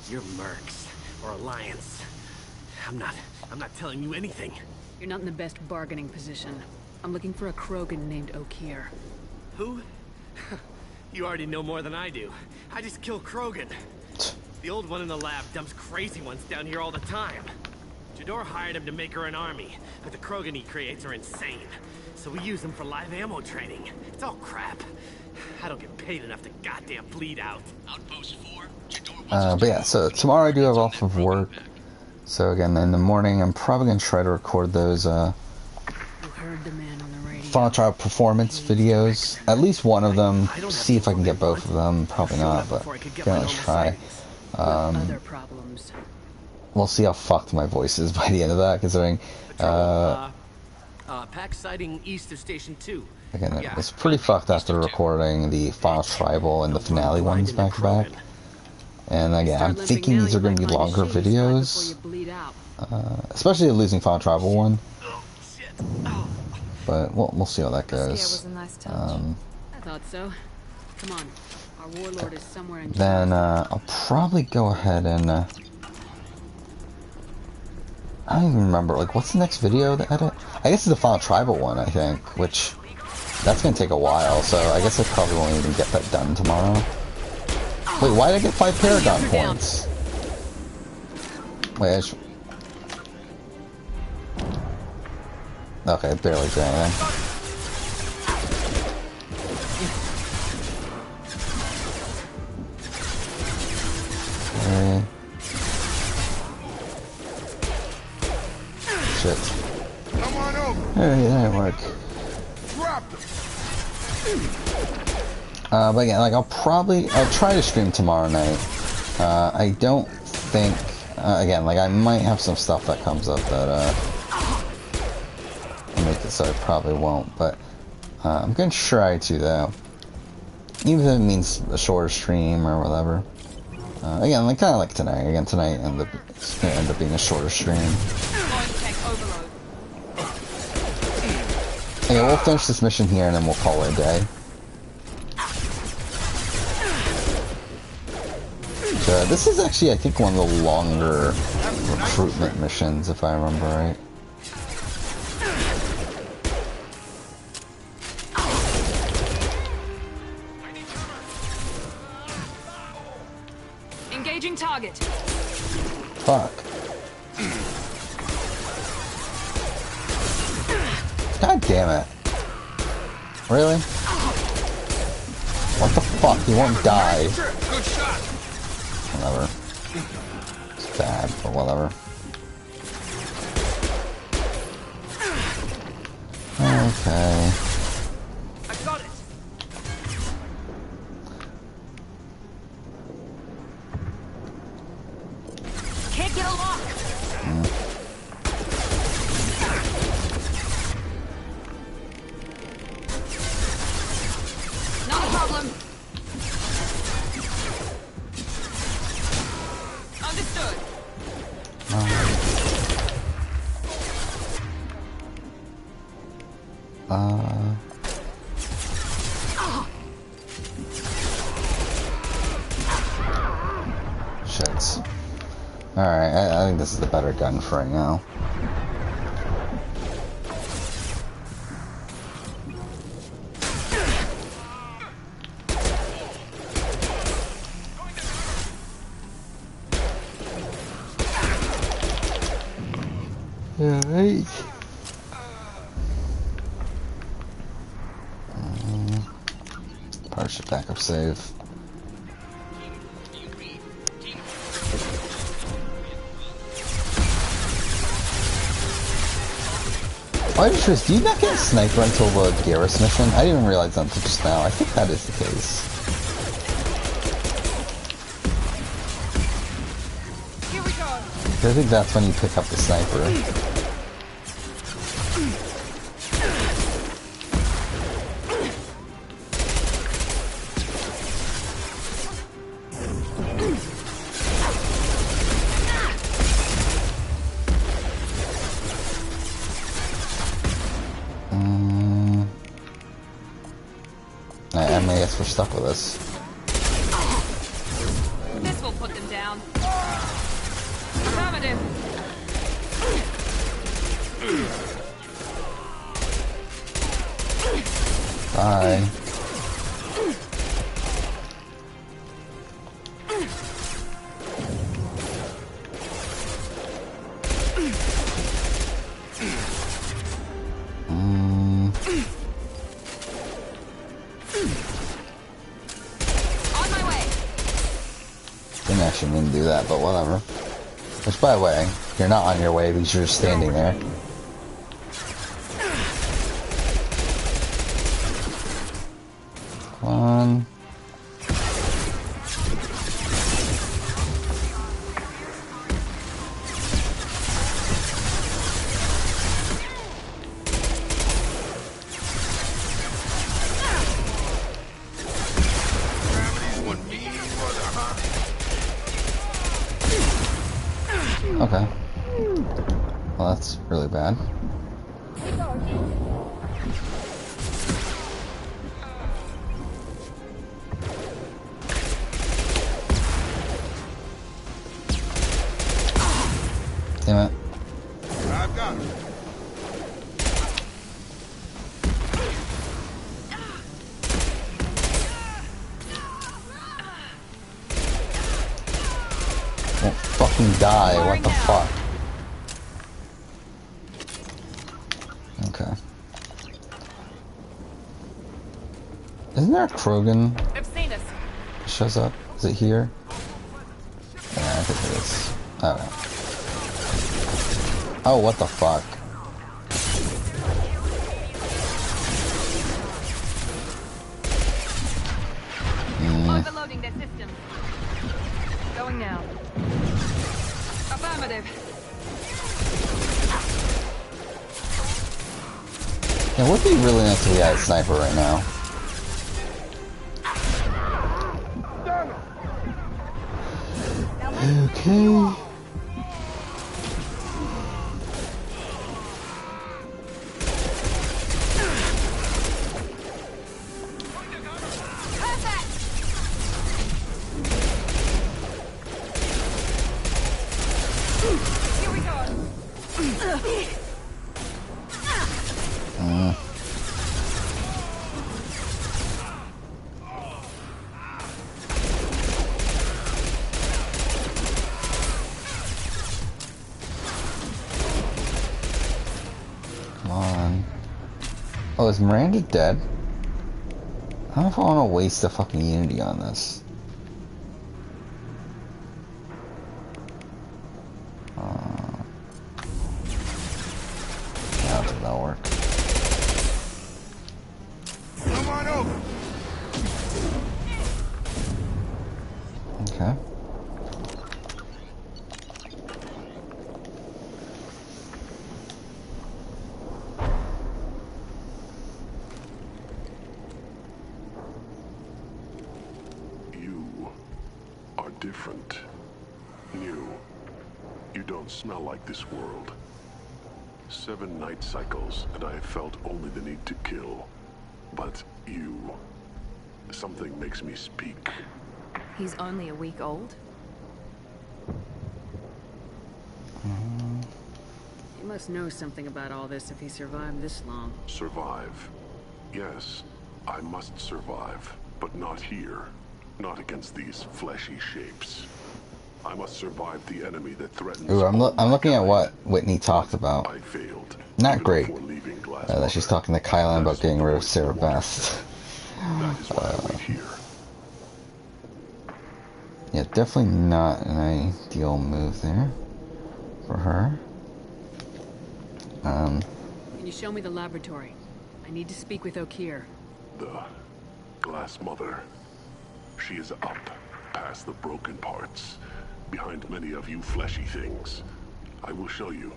You're Mercs, or Alliance. I'm not telling you anything. You're not in the best bargaining position. I'm looking for a Krogan named Okeer. Who? You already know more than I do. I just kill Krogan. The old one in the lab dumps crazy ones down here all the time. Jador hired him to make her an army, but the Krogan he creates are insane. So we use them for live ammo training. It's all crap. I don't get paid enough to goddamn bleed out. Outpost 4, but yeah, so tomorrow I do have off of work. So again, in the morning, I'm probably going to try to record those Final Trial performance videos. At least one of them. See if I can get both of them. Probably not, but let's try. we'll see how fucked my voice is by the end of that, considering pack sighting east of Station 2. again, it was pretty fucked after recording the Final Tribal and the finale ones back to back. And again, I'm thinking these are going to be longer videos, especially the Losing Final Tribal one. But we'll see how that goes. I thought so. Come on, our warlord is somewhere in. Then I'll probably go ahead and I don't even remember, like, what's the next video to edit? I guess it's the Final Tribal one, I think, which that's gonna take a while, so I guess I probably won't even get that done tomorrow. Wait, why did I get 5 Paragon points? Wait, okay, barely did anything. Okay. Shit. Come on over. Alright, that didn't work. Drop them. But again, like, I'll try to stream tomorrow night. I don't think, again, like, I might have some stuff that comes up that, I'll make it so I probably won't, but, I'm gonna try to, though. Even if it means a shorter stream or whatever. Again, like, kinda like tonight. Again, tonight it's gonna end up being a shorter stream. Okay, we'll finish this mission here and then we'll call it a day. So this is actually, I think, one of the longer recruitment missions, if I remember right. Engaging target. Fuck. God damn it. Really? What the fuck? He won't die. Good shot. Whatever. It's bad, but whatever. Okay. I got it. Can't get a lock. Not a problem. Understood. Shits. Alright, I think this is the better gun for right now. Alright. Probably should back up save. Oh, I just realized, do you not get a sniper until the Garrus mission? I didn't even realize that until just now. I think that is the case. Here we go. I think that's when you pick up the sniper. I guess we're stuck with this. This will put them down. Affirmative. Bye. Didn't actually mean to do that, but whatever. Which, by the way, you're not on your way because you're just standing there. Come on. Okay. Well, that's really bad. Damn it. I've got him. Won't fucking die, what the fuck? Okay. Isn't there a Krogan I've seen us. shows up? Is it here? Yeah, I think it is. Okay. Oh, what the fuck? Overloading their systems. Going now. Affirmative. It would be really nice if we had a sniper right now. Okay. Oh, is Miranda dead? I don't know if I want to waste the fucking Unity on this. I don't think that'll work. Come on over. Okay. Different. New. You don't smell like this world. 7 night cycles, and I have felt only the need to kill. But you... something makes me speak. He's only a week old? He must know something about all this if he survived this long. Survive. Yes, I must survive. But not here. Not against these fleshy shapes. I must survive the enemy that threatens. Ooh, I'm looking at what Whitney talked about. I failed. Not great. That she's talking to Kylan about getting rid of Sarah Best. That is why I wait here. Yeah, definitely not an ideal move there for her. Can you show me the laboratory? I need to speak with Okeer. The Glass Mother. She is up, past the broken parts, behind many of you fleshy things. I will show you.